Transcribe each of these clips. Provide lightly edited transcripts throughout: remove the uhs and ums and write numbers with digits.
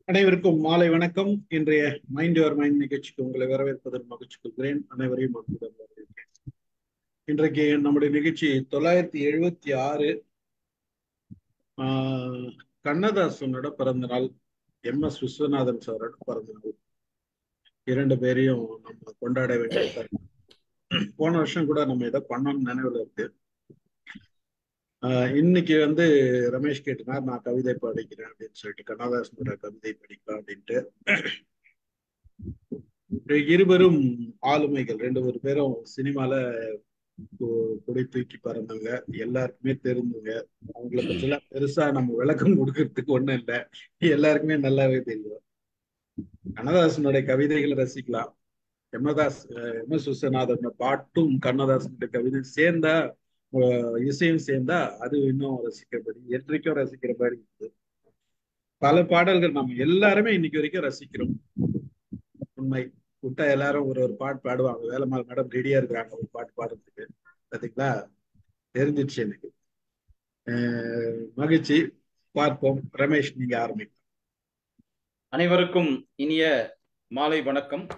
அனைவருக்கும் மாலை வணக்கம். இன்றைய மைண்ட் யுவர் மைண்ட் நிகழ்ச்சிக்கு உங்களை வரவேற்பதில் மகிழ்ச்சி கொள்கிறேன். அனைவரையும் அன்புடன் வரவேற்கிறேன். இன்றைக்கு நம்முடைய நிகழ்ச்சி 976 கண்ணதாசனோட பிறந்த நாள், MS விஸ்வநாதன் சாரோட பிறந்த நாள். இரண்டு பேரையும் நம்ம கொண்டாட வேண்டிய போன வருஷம் கூட நம்ம இதை பண்ணோம்னு நினைவுல இருக்கு. இன்னைக்கு ரமேஷ் கேட்டினார், நான் கவிதை படிக்கிறேன் அப்படின்னு சொல்லிட்டு, கண்ணதாசனோட கவிதை படிக்கலாம் அப்படின்ட்டு. இருவரும் ஆளுமைகள், ஒரு பேரும் சினிமால கொடை தூக்கி பறந்தவங்க, எல்லாருக்குமே தெரிஞ்சவங்க. அவங்கள பற்றிலாம் பெருசா நம்ம விளக்கம் கொடுக்கறதுக்கு ஒண்ணும் இல்லை, எல்லாருக்குமே நல்லாவே தெரியும். கண்ணதாசனுடைய கவிதைகளை ரசிக்கலாம். MS விஸ்வநாதன் பாட்டும் கண்ணதாசனுடைய கவிதை சேர்ந்தா, இசையும் சேர்ந்தா அது இன்னும் ரசிக்கிறபடி, என்றைக்கும் ரசிக்கிறபடி இருக்குது. பல பாடல்கள் நம்ம எல்லாருமே இன்னைக்கு வரைக்கும் ரசிக்கிறோம். உண்மை விட்டா எல்லாரும் ஒரு பாட்டு பாடுவாங்க. வேலைமால் மேடம் ரெடியா இருக்கிறாங்க ஒரு பாட்டு பாடுறதுக்கு, பாத்தீங்களா? தெரிஞ்சிடுச்சு எனக்கு. மகிழ்ச்சி. பார்ப்போம். ரமேஷ், நீங்க ஆரம்பிங்க. அனைவருக்கும் இனிய மாலை வணக்கம்.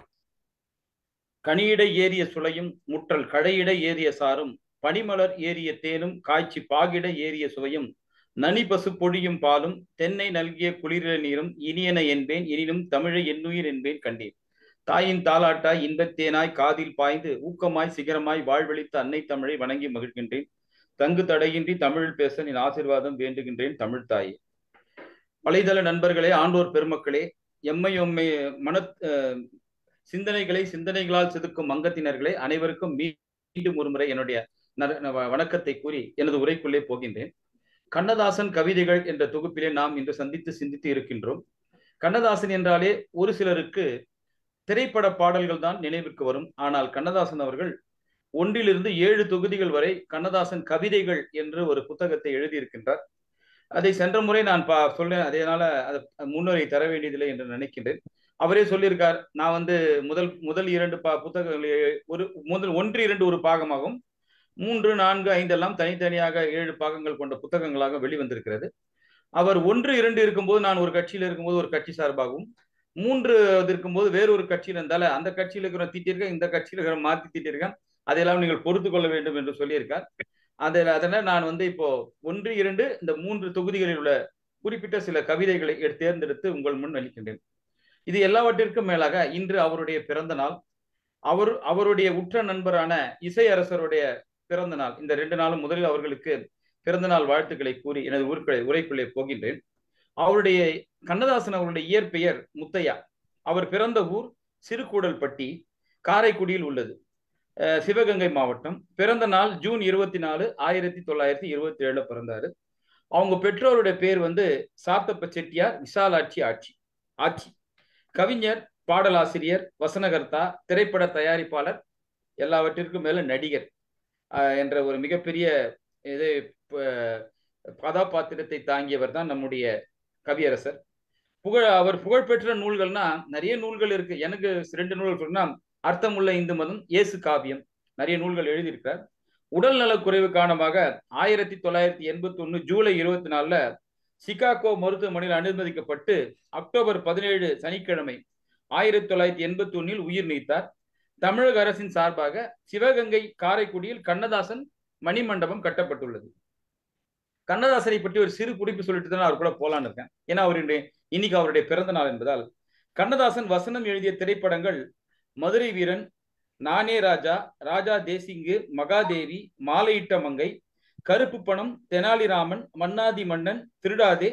கனியிட ஏறிய சுளையும் முற்றல் கடையிட ஏறிய சாரும் பனிமலர் ஏறிய தேனும் காய்ச்சி பாகிட ஏறிய சுவையும் நனி பசு பொழியும் பாலும் தென்னை நல்கிய குளிர நீரும் இனியன என்பேன், எனினும் தமிழை என்னுயிர் என்பேன் கண்டேன். தாயின் தாலாட்டாய் இன்பத்தேனாய் காதில் பாய்ந்து ஊக்கமாய் சிகரமாய் வாழ்வழித்த அன்னை தமிழை வணங்கி மகிழ்கின்றேன். தங்கு தடையின்றி தமிழில் பேச என் ஆசீர்வாதம் வேண்டுகின்றேன் தமிழ் தாயே. வலைதள நண்பர்களே, ஆண்டோர் பெருமக்களே, எம்மை மன சிந்தனைகளால் செதுக்கும் அங்கத்தினர்களே, அனைவருக்கும் மீண்டும் ஒருமுறை என்னுடைய வணக்கத்தை கூறி எனது உரைக்குள்ளே போகின்றேன். கண்ணதாசன் கவிதைகள் என்ற தொகுப்பிலே நாம் இன்று சிந்தித்து இருக்கின்றோம். கண்ணதாசன் என்றாலே ஒரு சிலருக்கு திரைப்பட பாடல்கள் தான் நினைவுக்கு வரும். ஆனால் கண்ணதாசன் அவர்கள் 1 to 7 தொகுதிகள் வரை கண்ணதாசன் கவிதைகள் என்று ஒரு புத்தகத்தை எழுதியிருக்கின்றார். அதை சென்ற முறை நான் சொல்றேன், அதனால முன்னுரை தர வேண்டியதில்லை என்று நினைக்கின்றேன். அவரே சொல்லியிருக்கார், நான் முதல் 2 புத்தகங்களை முதல் 1, 2 ஒரு பாகமாகும், 3, 4, 5 எல்லாம் தனித்தனியாக 7 பாகங்கள் கொண்ட புத்தகங்களாக வெளிவந்திருக்கிறது. அவர் 1, 2 இருக்கும்போது நான் ஒரு கட்சியில் இருக்கும்போது ஒரு கட்சி சார்பாகவும், 3 இருக்கும்போது வேறொரு கட்சியில் இருந்தால அந்த கட்சியில் இருக்கிற திட்டிருக்கேன், இந்த கட்சியில் இருக்கிற மாற்றி திட்டிருக்கேன், அதையெல்லாம் நீங்கள் பொறுத்து கொள்ள வேண்டும் என்று சொல்லியிருக்கார். அதனால் நான் இப்போ 1, 2 இந்த 3 தொகுதிகளில் உள்ள குறிப்பிட்ட சில கவிதைகளை தேர்ந்தெடுத்து உங்கள் முன் அளிக்கின்றேன். இது எல்லாவற்றிற்கும் மேலாக இன்று அவருடைய பிறந்த நாள், அவருடைய உற்ற நண்பரான இசை அரசருடைய பிறந்த நாள். இந்த 2 நாளும் முதலில் அவர்களுக்கு பிறந்த நாள் வாழ்த்துக்களை கூறி எனது உரைக்குள்ளே போகின்றேன். அவருடைய கண்ணதாசன் அவருடைய இயற்பெயர் முத்தையா. அவர் பிறந்த ஊர் சிறுகூடல்பட்டி, காரைக்குடியில் உள்ளது, சிவகங்கை மாவட்டம். பிறந்த நாள் ஜூன் 24, 1927 பிறந்தாரு. அவங்க பெற்றோருடைய பேர் சாத்தப்ப செட்டியார் விசாலாட்சி ஆட்சி. கவிஞர், பாடலாசிரியர், வசனகர்த்தா, திரைப்பட தயாரிப்பாளர், எல்லாவற்றிற்கும் மேல நடிகர் என்ற ஒரு மிகப்பெரிய கதாபாத்திரத்தை தாங்கியவர் தான் நம்முடைய கவியரசர். அவர் புகழ்பெற்ற நூல்கள்னா நிறைய நூல்கள் இருக்கு. எனக்கு 2 நூல்கள் சொன்னா, அர்த்தமுள்ள இந்து மதம், இயேசு காவியம், நிறைய நூல்கள் எழுதியிருக்கிறார். உடல் நலக்குறைவு காரணமாக 1981 ஜூலை 24 சிகாகோ மருத்துவமனையில் அனுமதிக்கப்பட்டு அக்டோபர் 17 சனிக்கிழமை 1981 உயிர் நீத்தார். தமிழக அரசின் சார்பாக சிவகங்கை காரைக்குடியில் கண்ணதாசன் மணிமண்டபம் கட்டப்பட்டுள்ளது. கண்ணதாசனை பற்றி ஒரு சிறு குறிப்பு சொல்லிட்டு தான் அவர் கூட போலான்னு இருக்கேன். ஏன்னா இன்னைக்கு அவருடைய பிறந்த நாள் என்பதால். கண்ணதாசன் வசனம் எழுதிய திரைப்படங்கள் மதுரை வீரன், நானே ராஜா, ராஜா தேசிங்கு, மகாதேவி, மாலையிட்ட மங்கை, கருப்பு பணம், தெனாலிராமன், மன்னாதி மன்னன், திருடாதே,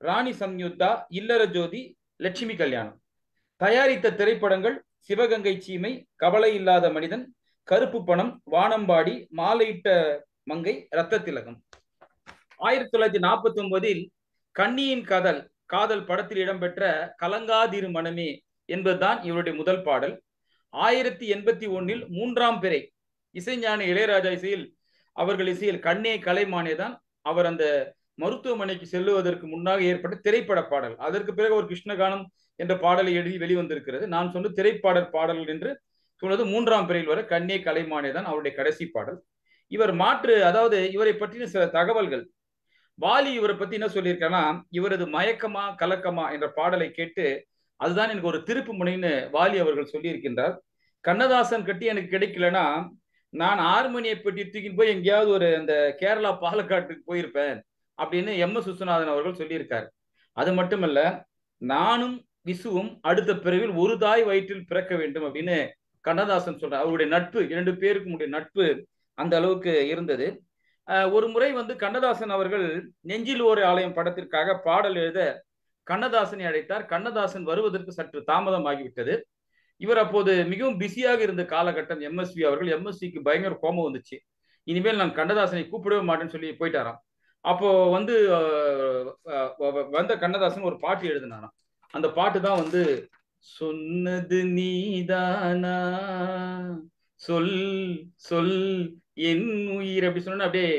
ராணி சம்யுக்தா, இல்லற ஜோதி, லட்சுமி கல்யாணம். தயாரித்த திரைப்படங்கள் சிவகங்கை சீமை, கவலை இல்லாத மனிதன், கருப்பு பணம், வானம்பாடி, மாலையிட்ட மங்கை, ரத்த திலகம். 1949 கன்னியின் காதல் படத்தில் இடம்பெற்ற கலங்காதிரு மனமே என்பதுதான் இவருடைய முதல் பாடல். 1081 மூன்றாம் பிறை இசைஞானி இளையராஜா இசையில் கண்ணே கலைமானே தான் அவர் அந்த மருத்துவமனைக்கு செல்லுவதற்கு முன்னாக ஏற்பட்ட திரைப்பட பாடல். அதற்கு பிறகு ஒரு கிருஷ்ணகானம் என்ற பாடலை எழுதி வெளிவந்திருக்கிறது. நான் சொன்ன திரைப்பாடல் பாடல் என்று சொன்னது மூன்றாம் பிறையில் வர கண்ணே கலைமானே தான் அவருடைய கடைசி பாடல். இவர் அதாவது இவரை பற்றின சில தகவல்கள். வாலி இவரை பத்தி என்ன சொல்லியிருக்காங்கன்னா, இவரது மயக்கமா கலக்கமா என்ற பாடலை கேட்டு அதுதான் எனக்கு ஒரு திருப்பு முனைன்னு வாலி அவர்கள் சொல்லியிருக்கின்றார். கண்ணதாசன் கட்டி எனக்கு கிடைக்கலன்னா நான் ஹார்மோனியை பெட்டி தூக்கிட்டு போய் எங்கேயாவது ஒரு அந்த கேரளா பாலக்காட்டுக்கு போயிருப்பேன் அப்படின்னு எம்.எஸ். விஸ்வநாதன் அவர்கள் சொல்லியிருக்காரு. அது மட்டுமல்ல, நானும் விசுவும் அடுத்த பிறவில் ஒரு தாய் வயிற்றில் பிறக்க வேண்டும் அப்படின்னு கண்ணதாசன் சொல்றார். அவருடைய நட்பு, 2 பேருக்கும் நட்பு அந்த அளவுக்கு இருந்தது. ஒரு முறை கண்ணதாசன் அவர்கள் நெஞ்சில் ஒரு ஆலயம் படத்திற்காக பாடல் எழுத கண்ணதாசனை அழைத்தார். கண்ணதாசன் வருவதற்கு சற்று தாமதமாகிவிட்டது. இவர் அப்போது மிகவும் பிஸியாக இருந்த காலகட்டம். எம்எஸ்வி அவர்கள், எம்எஸ்விக்கு பயங்கர கோபம் வந்துச்சு. இனிமேல் நான் கண்ணதாசனை கூப்பிடவே மாட்டேன்னு சொல்லி போயிட்டாராம். அப்போ வந்த கண்ணதாசன் ஒரு பாட்டு எழுதினாராம். அந்த பாட்டு தான் சொன்னது நீதானா, சொல் சொல் என் உயிர் அப்படி சொன்ன அப்படியே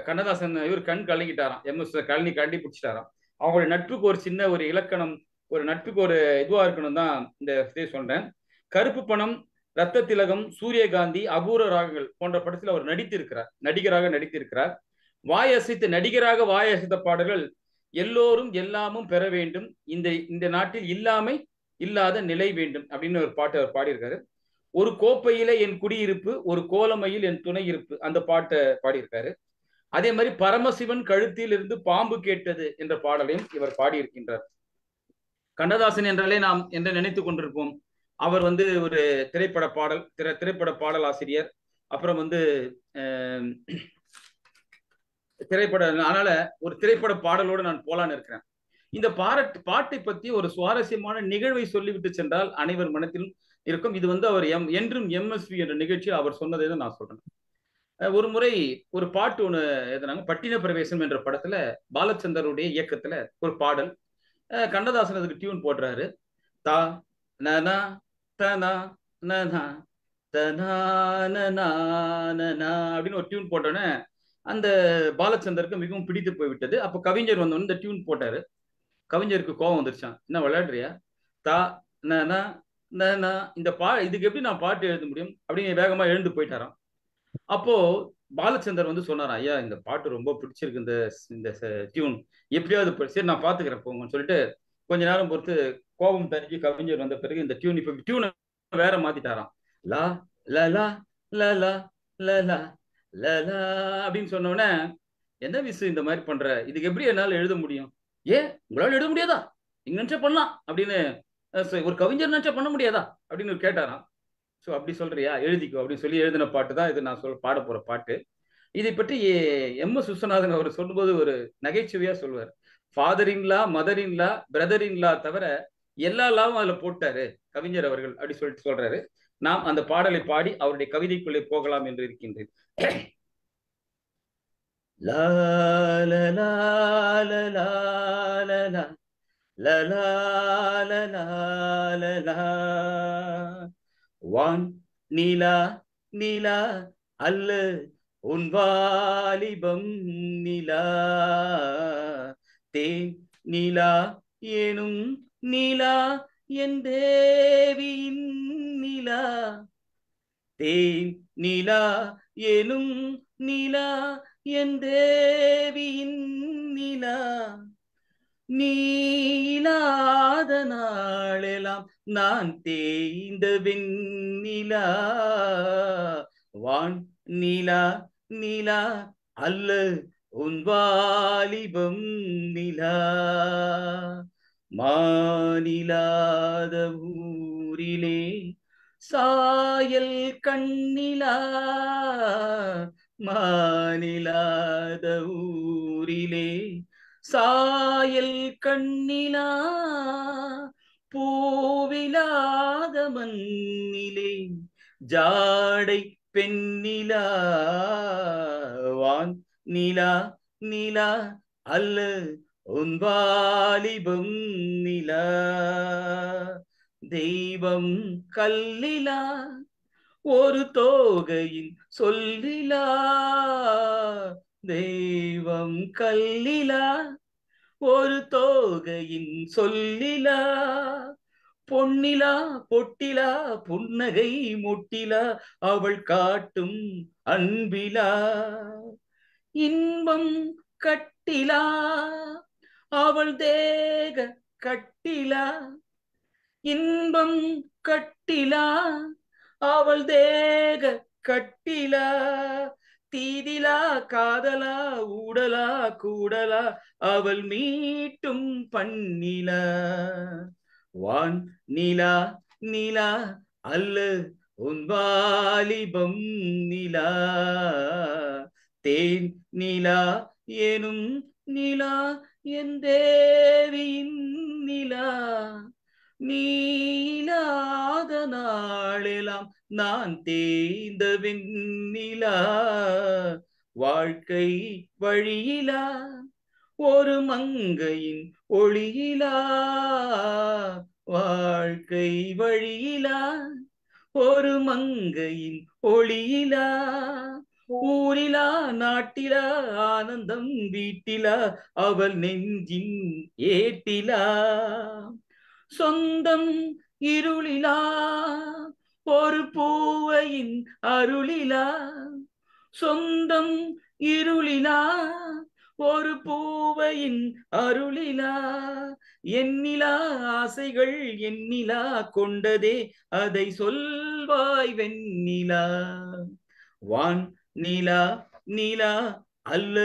கண்ணதாசன் இவர் கண் கலங்கிட்டாராம். எம்எஸ் கழனி பிடிச்சிட்டாராம். அவங்களுடைய நட்புக்கு ஒரு சின்ன ஒரு இலக்கணம், ஒரு நட்புக்கு ஒரு இதுவா இருக்கணும் தான் இந்த இதை சொல்றேன். கருப்பு பணம், ரத்த திலகம், சூரியகாந்தி, அபூர்வ ராகங்கள் போன்ற படத்தில் அவர் நடிகராக நடித்திருக்கிறார். வாய் அசைத்த நடிகராக வாய் அசைத்த பாடல்கள் எல்லோரும் எல்லாமும் பெற வேண்டும், இந்த நாட்டில் இல்லாத நிலை வேண்டும் அப்படின்னு ஒரு பாட்டு அவர் பாடியிருக்காரு. ஒரு கோப்பையில என் குடியிருப்பு, ஒரு கோலமையில் என் துணை இருப்பு, அந்த பாட்டை பாடியிருக்காரு. அதே மாதிரி பரமசிவன் கழுத்தில் இருந்து பாம்பு கேட்டது என்ற பாடலையும் இவர் பாடியிருக்கின்றார். கண்ணதாசன் என்றாலே நாம் என்று நினைத்துக் கொண்டிருப்போம். அவர் ஒரு திரைப்பட பாடல் ஆசிரியர். அப்புறம் அதனால ஒரு திரைப்பட பாடலோடு நான் போலான்னு இருக்கிறேன். இந்த பாட்டை பற்றி ஒரு சுவாரஸ்யமான நிகழ்வை சொல்லிவிட்டு சென்றால் அனைவர் மனத்திலும் இருக்கும். இது அவர் என்றும் எம்எஸ்வி என்ற நிகழ்ச்சியில் அவர் சொன்னதை தான் நான் சொல்றேன். ஒரு முறை ஒரு பாட்டு ஒண்ணு எழுதினாங்க. பட்டின பிரவேசம் என்ற படத்துல பாலச்சந்தருடைய இயக்கத்துல ஒரு பாடல். கண்ணதாசன் அதுக்கு டியூன் போடுறாரு. தா நனா தனா நனா தனா நனா அப்படின்னு ஒரு டியூன் போட்டோன்னே அந்த பாலச்சந்தருக்கு மிகவும் பிடித்து போய்விட்டது. அப்போ கவிஞர் வந்தோன்னு இந்த டியூன் போட்டாரு. கவிஞருக்கு கோபம் வந்துருச்சான். என்ன விளையாடுறியா, தா நனா நனா இந்த இதுக்கு எப்படி நான் பாட்டு எழுத முடியும் அப்படின்னு வேகமா எழுந்து போயிட்டாராம். அப்போ பாலச்சந்தர் சொன்னாராம், ஐயா இந்த பாட்டு ரொம்ப பிடிச்சிருக்கு, இந்த டியூன் எப்படியாவது சரி நான் பாத்துக்கிறேன் போங்கன்னு சொல்லிட்டு கொஞ்ச நேரம் பொறுத்து கோபம் தணிஞ்சு கவிஞர் வந்த பிறகு இந்த டியூனை வேற மாத்திட்டாராம். லா லலா லலா லலா லலா அப்படின்னு சொன்னோடனே, என்ன விசு இந்த மாதிரி பண்ற, இதுக்கு எப்படி என்னால எழுத முடியும், ஏன் உங்களால எழுத முடியாதா, நீங்க நினைச்சா பண்ணலாம் அப்படின்னு ஒரு கவிஞர் நினைச்சா பண்ண முடியாதா அப்படின்னு கேட்டாராம். ஸோ அப்படி சொல்றியா, எழுதிக்கோ அப்படின்னு சொல்லி எழுதின பாட்டு தான் இது நான் பாட போற பாட்டு. இதை பற்றி எம்.எஸ். விஸ்வநாதன் அவர் சொல்லும்போது ஒரு நகைச்சுவையா சொல்வார். Father in-law, mother in law, brother in-law தவிர எல்லா லாவும் அதுல போட்டாரு கவிஞர் அவர்கள் அப்படி சொல்லிட்டு சொல்றாரு. நாம் அந்த பாடலை பாடி அவருடைய கவிதைக்குள்ளே போகலாம் என்று இருக்கின்றேன். லா லா லா லா லா லலா லலா லலா வான் நீலா நீலா அல்ல உன் வாலிபம் நிலா, தேன் நீலா ஏனும் நீலா என் தேவியின் நிலா, தேன் நீலா ஏனும் நீலா என் தேவியின் நிலா, நீலாத நாளெல்லாம் நான் தேய்ந்த வெண்ணிலா, வான் நீலா நீலா அல்ல உன் வாலிபம் நிலா, மாநிலாத ஊரிலே சாயல் கண்ணிலா, மானிலாத ஊரிலே சாயல் கண்ணிலா பூவிலாத மண்ணிலே ஜாடை பெண்ணிலா வான் நிலா நிலா அல்ல உன் வாலிபம் நிலா தெய்வம் கல்லிலா ஒரு தோகையின் சொல்லிலா தெய்வம் கல்லிலா ஒரு தோகையின் சொல்லிலா பொன்னிலா பொட்டிலா புன்னகை முட்டிலா அவள் காட்டும் அன்பிலா இன்பம் கட்டிலா அவள் தேக கட்டிலா இன்பம் கட்டிலா அவள் தேக கட்டிலா தீதிலா காதலா ஊடலா கூடலா அவள் மீட்டும் பண்ணிலா வான் நிலா நிலா அல்ல உன் வாலிபம் நிலா தேன் நிலா எனும் நிலா என் தேவியின் நிலா நீலாத நாளெல்லாம் நான் தேய்ந்த வெண்ணிலா வாழ்க்கை வழியிலா ஒரு மங்கையின் ஒளியிலா வாழ்க்கை வழியிலா ஒரு மங்கையின் ஒளியிலா ஊரிலா நாட்டிலா ஆனந்தம் வீட்டிலா அவள் நெஞ்சின் ஏட்டிலா சொந்தம் இருளிலா ஒரு பூவையின் அருளிலா சொந்தம் இருளிலா ஒரு பூவையின் அருளிலா எண்ணிலா ஆசைகள் எண்ணிலா கொண்டதே அதை சொல்வாய் வெண்ணிலா வான் நிலா நிலா அல்ல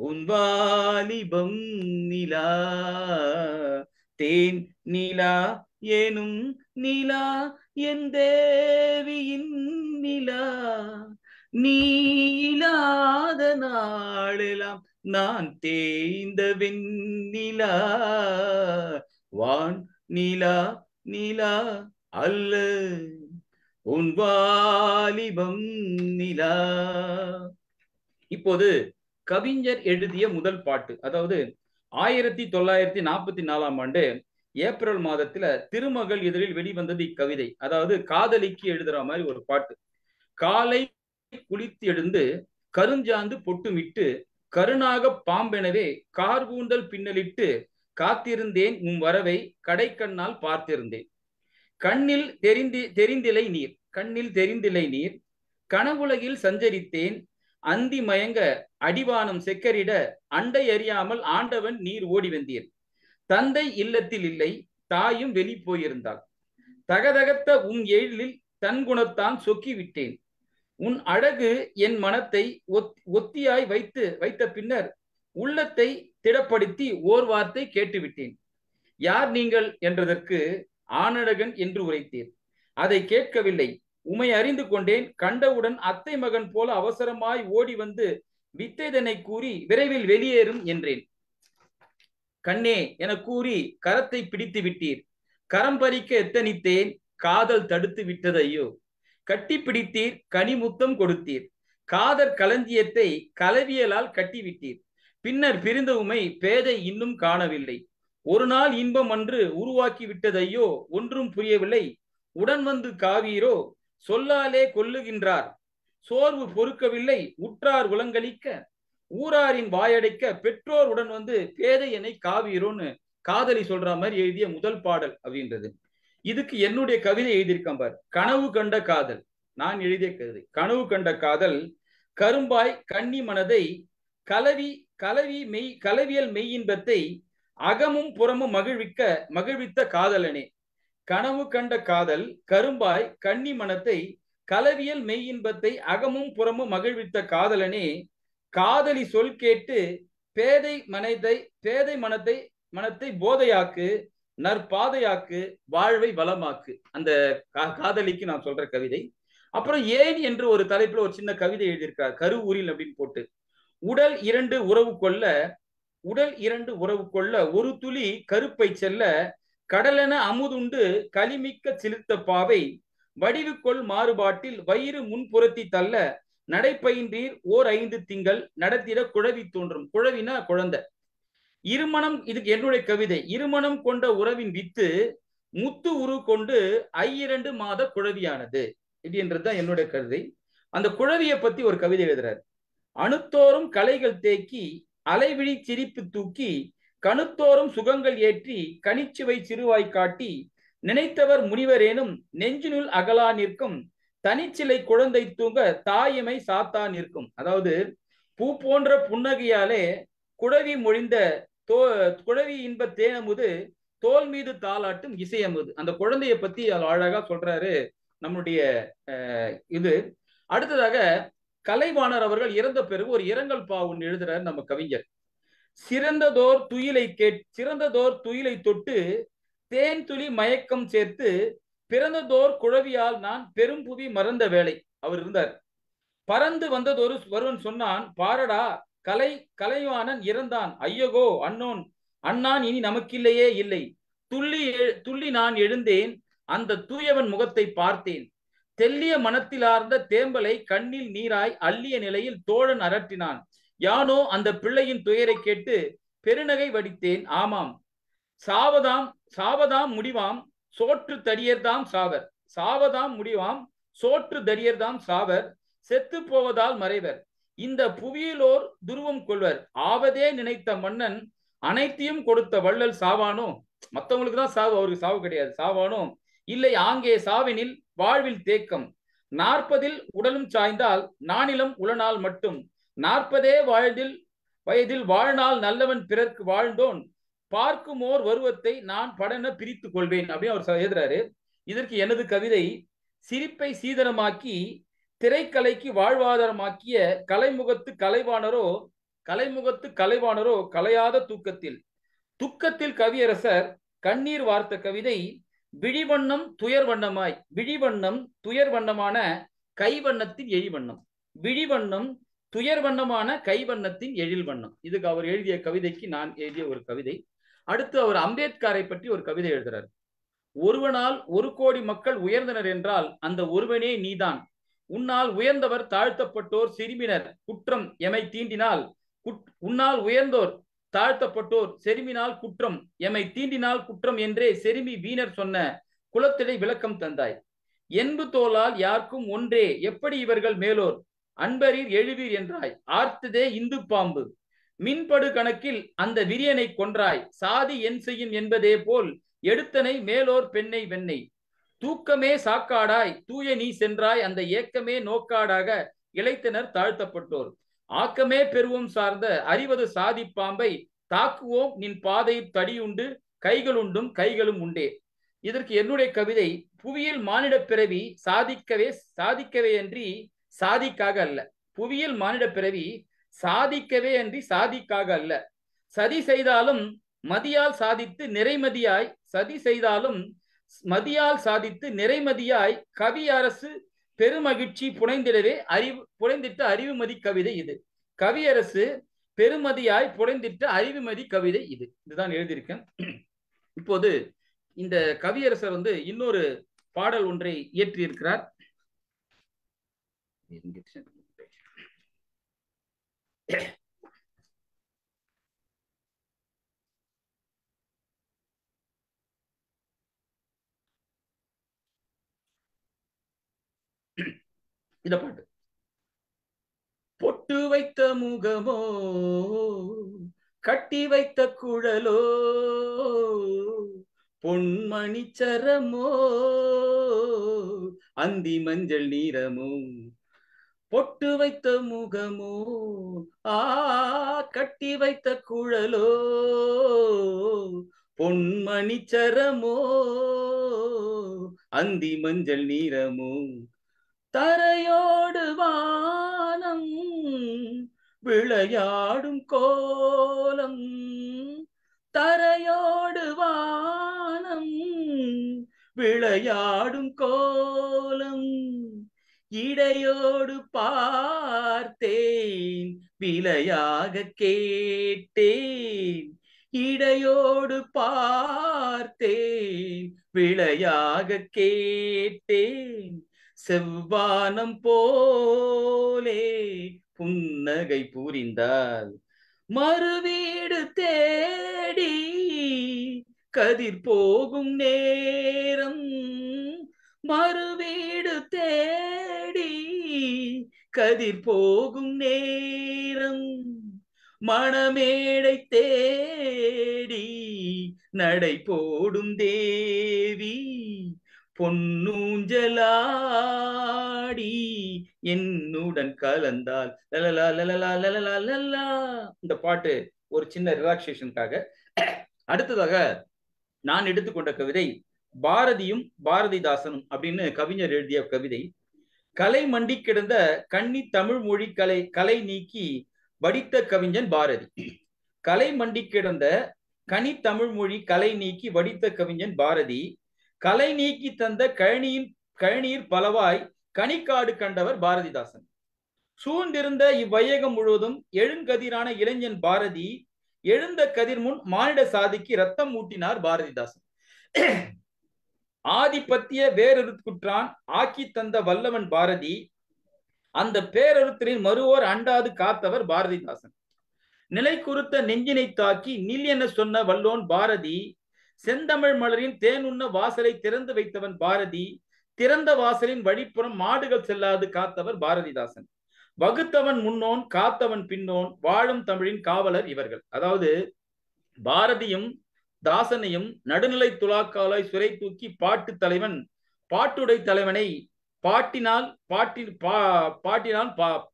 உன் வாலிபம் நிலா தேன் நிலா எனும் நிலா என் தேவியின் நிலா நீலாத நாளெல்லாம் நான் தேய்ந்த வெண்ணிலா வான் நிலா நிலா அல்ல உன் வாலிபம் நிலா. இப்போது கவிஞர் எழுதிய முதல் பாட்டு, அதாவது 1944 ஏப்ரல் மாதத்துல திருமகள் இதழில் வெளிவந்தது இக்கவிதை. அதாவது காதலிக்கு எழுதுற மாதிரி ஒரு பாட்டு. காலை குளித்து எழுந்து கருஞ்சாந்து பொட்டுமிட்டு கருணாக பாம்பெனவே கார்கூந்தல் பின்னலிட்டு காத்திருந்தேன் உன் வரவை கடைக்கண்ணால் பார்த்திருந்தேன். கண்ணில் தெரிந்திலை நீர் கனவுலகில் சஞ்சரித்தேன். அந்தி மயங்க அடிவானம் செக்கரிட அண்டை அறியாமல் ஆண்டவன் நீர் ஓடி வந்தீர். தந்தை இல்லத்தில் இல்லை, தாயும் வெளி போயிருந்தாள். தகதகத்த உன் எழிலில் தன் குணத்தான் சொக்கி விட்டேன். உன் அழகு என் மனத்தை ஒத்தியாய் வைத்த பின்னர் உள்ளத்தை திடப்படுத்தி ஓர் வார்த்தை கேட்டுவிட்டேன். யார் நீங்கள் என்றதற்கு ஆனழகன் என்று உரைத்தீர். அதை கேட்கவில்லை, உமை அறிந்து கொண்டேன். கண்டவுடன் அத்தை மகன் போல அவசரமாய் ஓடி வந்து வித்தைதனை கூறி விரைவில் வெளியேறும் என்றேன். கண்ணே என கூறி கரத்தை பிடித்து விட்டீர். கரம் பறிக்க எத்தனித்தேன், காதல் தடுத்து விட்டது ஐயோ. கட்டி பிடித்தீர், கனிமுத்தம் கொடுத்தீர். காதற் களஞ்சியத்தை கலவியலால் கட்டிவிட்டீர். பின்னர் பிரிந்த உமை பேதை இன்னும் காணவில்லை. ஒரு நாள் இன்பம் அன்று உருவாக்கி விட்டது ஐயோ, ஒன்றும் புரியவில்லை. உடன் வந்து காவீரோ, சொல்லாலே கொல்லுகின்றார். சோர்வு பொறுக்கவில்லை, உற்றார் உலங்களிக்க ஊராரின் வாயடைக்க பெற்றோர் உடன் வந்து பேதை என்னை காவீரோன்னு காதலி சொல்ற மாதிரி எழுதிய முதல் பாடல் அப்படின்றது. இதுக்கு என்னுடைய கவிதை எழுதியிருக்கேன் பார். கனவு கண்ட காதல், நான் எழுதிய கவிதை. கனவு கண்ட காதல் கரும்பாய் கன்னி மனதை கலவியல் மெய்யின்பத்தை அகமும் புறமும் மகிழ்வித்த காதலனே. கனவு கண்ட காதல் கரும்பாய் கன்னி மனத்தை கலவியல் மெய்யின்பத்தை அகமும் புறமும் மகிழ்வித்த காதலனே. காதலி சொல் கேட்டு பேதை மனத்தை போதையாக்கு, நற்பாதையாக்கு, வாழ்வை வளமாக்கு. அந்த காதலிக்கு நான் சொல்ற கவிதை. அப்புறம் ஏன் என்று ஒரு தலைப்புல ஒரு சின்ன கவிதை எழுதியிருக்கார், கருவூரில் அப்படின்னு போட்டு. உடல் இரண்டு உறவு கொள்ள ஒரு துளி கருப்பை செல்ல கடலென அமுதுண்டு களிமிக்க சிலிர்த்த பாவை வடிவுக்கொள் மாறுபாட்டில் வயிறு முன்புறத்தி தள்ள நடைப்பயின்றீர் ஓர் 5 திங்கள் நடத்திட குழவி தோன்றும். குழவினா குழந்தை. இருமணம், இதுக்கு என்னுடைய கவிதை. இருமணம் கொண்ட உறவின் வித்து முத்து உரு கொண்டு 2 மாத குழவியானது. இது என்றுதான் என்னுடைய கருதை. அந்த குழவியை பத்தி ஒரு கவிதை எழுதுறாரு. அணுத்தோறும் கலைகள் தேக்கி அலைவிழி சிரிப்பு தூக்கி கணுத்தோறும் சுகங்கள் ஏற்றி கனிச்சுவை சிறுவாய் காட்டி நினைத்தவர் முனிவரேனும் நெஞ்சினுள் அகலா நிற்கும் தனிச்சிலை குழந்தை தூங்க தாயமை சாத்தா நிற்கும். அதாவது பூ போன்ற புன்னகையாலே குழவி மொழிந்த குழவி இன்ப தேனமுது தோல் மீது தாளாட்டும் இசையமுது. அந்த குழந்தைய பத்தி அழகா சொல்றாரு நம்முடைய இது. அடுத்ததாக கலைவாணர் அவர்கள் இறந்த பிறகு ஒரு இரங்கல் பாவுன்னு எழுதுறாரு நம்ம கவிஞர். சிறந்ததோர் துயிலை தொட்டு தேன் துளி மயக்கம் சேர்த்து பிறந்ததோர் குழவியால் நான் பெரும் புவி மறந்த வேலை. அவர் இருந்தார். பறந்து வந்ததொரு ஒருவன் சொன்னான், பாரடா கலைவாணன் இறந்தான், ஐயகோ அண்ணான் இனி நமக்கில்லையே இல்லை. துள்ளி நான் எழுந்தேன், அந்த தூயவன் முகத்தை பார்த்தேன். தெல்லிய மனத்திலார்ந்த தேம்பலை கண்ணில் நீராய் அள்ளிய நிலையில் தோழன் அரற்றினான். யானோ அந்த பிள்ளையின் துயரை கேட்டு பெருநகை வடித்தேன். ஆமாம், சாவதாம் முடிவாம் சோற்று தடியர்தாம் சாவர். சாவதாம் முடிவாம் சோற்று தடியர்தாம் சாவர். செத்து போவதால் மறைவர். இந்த புவியிலோர் துருவம் கொள்வர். ஆவதே நினைத்த மன்னன் அனைத்தையும் கொடுத்த வள்ளல் சாவானோ? மற்றவங்களுக்கு தான் சாவு, அவருக்கு சாவு கிடையாது. சாவானோ? இல்லை, ஆங்கே சாவினில் வாழ்வில் தேக்கம். 40 உடலும் சாய்ந்தால் நானிலம் உளநாள் மட்டும். 40 வயதில் வாழ்நாள் நல்லவன் பிறர்க்கு வாழ்ந்தோன் பார்க்குமோர் வருவத்தை நான் படன பிரித்து கொள்வேன் அப்படின்னு அவர் எழுதுறாரு. இதற்கு எனது கவிதை, சிரிப்பை சீதனமாக்கி திரைக்கலைக்கு வாழ்வாதாரமாக்கிய கலைமுகத்து கலைவாணரோ கலையாத துக்கத்தில் கவியரசர் கண்ணீர் வார்த்த கவிதை. விழிவண்ணம் துயர் வண்ணமான கைவண்ணத்தின் எழில்வண்ணம். விழிவண்ணம் துயர் வண்ணமான கைவண்ணத்தின் எழில்வண்ணம். இதுக்கு அவர் எழுதிய கவிதைக்கு நான் எழுதிய ஒரு கவிதை. அடுத்து அவர் அம்பேத்கரை பற்றி ஒரு கவிதை எழுதுறார். ஒருவனால் 1 கோடி மக்கள் உயர்ந்தனர் என்றால் அந்த ஒருவனே நீதான். உன்னால் உயர்ந்தவர் தாழ்த்தப்பட்டோர் சிறுமினர் குற்றம் எமை தீண்டினால் உன்னால் உயர்ந்தோர் தாழ்த்தப்பட்டோர் செருமினால் குற்றம் எமை தீண்டினால் குற்றம் என்றே செருமி வீணர் சொன்ன குலத்திடை விளக்கம் தந்தாய். என்பு தோளால் யாருக்கும் ஒன்றே எப்படி இவர்கள் மேலோர் அன்பரீர் எழுவீர் என்றாய். ஆர்த்ததே இந்து பாம்பு மின்படு கணக்கில் அந்த விரியனை கொன்றாய். சாதி என் செய்யும் என்பதே போல் எடுத்தனை மேலோர் பெண்ணை வெண்ணை. தூக்கமே சாக்காடாய் தூய நீ சென்றாய். அந்த ஏக்கமே நோக்காடாக இளைத்தனர் தாழ்த்தப்பட்டோர். ஆக்கமே பெருவம் சார்ந்த அறிவது சாதி பாம்பை தாக்குவோம் நின் பாதை தடியுண்டு கைகளுண்டும் கைகளும் உண்டே. இதற்கு என்னுடைய கவிதை, புவியில் மானிட பிறவி சாதிக்கவே அன்றி சாதிக்காக அல்ல. புவியில் மானிட பிறவி சாதிக்கவே அன்றி சாதிக்காக அல்ல. சதி செய்தாலும் மதியால் சாதித்து நிறைமதியாய் மதியால் சாதித்து நிறைமதியாய் கவி அரசு பெருமகிழ்ச்சி புனைந்திட்ட அறிவுமதி கவிதை இது. கவியரசு பெருமதியாய் புனைந்திட்ட அறிவுமதி கவிதை இது. இதுதான் எழுதியிருக்கேன். இப்போது இந்த கவியரசர் இன்னொரு பாடல் ஒன்றை இயற்றியிருக்கிறார். இத பாட்டு. பொட்டு வைத்த முகமோ கட்டி வைத்த குழலோ பொன்மணி சரமோ அந்தி மஞ்சள் நீரமோ. பொட்டு வைத்த முகமோ கட்டி வைத்த குழலோ பொன்மணி சரமோ அந்தி மஞ்சள் நீரமோ. தரையோடு வானம் விளையாடும் கோலம். தரையோடு வானம் விளையாடும் கோலம். இடையோடு பார்த்தேன் விலையாக கேட்டேன், இடையோடு பார்த்தேன் விளையாக கேட்டேன், செவ்வானம் போலே புன்னகை புரிந்தால் மறுவீடு தேடி கதிர் போகும் நேரம், மறுவீடு தேடி கதிர் போகும் நேரம், மணமேடை தேடி நடை போடும் தேவி பொன்னூஞ்சலாடி என்னுடன் கலந்தால் லலலா லலலா லலலா லலலா. இந்த பாட்டு ஒரு சின்ன ரிலாக்ஸேஷனுக்காக. அடுத்ததாக நான் எடுத்துக்கொண்ட கவிதை பாரதியும் பாரதிதாசனும் அப்படின்னு கவிஞர் எழுதிய கவிதை. கலை மண்டி கிடந்த கன்னி தமிழ் மொழி கலை நீக்கி வடித்த கவிஞன் பாரதி. கலை மண்டி கிடந்த கனி தமிழ் மொழி கலை நீக்கி வடித்த கவிஞன் பாரதி. கலை நீக்கி தந்த கழனியில் பலவாய் கனிக்காடு கண்டவர் பாரதிதாசன். சூழ்ந்திருந்த இவ்வையகம் முழுவதும் எழுங்கதிரான இளைஞன் பாரதி. எழுந்த கதிர் முன் மானிட சாதிக்கு ரத்தம் ஊட்டினார் பாரதிதாசன். ஆதிபத்திய வேறறுக்குற்றான் ஆக்கி தந்த வல்லவன் பாரதி. அந்த பேரறுத்தலின் மறுவோர் அண்டாது காத்தவர் பாரதிதாசன். நிலை குறித்த நெஞ்சினை தாக்கி நில் என சொன்ன வல்லோன் பாரதி. செந்தமிழ் மலரின் தேனுண்ண வாசலை திறந்து வைத்தவன் பாரதி. திறந்த வாசலின் வழிப்புறம் மாடுகள் செல்லாது காத்தவர் பாரதிதாசன். வகுத்தவன் முன்னோன் காத்தவன் பின்னோன் வாழும் தமிழின் காவலர் இவர்கள். அதாவது பாரதியும் தாசனையும் நடுநிலை துலாக்காலாய் சுரை தூக்கி பாட்டு தலைவன் பாட்டுடை தலைவனை பாட்டினால்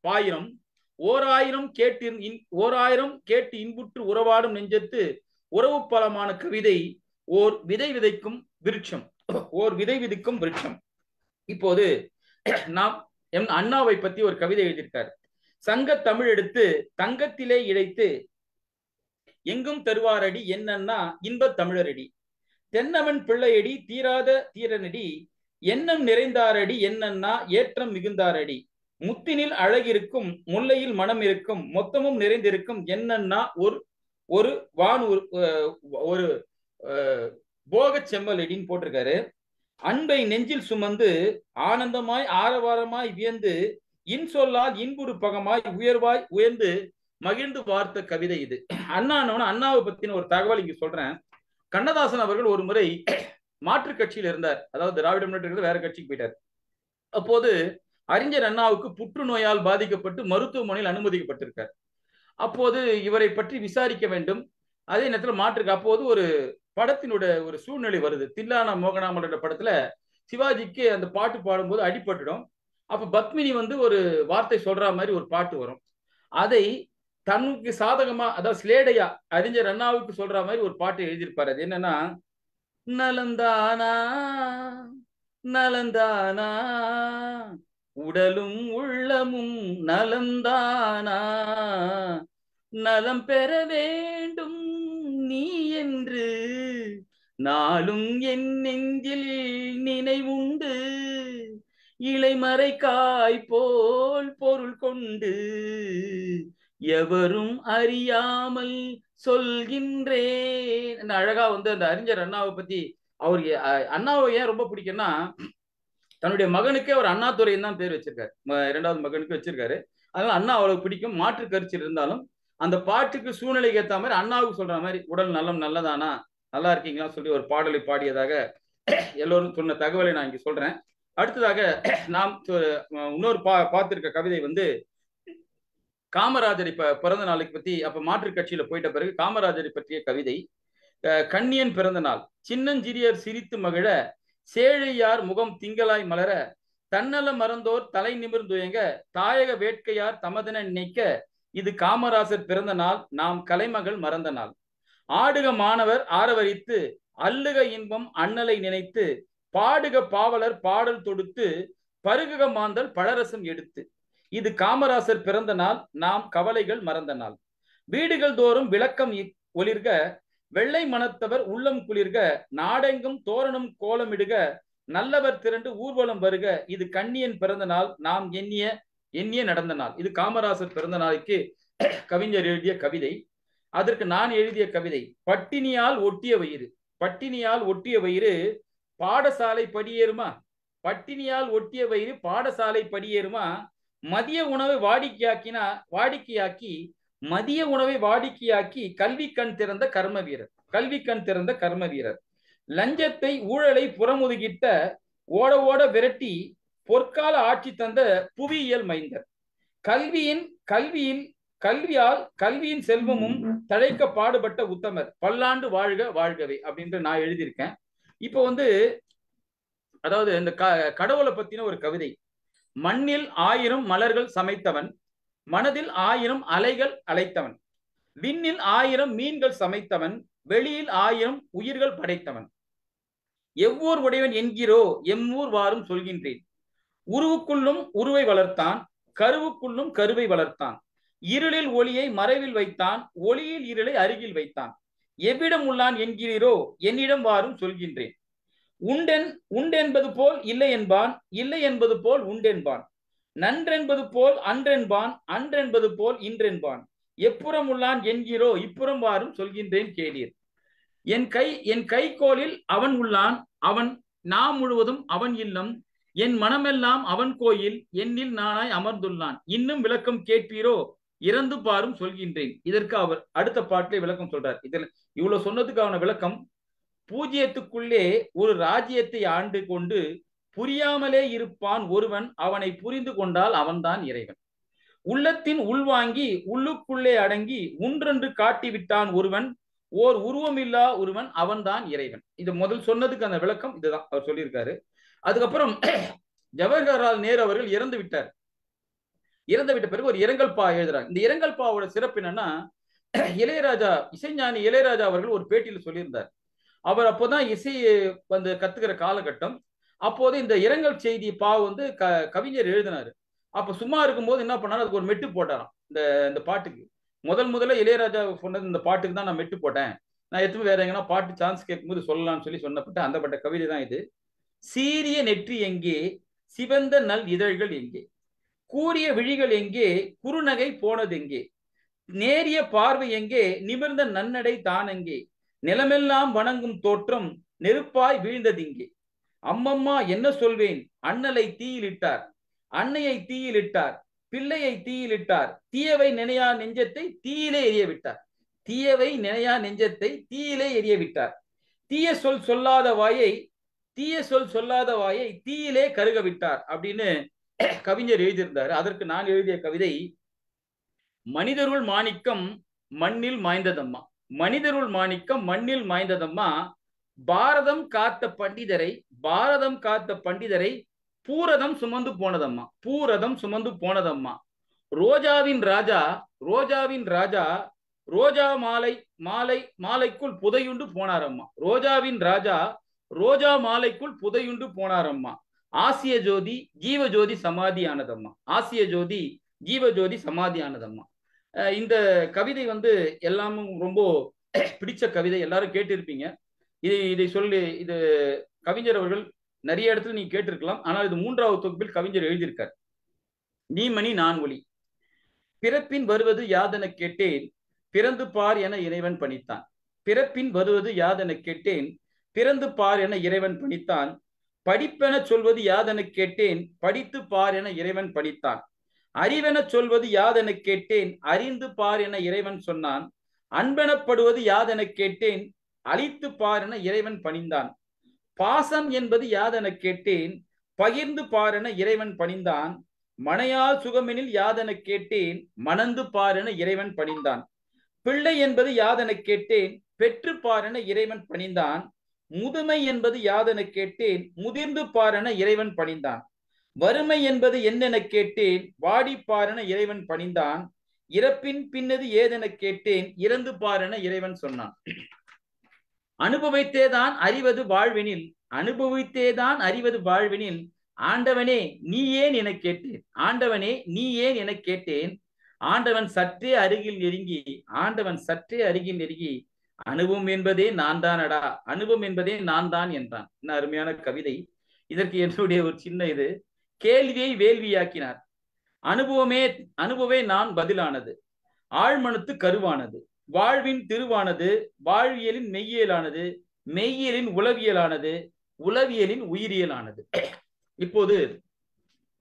பாயிரம் ஓராயிரம் கேட்டு இன்புற்று உறவாடும் நெஞ்சத்து உறவு பலமான கவிதை ஓர் விதை விதைக்கும் விருட்சம். இப்போது நாம் அண்ணாவை பத்தி ஒரு கவிதை எழுதியிருக்கார். சங்க தமிழ் எடுத்து தங்கத்திலே இழைத்து எங்கும் தருவாரடி என்னன்னா இன்பத் தமிழரடி. தென்னவன் பிள்ளையடி தீராத தீரனடி எண்ணம் நிறைந்தாரடி என்னன்னா ஏற்றம் மிகுந்தாரடி. முத்தினில் அழகிருக்கும் முல்லையில் மனம் இருக்கும் மொத்தமும் நிறைந்திருக்கும் என்னன்னா ஒரு வான் ஒரு போக செம்மலடின்னு போட்டிருக்காரு. அன்பை நெஞ்சில் சுமந்து ஆனந்தமாய் ஆரவாரமாய் வியந்து இன்சொல்லால் இன்புறு பகமாய் உயர்வாய் உயர்ந்து மகிழ்ந்து வார்த்த கவிதை இது. அண்ணாவை பத்தின ஒரு தகவல் இங்க சொல்றேன். கண்ணதாசன் அவர்கள் ஒரு முறை மாற்றுக் கட்சியில் இருந்தார். அதாவது திராவிட முன்னேற்ற வேற கட்சிக்கு போயிட்டார். அப்போது அறிஞர் அண்ணாவுக்கு புற்றுநோயால் பாதிக்கப்பட்டு மருத்துவமனையில் அனுமதிக்கப்பட்டிருக்கார். அப்போது இவரை பற்றி விசாரிக்க வேண்டும். அதே நேரத்தில் அப்போது ஒரு படத்தினுடைய ஒரு சூழ்நிலை வருது. தில்லானா மோகனாமலோட படத்துல சிவாஜிக்கு அந்த பாட்டு பாடும்போது அடிபட்டுடும். அப்ப பத்மினி ஒரு வார்த்தை சொல்ற மாதிரி ஒரு பாட்டு வரும். அதை தனக்கு சாதகமா, அதாவது ஸ்லேடையா அறிஞர் அண்ணாவுக்கு சொல்ற மாதிரி ஒரு பாட்டு எழுதியிருப்பாரு. அது என்னன்னா, நலந்தானா நலந்தானா உடலும் உள்ளமும் நலந்தானா நலம் பெற வேண்டும் நீ என்று நாளும் என் நெஞ்சில் நினைவுண்டு இலைமறை காய் போல் பொருள் கொண்டு எவரும் அறியாமல் சொல்கின்றேன். அழகா அந்த அறிஞர் அண்ணாவை பத்தி அவர் அண்ணாவை ஏன் ரொம்ப பிடிக்கும்னா, தன்னுடைய மகனுக்கே அவர் அண்ணாதுரைன்னு தான் பேர் வச்சிருக்காரு. 2வது மகனுக்கு வச்சிருக்காரு. அதனால அண்ணா அவ்வளவு பிடிக்கும். மாற்று கருத்து இருந்தாலும் அந்த பாட்டுக்கு சூழ்நிலைக்கு ஏற்ற மாதிரி அண்ணாவுக்கு சொல்ற மாதிரி உடல் நலம் நல்லதானா நல்லா இருக்கீங்களா சொல்லி ஒரு பாடலை பாடியதாக எல்லோரும் சொன்ன தகவலை நான் இங்க சொல்றேன். அடுத்ததாக நாம் இன்னொரு பார்த்திருக்க கவிதை காமராஜரை பிறந்த நாளுக்கு பத்தி. அப்ப மாற்றுக் கட்சியில போயிட்ட பிறகு காமராஜரை பற்றிய கவிதை. கண்ணியன் பிறந்த நாள். சின்னஞ்சிறியர் சிரித்து மகிழ சேழையார் முகம் திங்களாய் மலர தன்னல மறந்தோர் தலை நிமிர்ந்துயங்க தாயக வேட்கையார் தமதென நினைக்க இது காமராசர் பிறந்த நாள் நாம் கலைமகள் மறந்த நாள். ஆடுக மாணவர் ஆரவரித்து அல்லுக இன்பம் அண்ணலை நினைத்து பாடுக பாவலர் பாடல் தொடுத்து பருகுக மாந்தல் பழரசம் எடுத்து இது காமராசர் பிறந்த நாள் நாம் கவலைகள் மறந்த நாள். வீடுகள் தோறும் விளக்கம் ஒளிர்க வெள்ளை மனத்தவர் உள்ளம் குளிர்க நாடெங்கும் தோரணம் கோலமிடுக நல்லவர் திரண்டு ஊர்வலம் வருக, இது கண்ணியன் பிறந்த நாள், நாம் எண்ணிய எண்ணிய நடந்த நாள். இது காமராசர் பிறந்த நாளைக்கு கவிஞர் எழுதிய கவிதை. அதற்கு நான் எழுதிய கவிதை. பட்டினியால் ஒட்டிய வயிறு. பட்டினியால் ஒட்டிய வயிறு பாடசாலை படியேறுமா? பட்டினியால் ஒட்டிய வயிறு பாடசாலை படியேறுமா? மதிய உணவை வாடிக்கையாக்கி மதிய உணவை வாடிக்கையாக்கி கல்வி கண் திறந்த கர்ம வீரர். கல்வி கண் திறந்த கர்ம வீரர். லஞ்சத்தை ஊழலை புறமுதுகிட்ட ஓட ஓட விரட்டி பொற்கால ஆட்சி தந்த புவியியல் மைந்தர். கல்வியின் செல்வமும் தழைக்க பாடுபட்ட உத்தமர். பல்லாண்டு வாழ்க வாழ்கவே அப்படின்ற நான் எழுதியிருக்கேன். இப்போ அதாவது இந்த கடவுளை பத்தின ஒரு கவிதை. மண்ணில் 1000 மலர்கள் சமைத்தவன், மனதில் 1000 அலைகள் அழைத்தவன், விண்ணில் 1000 மீன்கள் சமைத்தவன், வெளியில் 1000 உயிர்கள் படைத்தவன். எவ்வூர் உடையவன் என்கிறோ எம்மூர் வாரும் சொல்கின்றேன். உருவுக்குள்ளும் உருவை வளர்த்தான், கருவுக்குள்ளும் கருவை வளர்த்தான். இருளில் ஒளியை மறைவில் வைத்தான், ஒளியில் இருளை அருகில் வைத்தான். எவ்விடம் உள்ளான் என்கிறீரோ என்னிடம் வாரும் சொல்கின்றேன். உண்டென்பது போல் இல்லை என்பான், இல்லை என்பது போல் உண்டென்பான். நன்றென்பது போல் அன்றென்பான், அன்றென்பது போல் இன்றென்பான். எப்புறம் உள்ளான் என்கிறோ இப்புறம் வாரும் சொல்கின்றேன் கேளீர். என் கைகோலில் அவன் உள்ளான், அவன் நாம் முழுவதும் அவன் இல்லம். என் மனமெல்லாம் அவன் கோயில், என்னில் நானாய் அமர்ந்துள்ளான். இன்னும் விளக்கம் கேட்பீரோ இறந்து பாரும் சொல்கின்றேன். இதற்கு அவர் அடுத்த பாட்டிலே விளக்கம் சொல்றார். இதில் இவ்வளவு சொன்னதுக்கு அவன விளக்கம், பூஜ்யத்துக்குள்ளே ஒரு ராஜ்யத்தை ஆண்டு கொண்டு புரியாமலே இருப்பான் ஒருவன், அவனை புரிந்து கொண்டால் அவன்தான் இறைவன். உள்ளத்தின் உள்வாங்கி உள்ளுக்குள்ளே அடங்கி ஒன்றென்று காட்டிவிட்டான் ஒருவன், ஓர் உருவமில்லா ஒருவன், அவன்தான் இறைவன். இது முதல் சொன்னதுக்கு அந்த விளக்கம் இதுதான் அவர் சொல்லியிருக்காரு. அதுக்கப்புறம் ஜவஹர்லால் நேரு அவர்கள் இறந்து விட்டார். இறந்து விட்ட பிறகு ஒரு இரங்கல் பா எழுதுறாங்க. இந்த இரங்கல் பாவோட சிறப்பு என்னன்னா, இளையராஜா, இசைஞானி இளையராஜா அவர்கள் ஒரு பேட்டியில சொல்லியிருந்தார். அவர் அப்போதான் இசையை கத்துக்கிற காலகட்டம். அப்போது இந்த இரங்கல் செய்தி பா கவிஞர் எழுதினாரு. அப்ப சும்மா இருக்கும்போது என்ன பண்ணாரு, அதுக்கு ஒரு மெட்டு போட்டாராம். இந்த பாட்டுக்கு முதல்ல இளையராஜா சொன்னது இந்த பாட்டுக்கு தான் நான் மெட்டு போட்டேன், நான் எத்தனை வேற எங்கன்னா பாட்டு சான்ஸ் கேட்கும்போது சொல்லலாம்னு சொன்னப்பட்ட அந்தப்பட்ட கவிதை தான் இது. சீரிய நெற்றி எங்கே, சிவந்த நல் இதழ்கள் எங்கே, கூறிய விழிகள் எங்கே, குறுநகை போனது எங்கே, நேரிய பார்வை எங்கே, நிமிர்ந்த நன்னடை தான் எங்கே, நிலமெல்லாம் வணங்கும் தோற்றம் நெருப்பாய் வீழ்ந்ததிங்கே. அம்மம்மா என்ன சொல்வேன், அண்ணலை தீயிலிட்டார், அன்னையை தீயிலிட்டார், பிள்ளையை தீயிலிட்டார், தீயவை நினையா நெஞ்சத்தை தீயிலே எரிய விட்டார். தீயவை நினையா நெஞ்சத்தை தீயிலே எரிய விட்டார். தீய சொல் சொல்லாத வாயை தீயிலே கருக விட்டார் அப்படின்னு கவிஞர் எழுதியிருந்தார். அதற்கு நான் எழுதிய கவிதை, மனிதருள் மாணிக்கம் மண்ணில் மாய்ந்ததம்மா. மனிதருள் மாணிக்கம் மண்ணில் மாய்ந்ததம்மா. பாரதம் காத்த பண்டிதரை பூரதம் சுமந்து போனதம்மா. பூரதம் சுமந்து போனதம்மா. ரோஜாவின் ராஜா ரோஜா மாலைக்குள் புதையுண்டு போனாரம்மா. ரோஜாவின் ராஜா ரோஜா மாலைக்குள் புதையுண்டு போனாரம்மா. ஆசிய ஜோதி ஜீவஜோதி சமாதியானதம்மா. ஆசிய ஜோதி ஜீவஜோதி சமாதியானதம்மா. இந்த கவிதை எல்லாமும் ரொம்ப பிடிச்ச கவிதை, எல்லாரும் கேட்டிருப்பீங்க. இதை சொல்லி இது கவிஞர் அவர்கள் நிறைய இடத்துல நீங்க கேட்டிருக்கலாம். ஆனால் இது 3வது தொகுப்பில் கவிஞர் எழுதியிருக்கார். நீ மணி நான் ஒளி. பிறப்பின் வருவது யாதென கேட்டேன், பிறந்து பார் என இறைவன் பணித்தான். பிறப்பின் வருவது யாதென கேட்டேன், பிறந்து பார் என இறைவன் பணித்தான். படிப்பென சொல்வது யாதென கேட்டேன், படித்து பார் என இறைவன் பணித்தான். அறிவென சொல்வது யாதென கேட்டேன், அறிந்து பார் என இறைவன் சொன்னான். அன்பெனப்படுவது யாதென கேட்டேன், அழித்து பார் என இறைவன் பணிந்தான். பாசம் என்பது யாதென கேட்டேன், பகிர்ந்து பார் என இறைவன் பணிந்தான். மனையால் சுகமெனில் யாதென கேட்டேன், மணந்து பார் என இறைவன் பணிந்தான். பிள்ளை என்பது யாதென கேட்டேன், பெற்று பார் என இறைவன் பணிந்தான். முதுமை என்பது யாதென கேட்டேன், முதிர்ந்து பார் என இறைவன் பணிந்தான். வறுமை என்பது என்னென கேட்டேன், வாடி பார் என இறைவன் பணிந்தான். இறப்பின் பின்னது ஏதென கேட்டேன், இறந்து பார் என இறைவன் சொன்னான். அனுபவித்தேதான் அறிவது வாழ்வெனில் ஆண்டவனே நீ ஏன் என கேட்டேன். ஆண்டவனே நீ ஏன் என கேட்டேன். ஆண்டவன் சற்றே அருகில் நெருங்கி அனுபவம் என்பதே நான் தானடா, அனுபவம் என்பதே நான் தான் என்றான். என்ன அருமையான கவிதை. இதற்கு என்னுடைய ஒரு சின்ன இது, கேள்வியை வேள்வியாக்கினார். அனுபவே நான் பதிலானது, ஆழ்மனத்து கருவானது, வாழ்வின் திருவானது, வாழ்வியலின் மெய்யியலானது, மெய்யியலின் உளவியலானது, உளவியலின் உயிரியலானது. இப்போது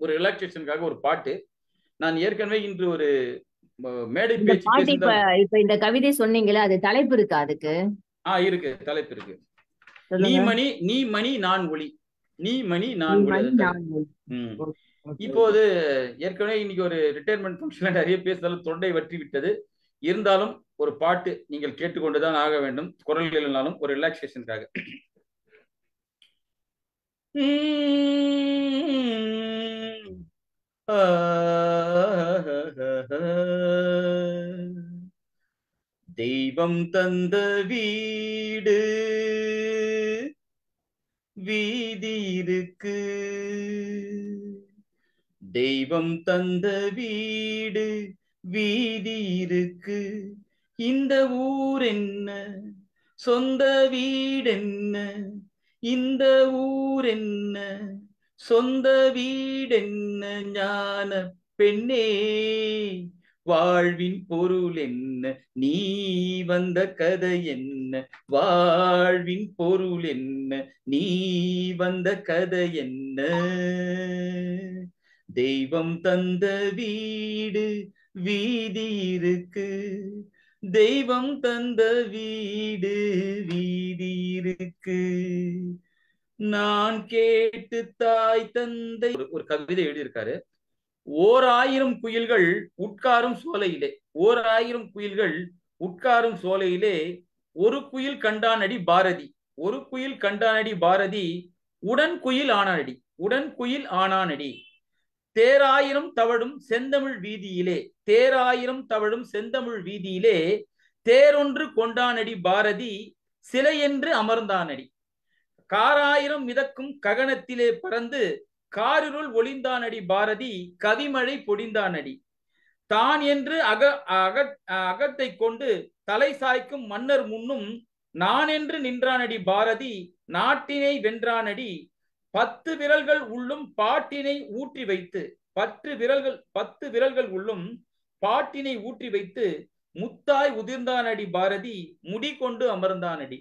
ஒரு ரிலாக்ஸேஷனுக்காக ஒரு பாட்டு. நான் ஏற்கனவே இன்று ஒரு மேடை இந்த பேச்சு பாட்டு பேசியிருந்தால் இப்ப இந்த கவிதை சொன்னீங்களே, அது தலைப்பு இருக்கா அதுக்கு? இருக்கு, தலைப்பு இருக்கு. சொல்லுங்க. நீ மணி நான் ஒளி, நீ மணி நான் ஒளி. இப்போது ஏற்கனவே இன்னைக்கு ஒரு ரிட்டையர்மெண்ட் ஃபங்க்ஷன்ல நிறைய பேசினாலும் தொண்டை வற்றி விட்டது. இருந்தாலும் ஒரு பாட்டு நீங்கள் கேட்டுக்கொண்டுதான் ஆக வேண்டும், குரல் இல்லைனாலும் ஒரு ரிலாக்ஸேஷனுக்காக. தெய்வம் தந்த வீடு வீதி இருக்கு, தெய்வம் தந்த வீடு வீதி இருக்கு, இந்த ஊர் என்ன சொந்த வீடென்ன, இந்த ஊர் என்ன சொந்த வீடென்ன, ஞான பெண்ணே வாழ்வின் பொருள் என்ன, நீ வந்த கதை என்ன, வாழ்வின் பொருள் என்ன, நீ வந்த கதை என்ன, தெய்வம் தந்த வீடு வீதி இருக்கு, தெய்வம் தந்த வீடு வீதி இருக்கு, நான் கேட்டு தாய் தந்தை. ஒரு கவிதை எழுதியிருக்காரு. 1000 குயில்கள் உட்காரும் சோலையிலே, 1000 குயில்கள் உட்காரும் சோலையிலே, ஒரு குயில் கண்டானடி பாரதி, ஒரு குயில் கண்டானடி பாரதி, உடன் குயில் ஆனானடி, உடன் குயில் ஆனானடி, தேராயிரம் தவழும் செந்தமிழ் வீதியிலே, தேராயிரம் தவழும் செந்தமிழ் வீதியிலே, தேரொன்று கொண்டானடி பாரதி, சிலை என்று அமர்ந்தானடி, காராயிரம் மிதக்கும் ககனத்திலே பறந்து காரிருள் ஒளிந்தானடி பாரதி, கவிமழை பொடிந்தானடி, தான் என்று அகத்தை கொண்டு தலை சாய்க்கும் மன்னர் முன்னும் நான் என்று நின்றானடி பாரதி, நாட்டினை வென்றானடி, 10 விரல்கள் உள்ளும் பாட்டினை ஊற்றி வைத்து, 10 விரல்கள் உள்ளும் பாட்டினை ஊற்றி வைத்து, முத்தாய் உதிர்ந்தானடி பாரதி, முடி கொண்டு அமர்ந்தானடி,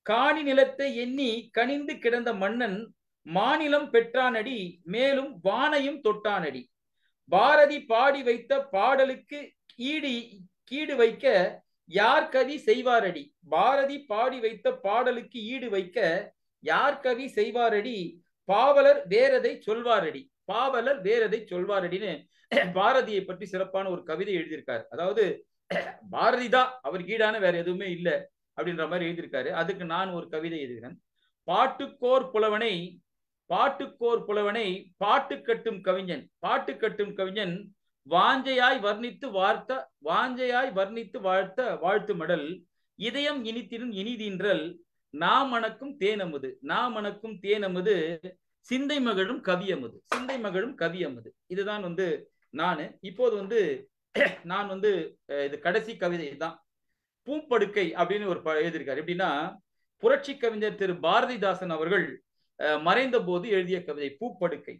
காணி நிலத்தை எண்ணி கனிந்து கிடந்த மன்னன் மாநிலம் பெற்றானடி, மேலும் வானையும் தொட்டானடி, பாரதி பாடி வைத்த பாடலுக்கு ஈடு வைக்க யார் கவி செய்வாரடி, பாரதி பாடி வைத்த பாடலுக்கு ஈடு வைக்க யார் கவி செய்வாரடி, பாவலர் வேறதை சொல்வாரடி, பாவலர் வேறதை சொல்வாரடின்னு பாரதியை பற்றி சிறப்பான ஒரு கவிதை எழுதியிருக்காரு. அதாவது பாரதி தான் அவருக்கு ஈடான வேற எதுவுமே இல்லை அப்படின்ற மாதிரி எழுதியிருக்காரு. அதுக்கு நான் ஒரு கவிதை எழுதுகிறேன். பாட்டுக்கோர் புலவனை பாட்டு கட்டும் கவிஞன், பாட்டு கட்டும் கவிஞன் வாஞ்சையாய் வர்ணித்து வாழ்த்த வாழ்த்து மடல், இதயம் இனித்திடும் இனிதீன்றல், நாம் மணக்கும் தேனமுது சிந்தை மகளும் கவியமுது. இதுதான் நானு இப்போது நான் இது கடைசி கவிதை தான். பூப்படுக்கை அப்படின்னு ஒரு எழுதியிருக்காரு. எப்படின்னா, புரட்சி கவிஞர் திரு பாரதிதாசன் அவர்கள் மறைந்த போது எழுதிய கவிதை பூப்படுக்கை.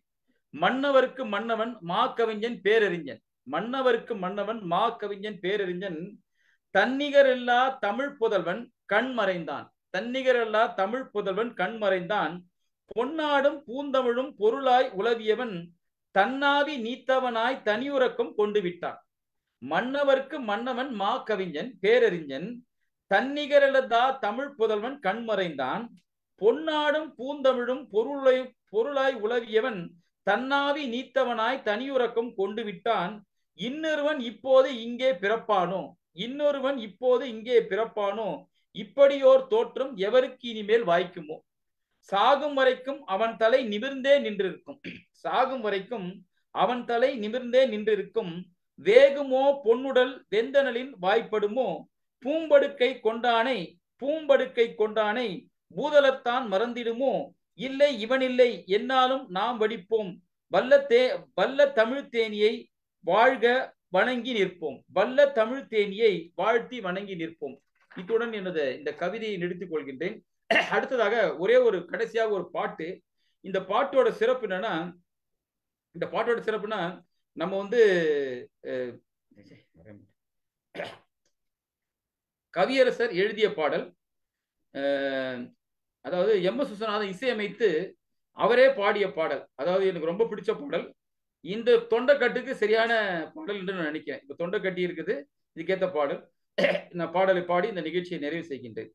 மன்னவருக்கு மன்னவன் மா கவிஞன் பேரறிஞன், மன்னவருக்கு மன்னவன் மா கவிஞன் பேரறிஞன், தன்னிகரில்லா தமிழ் புதல்வன் கண் மறைந்தான், தன்னிகரில்லா தமிழ் புதல்வன் கண் மறைந்தான், பொன்னாடும் பூந்தமிழும் பொருளாய் உலவியவன் தன்னாவி நீத்தவனாய் தனியுறக்கம் கொண்டு விட்டான். மன்னவர்க்கு மன்னவன் மா கவிஞன் பேரறிஞன், தன்னிகரில்லா தமிழ் புதல்வன் கண் மறைந்தான், பொன்னாடும் பூந்தமிழும் பொருளாய் உலவியவன் தன்னாவி நீத்தவனாய் தனியுறக்கம் கொண்டு விட்டான். இன்னொருவன் இப்போது இங்கே பிறப்பானோ, இப்படியோர் தோற்றம் எவருக்கு இனிமேல் வாய்க்குமோ, சாகும் வரைக்கும் அவன் தலை நிமிர்ந்தே நின்றிருக்கும், வேகுமோ பொன்னுடல் வெந்தனலின் வாய்ப்படுமோ, பூம்படுக்கை கொண்டானை பூதலத்தான் மறந்திடுமோ, இல்லை இவனில்லை என்னாலும் நாம் வடிப்போம், வல்ல தமிழ் தேனியை வாழ்க வணங்கி நிற்போம், வல்ல தமிழ் தேனியை வாழ்த்தி வணங்கி நிற்போம். இத்துடன் எனது இந்த கவிதையை நிறுத்திக் கொள்கின்றேன். அடுத்ததாக ஒரே ஒரு கடைசியாக ஒரு பாட்டு. இந்த பாட்டோட சிறப்பு என்னன்னா, நம்ம வந்து கவியரசர் எழுதிய பாடல். அதாவது எம்.எஸ். விஸ்வநாதன் இசையமைத்து அவரே பாடிய பாடல். அதாவது எனக்கு ரொம்ப பிடிச்ச பாடல். இந்த தொண்டைக்கட்டுக்கு சரியான பாடல் என்று நான் நினைக்கிறேன். இப்ப தொண்டைக்கட்டி இருக்குது, இதுக்கேற்ற பாடல். நான் பாடலை பாடி இந்த நிகழ்ச்சியை நிறைவு செய்கின்றேன்.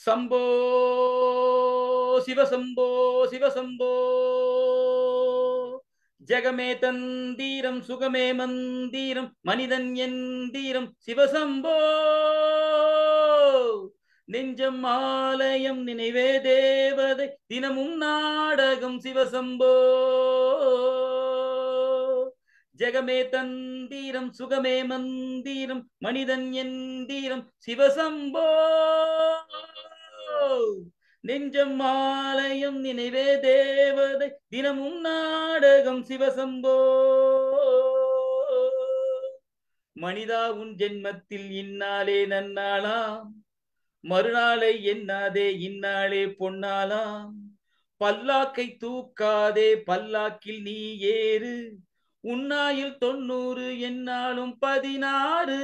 சம்போ சிவசம்போ சிவசம்போ ஜெகமே தந்தீரம் சுகமே மந்தீரம் மனிதன் எந்தீரம் சிவசம்போ நெஞ்சம் ஆலயம் நினைவே தேவதை தினமும் நாடகம் சிவசம்போ ஜெகமே தந்தீரம் சுகமே மந்தீரம் மனிதன் எந்தீரம் சிவசம்போ நெஞ்சம் ஆலயம் நினைவே தேவதை தினமும் நாடகம் சிவசம்போ மனிதா உன் ஜென்மத்தில் இந்நாளே நன்னாளாம் மறுநாளை எண்ணாதே இந்நாளே பொன்னாளாம் பல்லாக்கை தூக்காதே பல்லாக்கில் நீ ஏறு உன்னாயில் 90 என்னாலும் 16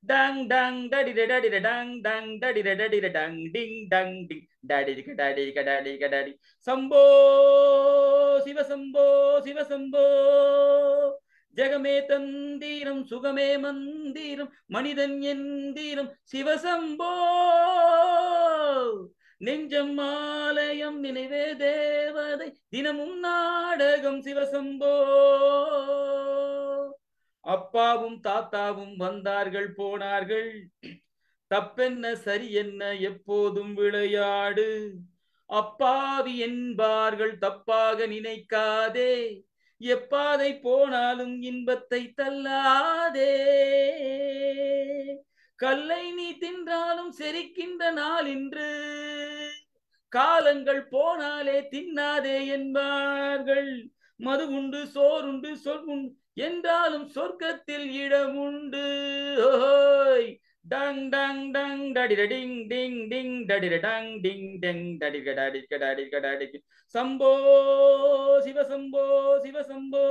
tongue tongue டடிட டடிட tongue tongue டடிட டடிட tongue டிங் டங் டிங் டடிக டடிக டடிக டடி சம்போ சிவசம்போ சிவசம்போ ஜெகமே தந்தீரம் சுகமே மந்தீரம் மனிதன் எந்தீரம் சிவசம்போ நெஞ்சம் ஆலயம் நினைவே தேவதை தினமும் நாடகம் சிவசம்போ அப்பாவும் தாத்தாவும் வந்தார்கள் போனார்கள் தப்பென்ன சரி என்ன எப்போதும் விளையாடு அப்பாவி என்பார்கள் தப்பாக நினைக்காதே எப்பாதை போனாலும் இன்பத்தை தள்ளாதே கல்லை நீ தின்றாலும் செரிக்கின்ற நாள் இன்று காலங்கள் போனாலே தின்னாதே என்பார்கள் மது உண்டு சோறுண்டு சொற்குண்டு என்றாலும் சொர்க்கத்தில் இடமுண்டு ஓய் டங் டங் டங் டடிட டிங் டிங் டிங் டடிட டங் டிங் டங் டடிக டடிக டடிக டடிக சம்போ சிவசம்போ சிவசம்போ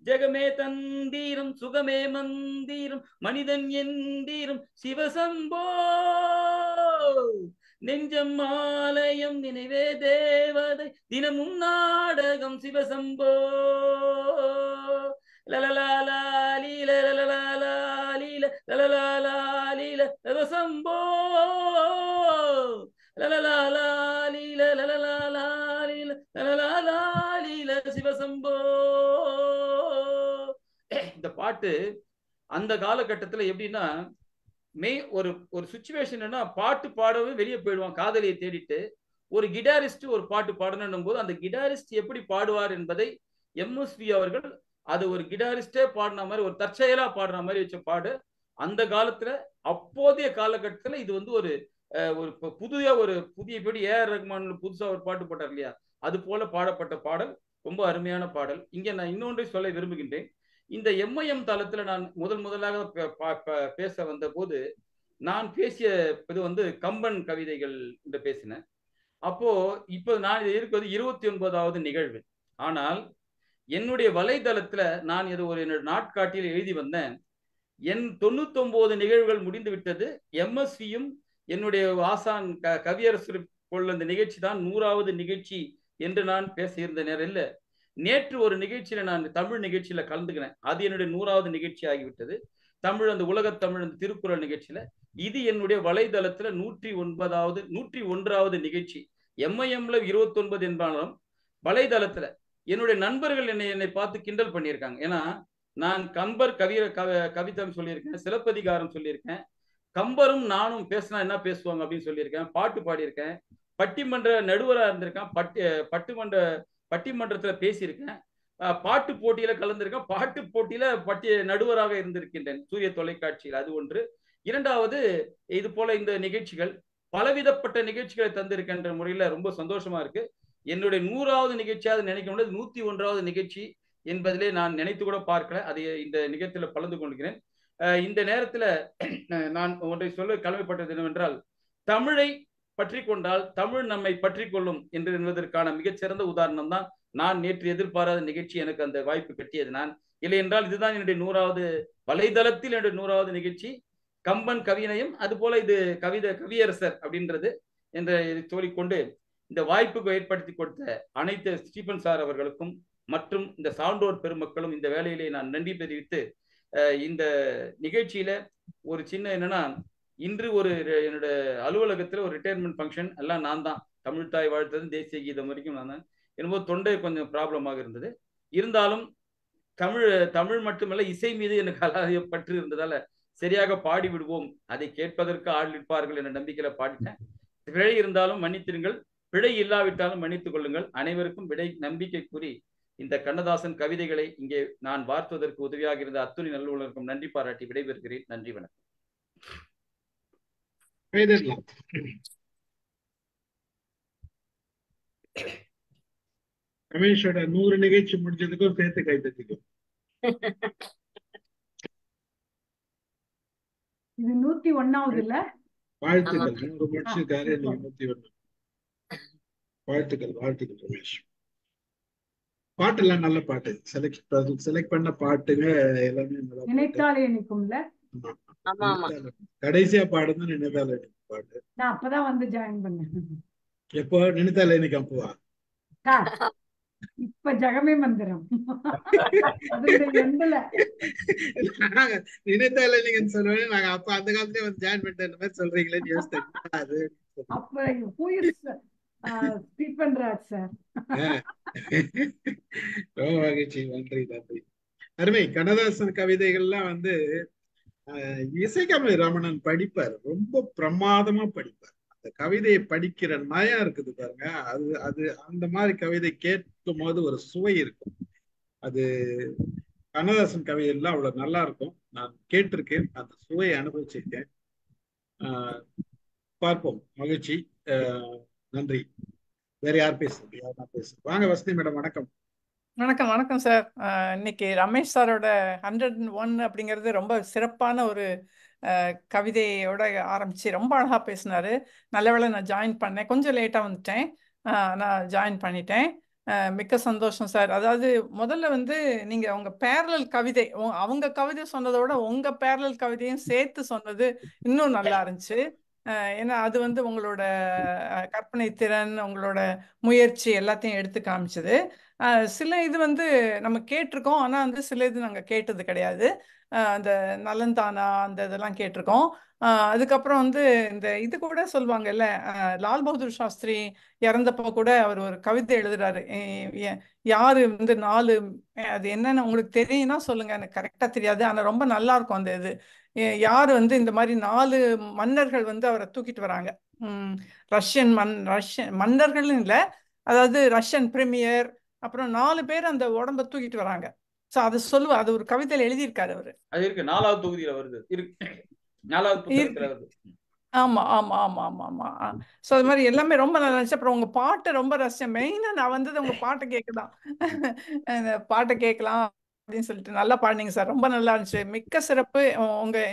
ஜெகமே தந்தீரம் சுகமே மந்தீரம் மனிதன் எந்தீரம் சிவசம்போ நெஞ்சம் ஆலயம் நினைவே தேவதை தினமும் நாடகம் சிவசம்போ லலலாலீல லலலாலீல லலலாலீல சிவசம்போ லலலாலீல லலலாலீல லலலாலீல சிவசம்போ. இந்த பாட்டு அந்த காலகட்டத்துல எப்படின்னா ஒரு சுச்சுவேஷன் என்ன, பாட்டு பாடவே வெளியே போயிடுவான் காதலியை தேடிட்டு. ஒரு கிட்டாரிஸ்ட் ஒரு பாட்டு பாடணும் போது அந்த கிட்டாரிஸ்ட் எப்படி பாடுவார் என்பதை எம்எஸ்வி அவர்கள் அது ஒரு கிட்டாரிஸ்டே பாடின மாதிரி ஒரு தற்செயலா பாடுற மாதிரி வச்ச பாடு. அந்த காலத்துல அப்போதைய காலகட்டத்துல இது வந்து ஒரு புதிய படி ஏஆர் ரஹ்மான் புதுசா ஒரு பாட்டு போட்டார் இல்லையா, அது போல பாடப்பட்ட பாடல். ரொம்ப அருமையான பாடல். இங்க நான் இன்னொன்றை சொல்ல விரும்புகின்றேன். இந்த எம்ஐஎம் தளத்துல நான் முதலாக பேச வந்த போது நான் பேசிய இது வந்து கம்பன் கவிதைகள் என்று பேசினேன். அப்போ இப்போ நான் இருக்கிறது 29வது நிகழ்வு. ஆனால் என்னுடைய வலைதளத்துல நான் இது ஒரு என்னோட நாட்காட்டியில் எழுதி வந்தேன். என் 99 நிகழ்வுகள் முடிந்து விட்டது. எம்எஸ்வியும் என்னுடைய ஆசான் கவியரசு கொள்ள இந்த நிகழ்ச்சி தான் 100வது நிகழ்ச்சி என்று நான் பேசியிருந்த நேரம் இல்லை. நேற்று ஒரு நிகழ்ச்சியில நான் தமிழ் நிகழ்ச்சியில கலந்துக்கிறேன். அது என்னுடைய 100வது நிகழ்ச்சி ஆகிவிட்டது. தமிழ் அந்த உலகத்தமிழ் அந்த திருக்குறள் நிகழ்ச்சியில இது என்னுடைய வலைதளத்துல 101வது நிகழ்ச்சி. எம்ஐஎம்ல 29 என்பாலும் வலைதளத்துல என்னுடைய நண்பர்கள் என்னை பார்த்து கிண்டல் பண்ணியிருக்காங்க. ஏன்னா நான் கம்பர் கவிதம் சொல்லியிருக்கேன், சிலப்பதிகாரம் சொல்லியிருக்கேன், கம்பரும் நானும் பேசினா என்ன பேசுவாங்க அப்படின்னு சொல்லியிருக்கேன், பாட்டு பாடியிருக்கேன், பட்டிமன்ற நடுவராக இருந்திருக்கேன், பட்டிமன்றத்துல பேசியிருக்கேன், பாட்டு போட்டியில கலந்திருக்கேன், பாட்டு போட்டியில நடுவராக இருந்திருக்கின்றேன் சூரிய தொலைக்காட்சியில். அது ஒன்று. இரண்டாவது, இது போல இந்த நிகழ்ச்சிகள் பலவிதப்பட்ட நிகழ்ச்சிகளை தந்திருக்கின்ற முறையில ரொம்ப சந்தோஷமா இருக்கு. என்னுடைய 100வது நிகழ்ச்சியாவது நினைக்க முடியாது. 101வது நிகழ்ச்சி என்பதிலே நான் நினைத்து கூட பார்க்கல. அதை இந்த நிகழ்ச்சியில பகிர்ந்து கொள்கிறேன். இந்த நேரத்துல நான் ஒன்றை சொல்ல கடமைப்பட்டது என்னவென்றால், தமிழை பற்றி கொண்டால் தமிழ் நம்மை பற்றி கொள்ளும் என்று என்பதற்கான மிகச்சிறந்த உதாரணம் தான் நான் நேற்று எதிர்பாராத நிகழ்ச்சி எனக்கு அந்த வாய்ப்பு கட்டியது. நான் இல்லை என்றால் இதுதான் என்னுடைய 100வது வலைதளத்தில் என்னுடைய 100வது நிகழ்ச்சி. கம்பன் கவிநயம், அது போல இது கவியரசர் அப்படின்றது என்று சொல்லிக்கொண்டு இந்த வாய்ப்புக்கு ஏற்படுத்தி கொடுத்த அனைத்து ஸ்டீபன் சார் அவர்களுக்கும் மற்றும் இந்த சான்றோர் பெருமக்களும் இந்த வேலையிலே நான் நன்றி தெரிவித்து, இந்த நிகழ்ச்சியில ஒரு சின்ன என்னன்னா, இன்று ஒரு என்னோட அலுவலகத்தில் ஒரு ரிட்டையர்மெண்ட் ஃபங்க்ஷன், எல்லாம் நான் தான். தமிழ் தாய் வாழ்த்தது தேசிய கீதம் வரைக்கும் நான் தான். என்பது தொண்டை கொஞ்சம் ப்ராப்ளமாக இருந்தது. இருந்தாலும் தமிழ் மட்டுமல்ல, இசை மீது எனக்கு அலாதிய பற்று இருந்ததால சரியாக பாடி விடுவோம், அதை கேட்பதற்கு ஆள் நிற்பார்கள் என்ற நம்பிக்கையில பாடிட்டேன். பிழை இருந்தாலும் மன்னித்திருங்கள், பிழை இல்லாவிட்டாலும் மன்னித்துக் கொள்ளுங்கள். அனைவருக்கும் நம்பிக்கை கூறி இந்த கண்ணதாசன் கவிதைகளை இங்கே நான் வார்த்துவதற்கு உதவியாக இருந்த அத்துணை நல்லுள்ளவருக்கும் நன்றி பாராட்டி விடைபெறுகிறேன். நன்றி, வணக்கம். ரமேஷோட 100 நிகழ்ச்சி முடிஞ்சதுக்கும் சேர்த்து கைத்தட்டிக்கும். இது 101வது இல்ல? வாழ்த்துக்கள். 100 முடிச்சிருக்காரு, நீங்க 101. வாழ்த்துக்கள் வாழ்த்துக்கள் ரமேஷ். பாட்டுலாம் நல்ல பாட்டு, செலக்ட் பண்ண பாட்டுங்க எல்லாமே நல்ல. நினைத்தாலே நிக்கும்ல. கடைசியா பாடுறது நினைத்தாலே நிக்கும் பாட்டு. நான் அப்பதான் வந்து ஜாயின் பண்ணேன். எப்போ? நினைத்தாலே நிக்கும் அப்பவா? இப்ப ஜகமே மந்திரம். நினைத்தாலே நீங்க சொல்லுவேன், நாங்க அப்ப அந்த காலத்துல வந்து ஜாயின் பண்ணிட்ட மாதிரி சொல்றீங்களேன்னு யோசித்தேன். Stephen Raj sir. ரொம்ப மகிழ்ச்சி, நன்றி நன்றி. அருமை. கண்ணதாசன் கவிதைகள்லாம் வந்து இசைக்கமலை ரமணன் படிப்பார், ரொம்ப பிரமாதமா படிப்பார். அந்த கவிதையை படிக்கிற நயம் இருக்குது பாருங்க, அது அந்த மாதிரி கவிதை கேட்கும் போது ஒரு சுவை இருக்கும். அது கண்ணதாசன் கவிதைகள்லாம் அவ்வளவு நல்லா இருக்கும். நான் கேட்டிருக்கேன், அந்த சுவையை அனுபவிச்சிருக்கேன். பார்ப்போம். மகிழ்ச்சி, நன்றி. வேற யார் பேசுறது? யார் பேசுறது? வாங்க வசந்தி மேடம். வணக்கம். வணக்கம். வணக்கம் சார். இன்னைக்கு ரமேஷ் சாரோட 101 அப்படிங்கிறது ரொம்ப சிறப்பான ஒரு கவிதையோட ஆரம்பிச்சு ரொம்ப அழகா பேசினாரு. நல்ல வேளை நான் ஜாயின் பண்ணேன், கொஞ்சம் லேட்டா வந்துட்டேன், நான் ஜாயின் பண்ணிட்டேன். மிக்க சந்தோஷம் சார். அதாவது முதல்ல வந்து நீங்க உங்க பேரலல் கவிதை, அவங்க கவிதை சொன்னதோட உங்க பேரலல் கவிதையும் சேர்த்து சொன்னது இன்னும் நல்லா இருந்துச்சு. ஏன்னா அது வந்து உங்களோட கற்பனை திறன், உங்களோட முயற்சி எல்லாத்தையும் எடுத்து காமிச்சது. சில இது வந்து நம்ம கேட்டிருக்கோம், ஆனால் வந்து சில இது நாங்கள் கேட்டது கிடையாது. அந்த நலந்தானா அந்த இதெல்லாம் கேட்டிருக்கோம். அதுக்கப்புறம் வந்து இந்த இது கூட சொல்லுவாங்கல்ல, லால் பகதூர் சாஸ்திரி இறந்தப்போ கூட அவர் ஒரு கவிதை எழுதுறாரு. யாரு வந்து 4, அது என்னன்னு உங்களுக்கு தெரியும்னா சொல்லுங்க, எனக்கு கரெக்டாக தெரியாது, ஆனால் ரொம்ப நல்லா இருக்கும் அந்த இது. யாரு வந்து இந்த மாதிரி 4 மன்னர்கள் வந்து அவரை தூக்கிட்டு வராங்க. ரஷ்யன் மன்னர்கள் இல்லை, அதாவது ரஷ்யன் பிரீமியர், அப்புறம் 4 பேர் அந்த உடம்ப தூக்கிட்டு வராங்க. சோ அது சொல்லுவா, அது ஒரு கவிதையில எழுதியிருக்காரு அவரு. அது இருக்கு, 4வது தொகுதியில வருது, இருக்கு 4வது புத்தகத்துல வருது. ஆமா ஆமா ஆமா ஆமா ஆமா. சோ அது மாதிரி எல்லாமே ரொம்ப நல்லா இருந்துச்சு. அப்புறம் உங்க பாட்டு ரொம்ப ரசிச்சேன். மெயினா நான் வந்தது உங்க பாட்டை கேட்கலாம். பாட்டை கேட்கலாம் அப்படின்னு சொல்லிட்டு நல்லா பாடினீங்க சார், ரொம்ப நல்லா இருந்துச்சு. மிக்க சிறப்பு.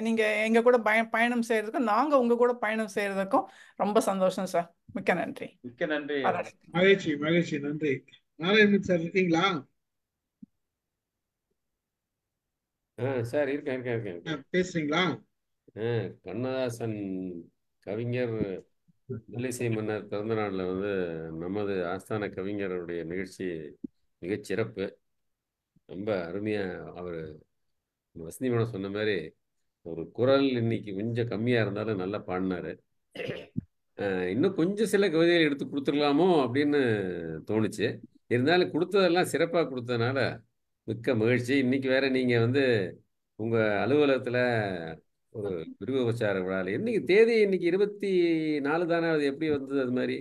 நீங்க எங்க கூட பயணம் செய்யறதுக்கும் நாங்க உங்க கூட பயணம் செய்யறதுக்கும் ரொம்ப சந்தோஷம் சார். மிக்க நன்றி. மிக்க நன்றி. மகிழ்ச்சி மகிழ்ச்சி, நன்றி. நாராயணன் சார் இருக்கீங்களா? சார் இருக்கேன். பேசுறீங்களா? கண்ணதாசன் கவிஞர் மெல்லிசை மன்னர் பிறந்த நாளில் வந்து நமது ஆஸ்தான கவிஞருடைய நிகழ்ச்சி மிகச்சிறப்பு, ரொம்ப அருமையாக. அவர் வசந்தி மேடம் சொன்ன மாதிரி ஒரு குரல் இன்னைக்கு கொஞ்சம் கம்மியாக இருந்தாலும் நல்லா பாடினாரு. இன்னும் கொஞ்சம் சில கவிதைகள் எடுத்து கொடுத்துடலாமோ அப்படின்னு தோணுச்சு. இருந்தாலும் கொடுத்ததெல்லாம் சிறப்பாக கொடுத்ததுனால மிக்க மகிழ்ச்சி. இன்னைக்கு வேற நீங்கள் வந்து உங்கள் அலுவலகத்தில் ஒரு விருதுபச்சார விழாவில் இன்னைக்கு தேதி இன்னைக்கு 24 தானே, அது எப்படி வந்தது அது மாதிரி?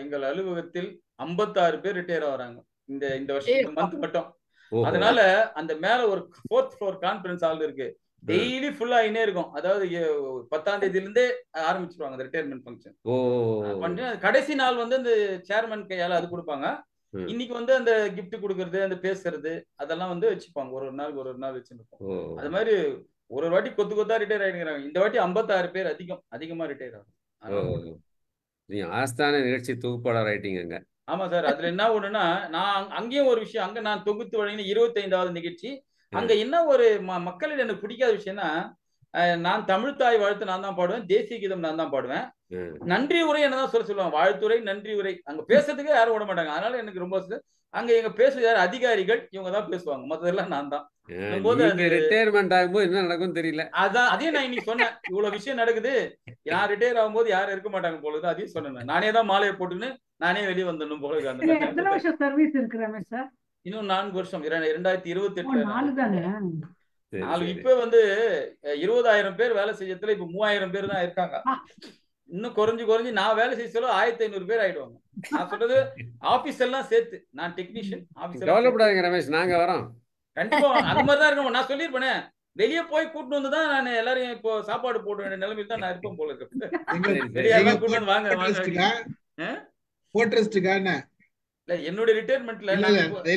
எங்கள் அலுவலகத்தில் 56 பேர் ரிட்டையர் ஆகிறாங்க இந்த வருஷம் மந்த் மட்டும். அதனால அந்த மேல ஒரு 4th floor கான்ஃபரன்ஸ் ஹால் இருக்கு, டெய்லி ஃபுல்லா ஆயினே இருக்கும். அதாவது 10ஆம் தேதியில இருந்தே ஆரம்பிச்சிருவாங்க அந்த ரிட்டையர்மெண்ட் ஃபங்க்ஷன். கடைசி நாள் வந்து இந்த சேர்மன் கையால அது கொடுப்பாங்க. இன்னைக்கு வந்து அந்த கிஃப்ட் கொடுக்கறது, அந்த பேசுறது அதெல்லாம் வந்து வச்சுப்பாங்க. ஒரு ஒரு நாள் வச்சுருப்போம். அது மாதிரி ஒரு வாட்டி கொத்து கொத்தா ரிட்டையர் ஆகிடுறாங்க. இந்த வாட்டி 56 பேர் அதிகமா ரிட்டையர் ஆகும். நீங்க ஆஸ்தான நிகழ்ச்சி தொகுப்பாளர் ஆயிட்டீங்க. ஆமா சார். அதுல என்ன ஒண்ணுன்னா, நான் அங்கேயும் ஒரு விஷயம், அங்க நான் தொகுத்து வழங்கின 25வது நிகழ்ச்சி. அங்க என்ன ஒரு மக்களிடம் எனக்கு பிடிக்காத விஷயம்னா, நான் தமிழ் தாய் வாழ்த்து நான் தான் பாடுவேன், தேசிய கீதம் நான் தான் பாடுவேன், நன்றி உரை என்னதான் சொல்லுவாங்க, வாழ்த்துரை நன்றி உரை அங்க பேசுறதுக்கு யாரும் விட மாட்டாங்க. அதனால எனக்கு ரொம்ப அங்க எங்க பேசுறது யார், அதிகாரிகள் இவங்க தான் பேசுவாங்க, மற்றதெல்லாம் நான் தான். ரிட்டையர்மெண்ட் ஆகும்போது என்ன நடக்கும் தெரியல. அதான் அதே நான் இன்னைக்கு சொன்னேன், இவ்வளவு விஷயம் நடக்குது, நான் ரிட்டையர் ஆகும்போது யாரும் இருக்க மாட்டாங்க போல, அதையும் சொன்னேன். நானே தான் மாலையை போட்டுன்னு நானே வெளியே வந்துடணும் போல. எத்தனை வருஷம் சர்வீஸ் இருக்கு ரமேஷ் சார்? இன்னும் 4 வருஷம், 2028. 4 தானே. இப்ப வந்து 20,000 பேர் வேலை செய்யறதுல இப்ப 3,000 பேர் தான் இருக்காங்க. இன்னும் குறைஞ்சு நான் வேலை செய்ய சொல்ல 1,500 பேர் ஆயிடுவாங்க. நான் சொல்றது ஆபீஸ் எல்லாம் சேர்த்து, நான் டெக்னீஷியன் ஆபீஸ். கவலைப்படாதீங்க ரமேஷ், நாங்க வரோம். கண்டிப்பா அந்த மாதிரி தான் இருக்கணும். நான் சொல்லிருப்பேனே, வெளியே போய் கூட்டு வந்துதான் நான் எல்லாரையும் இப்போ சாப்பாடு போட வேண்டிய நிலைமையில் தான் நான் இருப்பேன் போல இருக்கு. என்னுடைய ரிட்டையர்மெண்ட்ல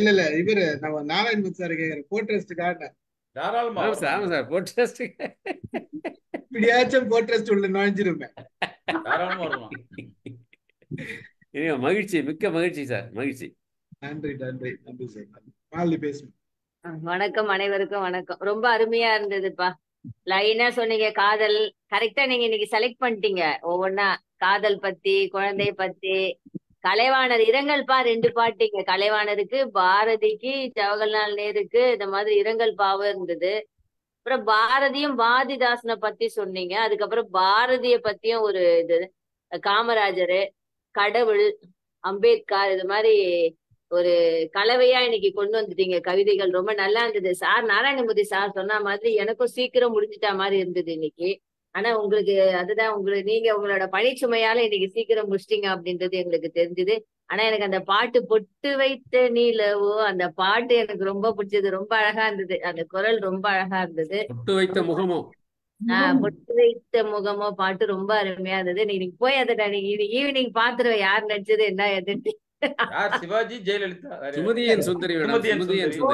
இல்ல இவரு நம்ம நாராயண் சார் கேக்குற போட்ரஸ்டுக்காக தாராளமா இப்படியாச்சும் போட்ரஸ்ட் உள்ள நுழைஞ்சிருமே. தாராளமா வரலாம். மகிழ்ச்சி, மிக்க மகிழ்ச்சி சார், மகிழ்ச்சி. நன்றி நன்றி நன்றி சார். மாலி பேசுங்க. வணக்கம், அனைவருக்கும் வணக்கம். ரொம்ப அருமையா இருந்ததுப்பா. லைனா சொன்னீங்க காதல். கரெக்டா நீங்க இன்னைக்கு செலக்ட் பண்ணிட்டீங்க ஒவ்வொன்னா. காதல் பத்தி, குழந்தை பத்தி, கலைவாணர் இரங்கல் 2 பாட்டிங்க. கலைவாணருக்கு, பாரதிக்கு, ஜவஹர்லால் நேருக்கு இந்த மாதிரி இரங்கல் பாவம் இருந்தது. அப்புறம் பாரதியும் பாரதிதாசனை பத்தி சொன்னீங்க. அதுக்கப்புறம் பாரதிய பத்தியும் ஒரு இது, காமராஜரு, கடவுள், அம்பேத்கர், இது மாதிரி ஒரு கலவையா இன்னைக்கு கொண்டு வந்துட்டீங்க கவிதைகள். ரொம்ப நல்லா இருந்தது சார். நாராயணமூர்த்தி சார் சொன்ன மாதிரி எனக்கும் சீக்கிரம் முடிஞ்சிட்டா மாதிரி இருந்தது இன்னைக்கு. ஆனா உங்களுக்கு அதுதான், நீங்க உங்களோட பணிச்சுமையால இன்னைக்கு சீக்கிரம் முடிச்சிட்டீங்க அப்படின்றது எங்களுக்கு தெரிஞ்சது. ஆனா எனக்கு அந்த பாட்டு பொட்டு வைத்த நீலவோ, அந்த பாட்டு எனக்கு ரொம்ப பிடிச்சது. ரொம்ப அழகா இருந்தது, அந்த குரல் ரொம்ப அழகா இருந்தது. பொட்டு வைத்த முகமோ, பொட்டு வைத்த முகமோ பாட்டு ரொம்ப அருமையா இருந்தது. நீங்க போய் அதை நீங்க ஈவினிங் பாத்துருவேன் யார் நடிச்சது என்ன எதுன்னு. சிவாஜி, ஜெயலலிதா, சுமதியன் சுந்தரி. ஓ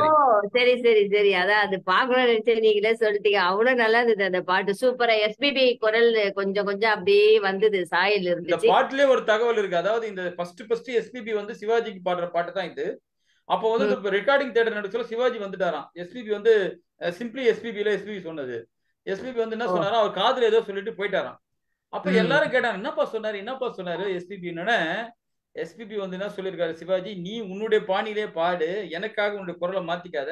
சரி சரி சரி, அதான் அது பாக்கணும்னு நினைச்சேன், நீங்களே சொல்லிட்டீங்க. அவ்வளவு நல்லா இருந்தது அந்த பாட்டு, சூப்பரா. எஸ்பிபி குரல் கொஞ்சம் கொஞ்சம் அப்படியே வந்தது, சாயல் இருந்துச்சு. இந்த பாட்டுலயே ஒரு தகவல் இருக்கு. அதாவது இந்த ஃபர்ஸ்ட் எஸ்பிபி வந்து சிவாஜிக்கு பாடுற பாட்டு தான் இது. அப்போ வந்து ரெக்கார்டிங் தியேட்டர் நடிச்சல சிவாஜி வந்துட்டாராம். எஸ்பிபி வந்து சிம்பிளி எஸ்பிபி சொன்னது. எஸ்பிபி வந்து என்ன சொன்னாரா, அவர் காதுல ஏதோ சொல்லிட்டு போயிட்டாராம். அப்ப எல்லாரும் கேட்டாங்க, என்னப்பா சொன்னாரு எஸ்பிபி. என்னன்னா எஸ்பிபி வந்து என்ன சொல்லியிருக்காரு, சிவாஜி நீ உன்னுடைய பாணியிலே பாடு, எனக்காக உன்னுடைய குரலை மாத்திக்காத,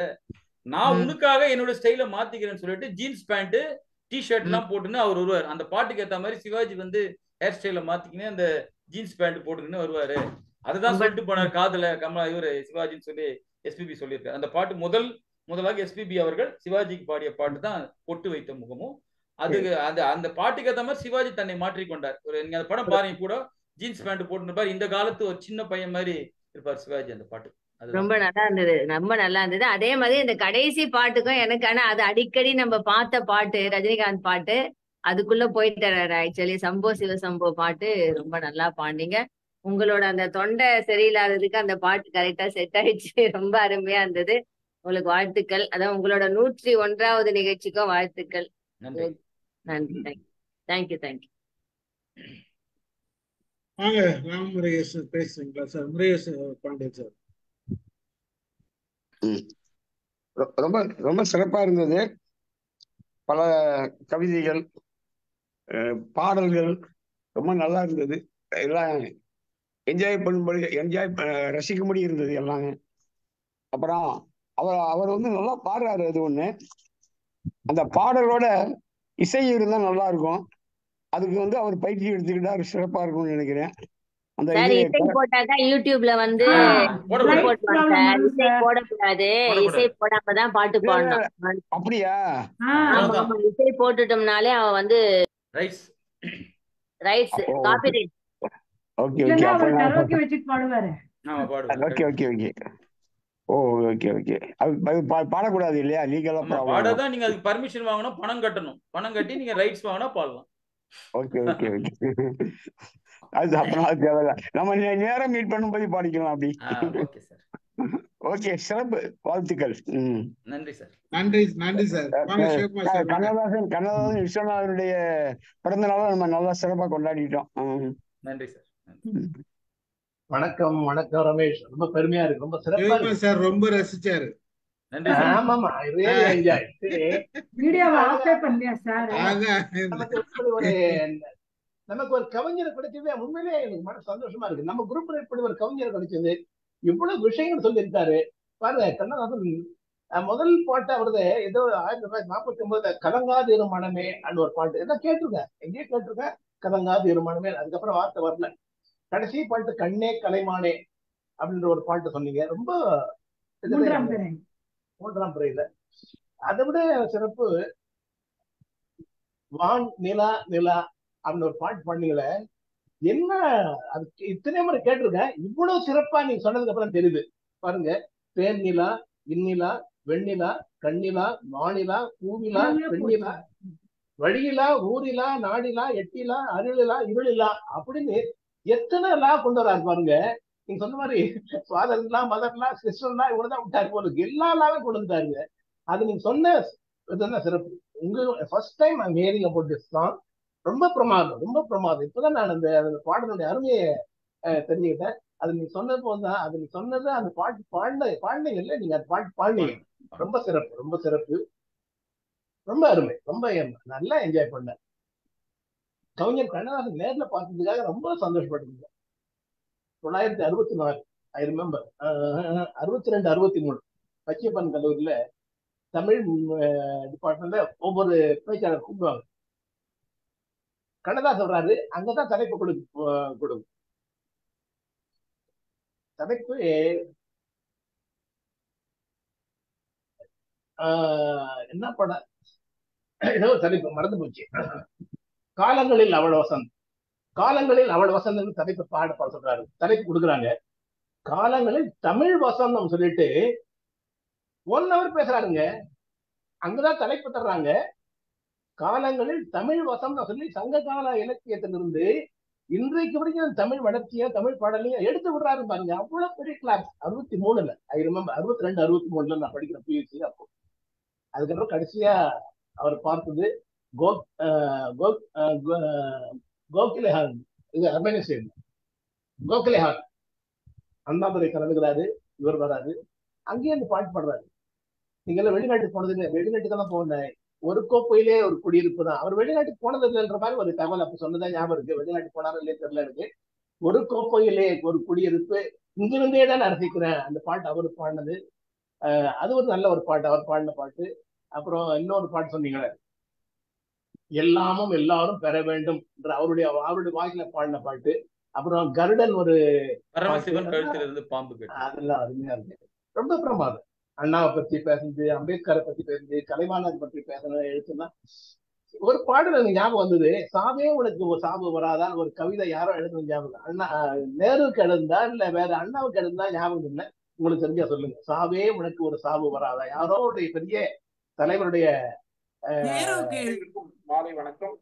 நான் உனக்காக என்னோட ஸ்டைல மாத்திக்கிறேன்னு சொல்லிட்டு ஜீன்ஸ் பேண்ட் டிஷர்ட் எல்லாம் போட்டுன்னு அவர் வருவார். அந்த பாட்டுக்கு ஏற்ற மாதிரி சிவாஜி வந்து ஹேர் ஸ்டைல மாத்திக்கின்னு அந்த ஜீன்ஸ் பேண்ட் போட்டுக்கின்னு வருவாரு. அதுதான் சொல்லிட்டு போனார் காதுல இவரு சிவாஜின்னு சொல்லி எஸ்பிபி சொல்லியிருக்காரு. அந்த பாட்டு முதலாக எஸ்பிபி அவர்கள் சிவாஜிக்கு பாடிய பாட்டு தான் பொட்டு வைத்த முகமும். அது அந்த பாட்டுக்கு ஏற்ற மாதிரி சிவாஜி தன்னை மாற்றிக்கொண்டார். நீங்க அந்த படம் பாருங்க கூட, ஜீன்ஸ் பேண்ட் போட்டுருப்பாரு, இந்த காலத்து ஒரு சின்ன பையன் மாதிரி இருப்பார் சிவாஜி. அந்த பாட்டு ரொம்ப நல்லா இருந்தது, ரொம்ப நல்லா இருந்தது. அதே மாதிரி இந்த கடைசி பாட்டுக்கும் எனக்கு, ஆனா அது அடிக்கடி நம்ம பார்த்த பாட்டு, ரஜினிகாந்த் பாட்டு, அதுக்குள்ள போயிட்டாரு ஆக்சுவலி. சம்போ சிவசம்போ பாட்டு ரொம்ப நல்லா பாடினீங்க. உங்களோட அந்த தொண்டை சரியில்லாததுக்கு அந்த பாட்டு கரெக்டா செட் ஆயிடுச்சு. ரொம்ப அருமையா இருந்தது. உங்களுக்கு வாழ்த்துக்கள். அதான் உங்களோட 101வது நிகழ்ச்சிக்கும் வாழ்த்துக்கள். நன்றி. தேங்க்யூ. வாங்க முருகேஷ் பேசுறீங்களா சார்? முருகேஷ் பாண்டியன் சார். ரொம்ப ரொம்ப சிறப்பா இருந்தது. பல கவிதைகள், பாடல்கள் ரொம்ப நல்லா இருந்தது. எல்லாம் ரசிக்கும்படி இருந்தது எல்லாமே. அப்புறம் அவர் வந்து நல்லா பாடுறாரு. அது ஒண்ணு, அந்த பாடலோட இசை இருந்தா நல்லா இருக்கும். அதுக்கு வந்து அவர் பயிற்சி எடுத்துக்கிட்டா சிறப்பா இருக்கும்னு நினைக்கிறேன். அந்த இசை போட்டாக்கா யூடியூப்ல வந்து இசை போடக்கூடாது, இசை போடாமதான் பாட்டு பாடணும். அப்படியா? இசை போட்டுட்டோம்னாலே அவன் வந்து ரைட்ஸ் காப்பிரைட். ஓகே பாடக்கூடாது இல்லையா? லீகலா பாடதான். நீங்க அதுக்கு பர்மிஷன் வாங்கணும், பணம் கட்டணும். பணம் கட்டி நீங்க ரைட்ஸ் வாங்கினா பாடலாம். ஓகே. அது அப்புறம் அது தேவையில்ல. நம்ம நேரம் மீட் பண்ணும்போது பாடிக்கலாம் அப்படி. Okay sir. ஓகே, சிறப்பு, வாழ்த்துக்கள். நன்றி சார். நன்றி சார். வாங்க சிவகுமார் சார். கண்ணதாசன் விஸ்வநாதனுடைய பிறந்த நாளை நம்ம நல்லா சிறப்பா கொண்டாடிட்டோம். நன்றி சார். வணக்கம் ரமேஷ். ரொம்ப பெருமையா இருக்கு, ரொம்ப சிறப்பா இருக்கு சார். ரொம்ப ரசிச்சாரு. நன்றி. ஆமாமா, ரியலி என்ஜாய். வீடியோவை ஆஃபே பண்ணியா சார்? நமக்கு ஒரு கவிஞர் கிடைச்சது உண்மையிலே எனக்கு மன சந்தோஷமா இருக்கு. நம்ம குரூப்ல இப்படி ஒரு கவிஞர் கிடைச்சது, இவ்வளவு விஷயங்கள் சொல்லியிருக்காரு பாருங்க. கண்ணதாசன் முதல் பாட்டு அவரது ஏதோ 1949 கலங்காது இரு மனமே அப்படின்னு ஒரு பாட்டு ஏதோ கேட்டிருக்கேன், எங்கேயே கேட்டிருக்கேன், கலங்காது இரு மனமே. அதுக்கப்புறம் வார்த்தை வரல. கடைசி பாட்டு கண்ணே கலைமானே அப்படின்ற ஒரு பாட்டு சொன்னீங்க, ரொம்ப 3ஆம் பிறையில. அதை விட சிறப்பு வான் நிலா நிலா அப்படின்னு ஒரு பாட்டு பண்ணீங்களே, என்ன அது இத்தனை முறை கேட்டிருக்கேன், இவ்வளவு சிறப்பா நீங்க சொன்னதுக்கு அப்புறம் தெரியுது பாருங்க. தேன் நிலா, இந்நிலா, வெண்ணிலா, கண்ணிலா, மாநிலா, பூவிலா, பெண்ணிலா, வழியிலா, ஊரிலா, நாடிலா, எட்டிலா, அருளிலா, இருளிலா அப்படின்னு எத்தனை லா கொண்டு வராரு பாருங்க. நீங்க சொன்ன மாதிரி ஃபாதர்லாம், மதர்லாம், சிஸ்டர்லாம் இவ்வளவுதான் விட்டாரு போல, எல்லா லாவே கொண்டு வந்தாருங்க. அது நீங்க சொன்ன இதுதான் சிறப்பு. உங்க first time I'm hearing about this song. ரொம்ப பிரமாதம், ரொம்ப பிரமாதம். இப்பதான் நான் அந்த பாடலுடைய அருமையை தெரிஞ்சுக்கிட்டேன். அது நீங்க சொன்னது போதுதான், அது நீங்க சொன்னது அந்த பாட்டு பாடினீங்க இல்ல, நீங்க அந்த பாட்டு பாடினீங்க. ரொம்ப சிறப்பு, ரொம்ப சிறப்பு, ரொம்ப அருமை, ரொம்ப நல்லா என்ஜாய் பண்ணேன். கவிஞர் கண்ணதாசன் நேர்ல பார்த்ததுக்காக ரொம்ப சந்தோஷப்பட்டிருந்தேன். 1964 ஐ ரிமெம்பர் 62 63 பச்சையப்பன் கல்லூரியில தமிழ் டிபார்ட்மெண்ட்ல ஒவ்வொரு பேச்சாளர் கூப்பிடுவாங்க. கண்ணதாசன் சொல்றாரு, அங்கதான் தலைப்பு கொடுக்கும். தலைப்பு என்ன படம், ஏதோ தலைப்பு மறந்து போச்சு. காலங்களில் அவள் வசந்த், காலங்களில் அவள் வசந்த் தலைப்பு பாட சொல்றாரு. தலைப்பு கொடுக்குறாங்க, காலங்களில் தமிழ் வசந்தம் சொல்லிட்டு 1 hour பேசுறாருங்க. அங்கதான் தலைப்பு தர்றாங்க. காலங்களில் தமிழ் வசந்தம் சொல்லி சங்க கால இலக்கியத்திலிருந்து இன்றைக்கு வரைக்கும் தமிழ் வளர்ச்சியா, தமிழ் பாடலையும் எடுத்து விடுறாரு பாருங்க. அவ்வளவு பெரிய கிளாஸ். 63 ஐ ரிமெம்பர் 62 63 நான் படிக்கிறேன் பியூசி அப்போ. அதுக்கப்புறம் கடைசியா அவர் பார்த்தது கோகிலேஹான், இது அர்மேனியா கோகிலேஹான் அண்ணாதுரை கலந்துக்கிறாரு. இவர் வராது, அங்கேயே அந்த பாட்டு பாடுறாரு. நீங்க எல்லாம் வெளிநாட்டுக்கு போனது இல்லை, வெளிநாட்டுக்கு தான் போனேன், ஒரு கோப்பையிலே ஒரு குடியிருப்பு தான். அவர் வெளிநாட்டுக்கு போனது இல்லைன்ற மாதிரி ஒரு தகவல் அப்ப சொன்னதான் ஞாபகம் இருக்கு. வெளிநாட்டுக்கு போனாலும் இல்லையே தெரியல எனக்கு. ஒரு கோப்பையிலே ஒரு குடியிருப்பு, இங்கிருந்தே தான் நான் ரசிக்கிறேன் அந்த பாட்டு அவர் பாடினது. அது ஒரு நல்ல ஒரு பாட்டு, அவர் பாடின பாட்டு. அப்புறம் இன்னொரு பாட்டு சொன்னீங்களே, எல்லாமும் எல்லாரும் பெற வேண்டும் என்ற அவருடைய வாயில பாடின பாட்டு. அப்புறம் கருடன் ஒரு பாம்பு, அதெல்லாம் அருமையா இருக்கு, ரொம்ப பிரமாதம். அண்ணாவை பத்தி பேசுறது, அம்பேத்கரை பத்தி பேசுறது, கலைவாணர் பத்தி பேசணும், எழுத்துனா ஒரு பாடல் எனக்கு ஞாபகம் வந்தது. சாவே உனக்கு ஒரு சாவு வராதான் ஒரு கவிதை யாரோ எழுதுன ஞாபகம். அண்ணா நேருக்கு எழுந்தா இல்ல வேற அண்ணாவுக்கு எழுந்தா ஞாபகம் இல்லை, உங்களுக்கு தெரிஞ்சா சொல்லுங்க. சாவே உனக்கு ஒரு சாவு வராதா, யாரோ ஒரு பெரிய தலைவருடைய மாலை வணக்கம்.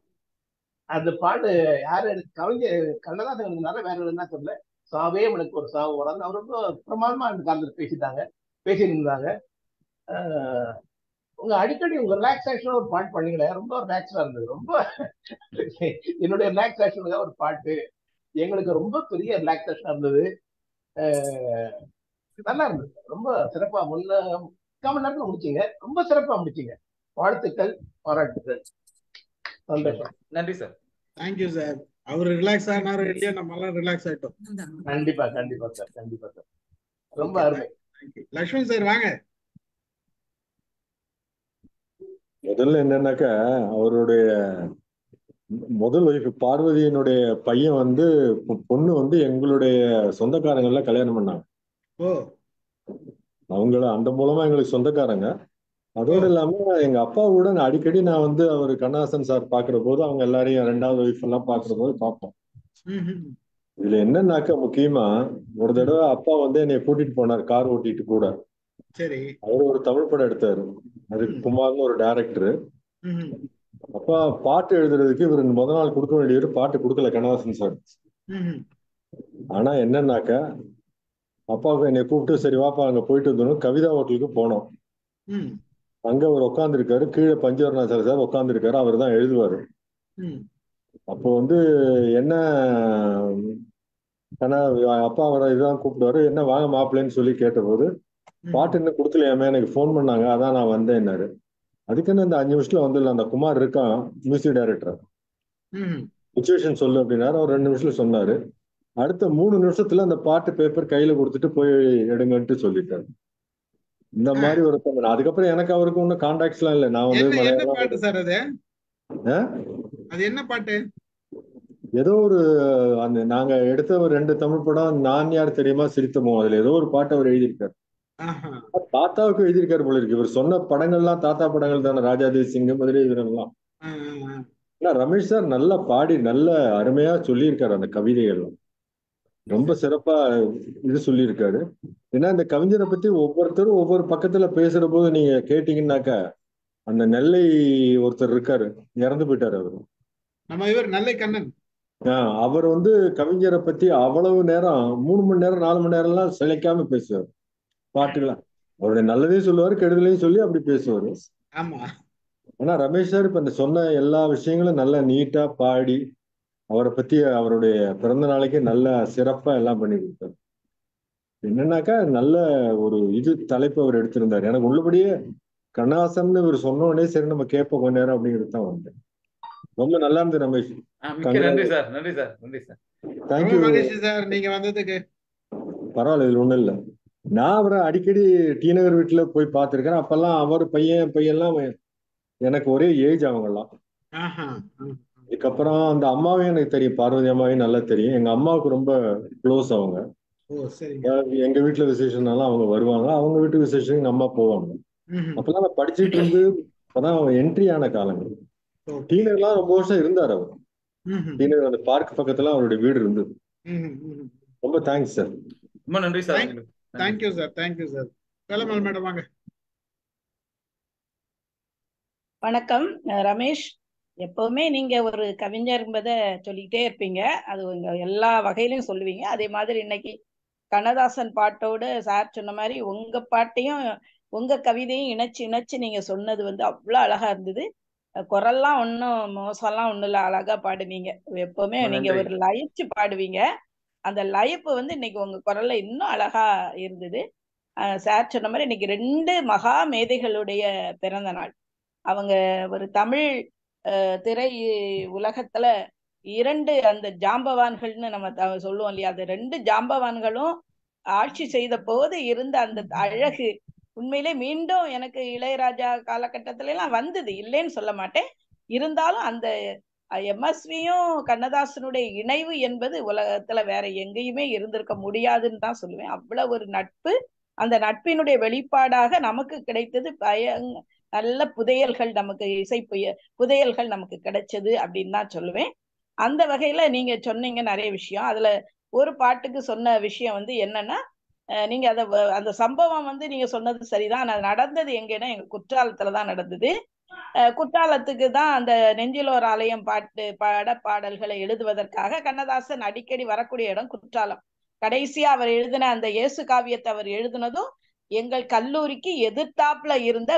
அந்த பாட்டு யாரு கவிஞர் கண்ணதாசன் எழுதினால, வேற என்ன தெரியல. சாவே உனக்கு ஒரு சாவு வராது அவர் ரொம்ப பிரமாதமா அந்த காலத்துல பேசியிருந்தாங்க. உங்க அடிக்கடி உங்க ரிலாக்ஸேஷன் ஒரு பாட்டு பண்ணீங்களே, ரொம்ப ரிலாக்ஸா இருந்தது. ரொம்ப என்னுடைய ரிலாக்ஸேஷனுக்காக ஒரு பாட்டு எங்களுக்கு ரொம்ப பெரிய ரிலாக்ஸேஷனா இருந்தது. நல்லா இருந்தது, ரொம்ப சிறப்பா 3 மணி நேரத்துல முடிச்சீங்க, ரொம்ப சிறப்பா முடிச்சீங்க. வாழ்த்துக்கள், பாராட்டுகள், சந்தோஷம். நன்றி சார். Thank you sir. அவர் ரிலாக்ஸ் ஆனாரு இல்லையா, நம்ம எல்லாம் ரிலாக்ஸ் ஆயிட்டோம். கண்டிப்பா கண்டிப்பா சார், கண்டிப்பா சார், ரொம்ப அருமை. லட்சுமி சார் வாங்க. முதல்ல என்னன்னாக்கா, அவருடைய முதல் ஒய்ஃப் பார்வதியினுடைய பையன் பொண்ணு எங்களுடைய சொந்தக்காரங்கள்ல கல்யாணம் பண்ணாங்க. அவங்கள அந்த மூலமா எங்களுக்கு சொந்தக்காரங்க. அதோடு இல்லாம எங்க அப்பா கூட நான் அடிக்கடி அவர் கண்ணதாசன் சார் பாக்குற போது அவங்க எல்லாரையும் 2வது ஒய்ஃப் எல்லாம் பாக்குற போது பார்ப்போம். இதுல என்னன்னாக்கா, முக்கியமா ஒரு தடவை அப்பா என்னை கூட்டிட்டு போனார் கார் ஓட்டிட்டு கூட. சரி. அவர் ஒரு தமிழ் படம் எடுத்தாரு, அதுக்கு குமார்னு ஒரு டைரக்டர். அப்பா பாட்டு எழுதுறதுக்கு இவர் முதல் நாள் கொடுக்க வேண்டியவர் பாட்டு கொடுக்கல கண்ணதாசன் சார். ம் ஆனா என்னன்னாக்க அப்பாவுக்கு என்னை கூப்பிட்டு சரி வாப்பா அங்க போயிட்டு வந்தோம். கவிதா ஹோட்டலுக்கு போனோம். ம் அங்க அவர் உட்காந்துருக்காரு, கீழே பஞ்சவர்ணாச்சாரி சார் உட்காந்துருக்காரு, அவர் தான் எழுதுவாரு. ம் அப்போ வந்து என்ன ஆனா அப்பா அவரை இதுதான் கூப்பிடுவாரு, என்ன வாங்க மாப்பிள்ளைன்னு சொல்லி கேட்டபோது ம் பாட்டு இன்னும் கொடுக்கலையாமே, எனக்கு ஃபோன் பண்ணாங்க, அதான் நான் வந்தேன்னாரு. அதுக்குன்னு இந்த 5 நிமிஷத்துல வந்துடலாம், அந்த குமார் இருக்கான் மியூசிக் டைரக்டர், ம் சுச்சுவேஷன் சொல்லு அப்படின்னாரு. அவர் 2 நிமிஷத்துல சொன்னாரு. அடுத்த 3 நிமிஷத்துல அந்த பாட்டு பேப்பர் கையில கொடுத்துட்டு போய் எடுங்கன்ட்டு சொல்லிட்டாரு. இந்த ஆ, மாதிரி ஒருத்தவங்க. அதுக்கப்புறம் எனக்கு அவருக்கு ஒன்றும் கான்டாக்ட்ஸ் எல்லாம் இல்லை. நான் வந்து என்ன என்ன மலையாளம் பாட்டு சார் அது? ஆ? அது என்ன பாட்டு? ஏதோ ஒரு அந்த நாங்க எடுத்த ஒரு 2 தமிழ் படம், நான் யார் தெரியுமா சிரித்தமோ, அதுல ஏதோ ஒரு பாட்டு அவர் எழுதியிருக்காரு. ஆஹா. தாத்தாவுக்கு எழுதியிருக்காரு போல இருக்கு. இவர் சொன்ன படங்கள்லாம் தாத்தா படங்கள் தானே, ராஜாதி சிங்கம் மாதிரி இதெல்லாம். ஆ, ஆ, ஆ. ஆனா ரமேஷ் சார் நல்லா பாடி நல்ல அருமையா சொல்லியிருக்காரு அந்த கவிதைகள்லாம். ரொம்ப சரி. சிறப்பா இது சொல்லியிருக்காரு. ஏன்னா இந்த கவிஞரை பத்தி ஒவ்வொருத்தரும் ஒவ்வொரு பக்கத்துல பேசுற போது நீங்க கேட்டீங்கன்னாக்கா, அந்த நெல்லை ஒருத்தர் இருக்காரு, இறந்து போயிட்டாரு அவரு. நம்ம இவர் நல்லை கண்ணன். அவர் வந்து கவிஞரை பத்தி அவ்வளவு நேரம் 3 மணி நேரம் 4 மணி நேரம் எல்லாம் சிலைக்காம பேசுவார். பாட்டுலாம் அவருடைய நல்லதையும் சொல்லுவாரு, கெடுதலையும் சொல்லி அப்படி பேசுவாரு. ஆமா. ஆனா ரமேஷ் சார் இப்ப இந்த சொன்ன எல்லா விஷயங்களும் நல்லா நீட்டா பாடி அவரை பத்தி அவருடைய பிறந்த நாளைக்கு நல்ல சிறப்பா எல்லாம் பண்ணி கொடுத்தாரு. என்னன்னாக்கா நல்ல ஒரு இது தலைப்பு அவர் எடுத்திருந்தாரு. எனக்கு உள்ளபடியே கண்ணாசன் இவர் சொன்ன உடனே சரி நம்ம கேட்போம் கொஞ்ச நேரம் அப்படிங்கிறது தான் வந்தேன். ரொம்ப நல்லா இருந்தது ரமேஷ். மிக்க நன்றி சார், நன்றி சார், நன்றி சார். ரொம்ப தேங்க்யூ. மகிழ்ச்சி சார் நீங்க வந்ததுக்கு. பரவாயில்ல, இதுல ஒண்ணும் இல்லை. நான் அவரை அடிக்கடி டி நகர் வீட்டுல போய் பார்த்திருக்கிறேன். அப்பெல்லாம் அவர் பையன்லாம் எனக்கு ஒரே ஏஜ் அவங்கெல்லாம். ஆஹா. இதுக்கப்புறம் அந்த அம்மாவையும் எனக்கு தெரியும், பார்வதி அம்மாவையும் நல்லா தெரியும். எங்க அம்மாவுக்கு ரொம்ப க்ளோஸ் அவங்க. ஓ சரிங்க. அதாவது எங்க வீட்டுல விசேஷம்னாலும் அவங்க வருவாங்க, அவங்க வீட்டு விசேஷம் எங்க அம்மா போவாங்க. ம்ஹும். அப்பெல்லாம் நான் படிச்சுட்டு இருந்து அப்பதான் அவன் என்ட்ரி ஆன காலங்கள். ஓகே. டி நகர்லாம் ரொம்ப வருஷம் இருந்தார் அவர். ம்ஹும். டி நகர் அந்த பார்க் பக்கத்துல அவருடைய வீடு இருந்தது. ம்ஹும். ம்ஹும். ரொம்ப தேங்க்ஸ் சார். ரொம்ப நன்றி sir. Thank- thank you sir, thank you sir. Velammal madam வாங்க. வணக்கம் ரமேஷ். எப்பவுமே நீங்க ஒரு கவிஞர் என்பதை சொல்லிக்கிட்டே இருப்பீங்க, அது உங்க எல்லா வகையிலும் சொல்லுவீங்க. அதே மாதிரி இன்னைக்கு கண்ணதாசன் பாட்டோடு சார் சொன்ன மாதிரி உங்க பாட்டையும் உங்க கவிதையும் இணைச்சு இணைச்சு நீங்க சொன்னது வந்து அவ்வளவு அழகா இருந்தது. குரல்லாம் ஒன்றும் மோசம்லாம் ஒன்றும் இல்லை, அழகா பாடுவீங்க. எப்பவுமே நீங்க ஒரு லயிச்சு பாடுவீங்க. அந்த லயிப்பு வந்து இன்னைக்கு உங்க குரல்ல இன்னும் அழகா இருந்தது. சார் சொன்ன மாதிரி இன்னைக்கு 2 மகா மேதைகளுடைய பிறந்த நாள். அவங்க ஒரு தமிழ் திரை உலகத்துல 2 அந்த ஜாம்பவான்கள்னு நம்ம சொல்லுவோம் இல்லையா, அந்த 2 ஜாம்பவான்களும் ஆட்சி செய்த போது இருந்த அந்த அழகு உண்மையிலே மீண்டும் எனக்கு இளையராஜா காலகட்டத்தில எல்லாம் வந்தது, இல்லைன்னு சொல்ல மாட்டேன். இருந்தாலும் அந்த எம்எஸ்வியும் கண்ணதாசனுடைய இணைவு என்பது உலகத்துல வேற எங்கேயுமே இருந்திருக்க முடியாதுன்னு தான் சொல்லுவேன். அவ்வளவு ஒரு நட்பு, அந்த நட்பினுடைய வெளிப்பாடாக நமக்கு கிடைத்தது நல்ல புதையல்கள், நமக்கு இசை புதையல்கள் நமக்கு கிடைச்சது அப்படின்னு தான் சொல்லுவேன். அந்த வகையில நீங்க சொன்னீங்க நிறைய விஷயம். அதுல ஒரு பாட்டுக்கு சொன்ன விஷயம் வந்து என்னன்னா, நீங்க அந்த சம்பவம் வந்து நீங்க சொன்னது சரிதான். அது நடந்தது எங்கன்னா எங்க குற்றாலத்துலதான் நடந்தது. குற்றாலத்துக்கு தான் அந்த நெஞ்சிலோர் ஆலயம் பாடல்களை எழுதுவதற்காக கண்ணதாசன் அடிக்கடி வரக்கூடிய இடம் குற்றாலம். கடைசியா அவர் எழுதின அந்த இயேசு காவியத்தை அவர் எழுதினதும் எங்கள் கல்லூரிக்கு எதிர்த்தாப்புல இருந்த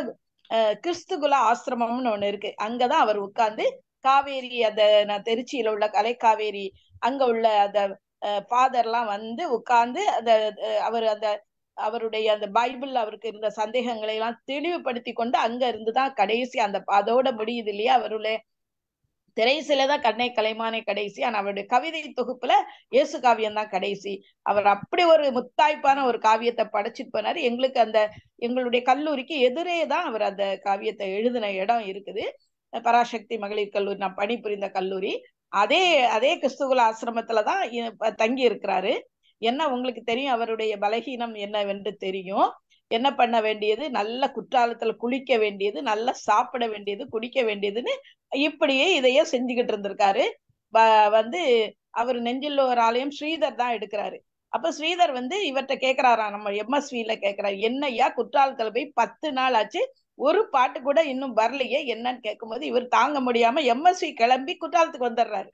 கிறிஸ்துகுல ஆசிரமம்னு ஒண்ணு இருக்கு, அங்கதான் அவர் உட்கார்ந்து காவேரி அந்த திருச்சியில உள்ள கலை காவேரி அங்க உள்ள அந்த ஃபாதர்லாம் வந்து உட்கார்ந்து அவர் அவருடைய அந்த பைபிள் அவருக்கு இருந்த சந்தேகங்களை எல்லாம் தெளிவுபடுத்தி கொண்டு அங்க இருந்துதான் கடைசி அதோட முடியுது இல்லையா, அவருடைய திரைசிலதான் கண்ணை கலைமானே கடைசி. ஆனா அவருடைய கவிதை தொகுப்புல இயேசு காவியம் தான் கடைசி. அவர் அப்படி ஒரு முத்தாய்ப்பான ஒரு காவியத்தை படைச்சிட்டு போனாரு. எங்களுக்கு எங்களுடைய கல்லூரிக்கு எதிரே தான் அவர் அந்த காவியத்தை எழுதின இடம் இருக்குது. பராசக்தி மகளிர் கல்லூரி, நான் பணிபுரிந்த கல்லூரி. அதே கிறிஸ்துகுல ஆசிரமத்துலதான் தங்கி இருக்கிறாரு. என்ன உங்களுக்கு தெரியும் அவருடைய பலகீனம் என்னவென்று தெரியும். என்ன பண்ண வேண்டியது, நல்ல குற்றாலத்துல குளிக்க வேண்டியது, நல்லா சாப்பிட வேண்டியது, குடிக்க வேண்டியதுன்னு இப்படியே இதையே செஞ்சுக்கிட்டு இருந்திருக்காரு. வந்து அவர் நெஞ்சில் ஒரு ஆலயம் ஸ்ரீதர் தான் எடுக்கிறாரு. அப்ப ஸ்ரீதர் வந்து இவர்கிட்ட கேட்கிறாராம், நம்ம எம்எஸ்வில கேட்கிறாரு, என்னையா குற்றாலத்துல போய் 10 நாள் ஆச்சு, ஒரு பாட்டு கூட இன்னும் வரலையே என்னன்னு கேட்கும்போது இவர் தாங்க முடியாம எம்எஸ்வி கிளம்பி குற்றாலத்துக்கு வந்துடுறாரு.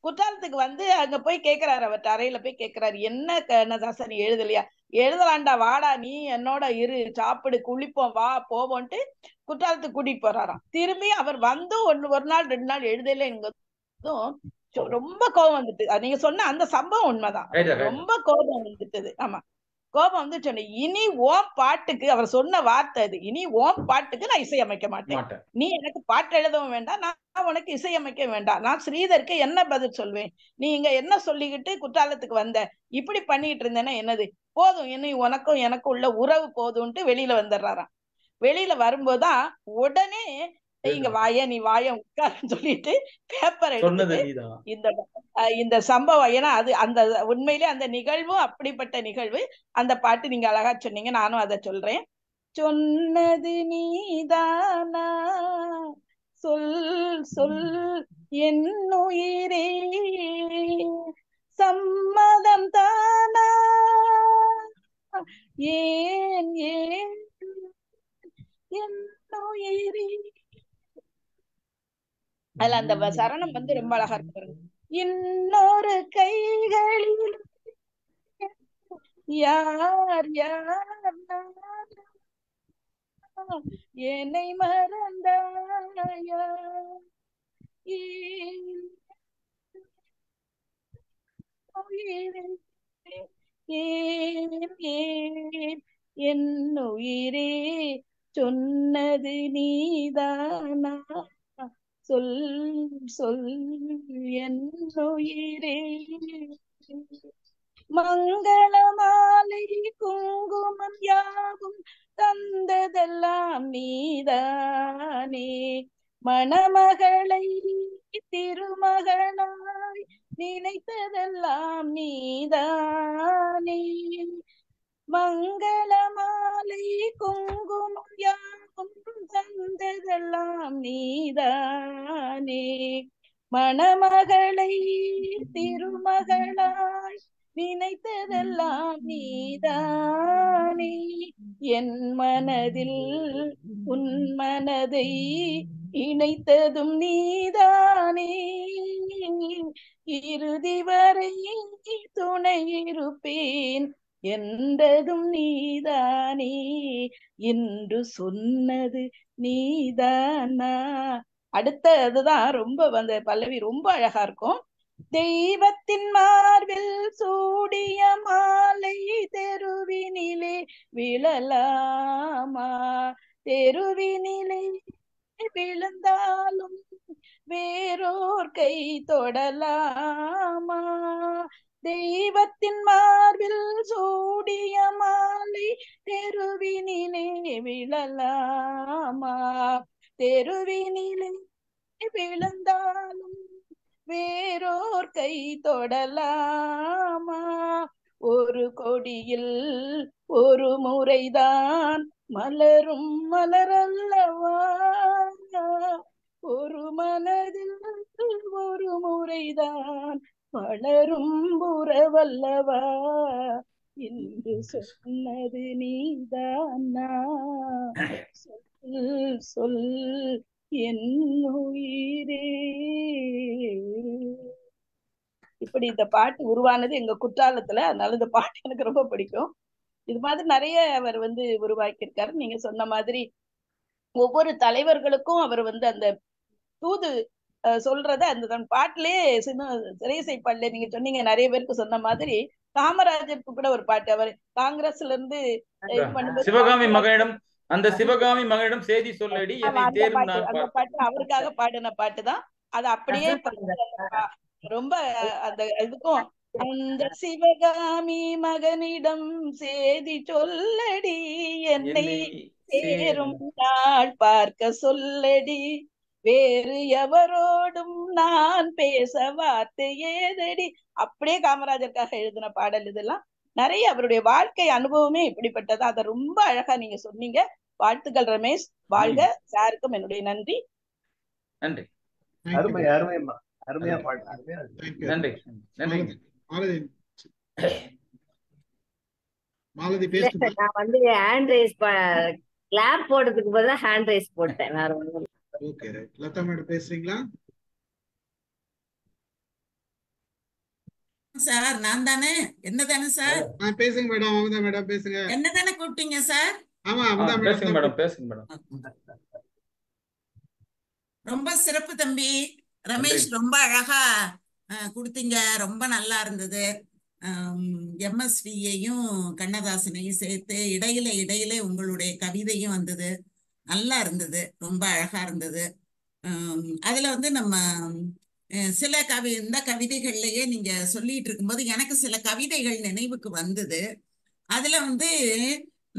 குற்றாலத்துக்கு வந்து அங்க போய் கேக்குறாரு, அவர்ட்ட அறையில போய் கேக்குறாரு, என்ன கண்ணதாசன் எழுதலையா? எழுதலாண்டா, வாடா நீ என்னோட இரு, சாப்பிடு, குளிப்போம், வா போவோன்ட்டு குற்றாலத்துக்கு கூட்டிட்டு போறாராம். திரும்பி அவர் வந்து ஒரு நாள் 2 நாள் எழுதலைங்கிறதும் ரொம்ப கோபம் வந்துட்டு. நீங்க சொன்ன அந்த சம்பவம் உண்மைதான், ரொம்ப கோபம் வந்துட்டது. ஆமா, கோபம் வந்து சொன்ன, இனி ஓம் பாட்டுக்கு, அவர் சொன்ன வார்த்தை அது, இனி ஓம் பாட்டுக்கு நான் இசையமைக்க மாட்டேன். நீ எனக்கு பாட்டு எழுதவும் வேண்டாம், நான் உனக்கு இசையமைக்க வேண்டாம். நான் ஸ்ரீதருக்கு என்ன பதில் சொல்வேன்? நீ இங்க என்ன சொல்லிக்கிட்டு குற்றாலத்துக்கு வந்த, இப்படி பண்ணிட்டு இருந்தேன்னா என்னது? போதும், இனி உனக்கும் எனக்கு உள்ள உறவு போதும்ட்டு வெளியில வந்துடுறாராம். வெளியில வரும்போதுதான் உடனே இங்க வாய, நீ வாய உட்காருன்னு சொல்லிட்டு பேப்பர் எடுத்துட்டு இந்த சம்பவம், ஏன்னா அது அந்த உண்மையிலே அந்த நிகழ்வும் அப்படிப்பட்ட நிகழ்வு. அந்த பாட்டு நீங்க அழகா சொன்னீங்க, நானும் அதை சொல்றேன். சொன்னது நீதானா, சொல் சொல் என் உயிரே, சம்மதம் தானா, ஏன் ஏன் என் உயிரே. அதுல அந்த சரணம் வந்து ரொம்ப அழகா இருக்கு. இன்னொரு கைகளில் யார் யார் என்னை மறந்தாயா, என் உயிரே, சொன்னது நீதானா, சொல் சொல் என் உயிரே. மங்கள மாலை குங்குமம் யாவும் தந்ததெல்லாம் நீதானே, மணமகளை திருமகனாய் நினைத்ததெல்லாம் நீதானே. மங்கள மாலை குங்குமம் யாவும் தந்ததெல்லாம் நீதானே, மணமகளை திருமகளாய் நினைத்ததெல்லாம் நீதானே. என் மனதில் உன் மனதை இணைத்ததும் நீதானே, இறுதி வரை துணை இருப்பேன் என்றதும் நீதானே, இன்று சொன்னது நீதானா. அடுத்ததுதான் ரொம்ப அந்த பல்லவி ரொம்ப அழகா இருக்கும். தெய்வத்தின் மார்பில் சூடிய மாலை தெருவினிலே விழலாமா, தெருவினிலே விழுந்தாலும் வேறோர் கை தொடலாமா, தெய்வத்தின் மார்பில் சூடிய மாலை தெருவினிலே விழலாமா, தெருவினிலே விழுந்தாலும் வேறோர் கை தொடலாமா, ஒரு கொடியில் ஒரு முறைதான் மலரும் மலரல்லவா, ஒரு மனதில் ஒரு முறைதான் வளரும் உறவல்லவா, என்று சொன்னது நீதானா, சொல் சொல் என் உயிரே. இப்படி இந்த பாட்டு உருவானது எங்க குற்றாலத்துல, அதனால இந்த பாட்டு எனக்கு ரொம்ப பிடிக்கும். இது மாதிரி நிறைய அவர் வந்து உருவாக்கியிருக்காரு. நீங்க சொன்ன மாதிரி ஒவ்வொரு தலைவர்களுக்கும் அவர் வந்து அந்த தூது சொல்றத அந்த தன் பாட்டிலேயே சிறைசை பாடல நீங்க சொன்னீங்க, நிறைய பேருக்கு சொன்ன மாதிரி காமராஜருக்கு கூட ஒரு பாட்டு, அவர் காங்கிரஸ்ல இருந்து இது பண்ணும்போது சிவகாமி மகனிடம், அந்த சிவகாமி மகனிடம் செய்தி சொல்லடி என்னை தேரும் நான் அந்த பாட்டு அவருக்காக பாடின பாட்டு தான். அது அப்படியே ரொம்ப அந்த இதுக்கும், அந்த சிவகாமி மகனிடம் செய்தி சொல்லடி என்னை சேரும் நாள் பார்க்க சொல்லடி, வேறு எவரோடும் நான் பேச வார்த்தை ஏதடி. அப்படியே காமராஜருக்காக எழுதின பாடல் இதெல்லாம். நிறைய அவருடைய வாழ்க்கை அனுபவமே இப்படிப்பட்டது. அதை ரொம்ப அழகா நீங்க சொன்னீங்க. வாழ்த்துக்கள் ரமேஷ், வாழ்க. சாருக்கும் என்னுடைய நன்றி. நன்றி. அருமை அருமைமா, அருமையா பாட்டு. நன்றி நன்றி. மாலதி பேசுங்க. நான் வந்து ஹேண்ட் ரைஸ் கிளாப் போடுறதுக்கு பதிலா ஹேண்ட் ரைஸ் போட்டேன், வேற ஒண்ணும். Okay right. லதா மேடம் பேசுறீங்களா? சார் நான் தானே? என்ன தானே சார்? பேசுங்க மேடம். அமுதா மேடம் பேசுங்க. என்ன தானே கூப்பிட்டீங்க சார்? ஆமா அமுதா மேடம் பேசுங்க மேடம், பேசுங்க மேடம். ரொம்ப சிறப்பு தம்பி ரமேஷ், ரொம்ப அழகா கொடுத்தீங்க. ரொம்ப நல்லா இருந்தது. எம்எஸ்வியையும் கண்ணதாசனையும் சேர்த்து இடையில உங்களுடைய கவிதையும் வந்தது. நல்லா இருந்தது, ரொம்ப அழகா இருந்தது. அதுல வந்து நம்ம சில இந்த கவிதைகள்லயே நீங்க சொல்லிட்டு இருக்கும்போது எனக்கு சில கவிதைகள் நினைவுக்கு வந்தது. அதுல வந்து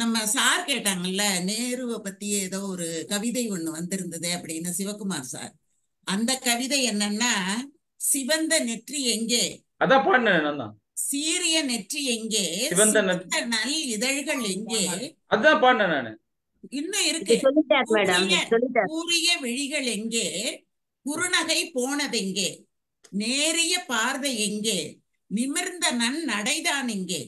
நம்ம சார் கேட்டாங்கல்ல, நேருவை பத்தி ஏதோ ஒரு கவிதை ஒண்ணு வந்திருந்தது அப்படின்னு, சிவகுமார் சார். அந்த கவிதை என்னன்னா, சிவந்த நெற்றி எங்கே, அதான் பாடினேன். சீரிய நெற்றி எங்கே, சிவந்த நல் இதழ்கள் எங்கே, அதான் பாடினேன் நானு. இன்னும் இருக்கு. கூறிய விழிகள் எங்கே, குறுநகை போனதெங்கே, நேரிய பார்வை எங்கே, நிமிர்ந்த நடைதான் எங்கே,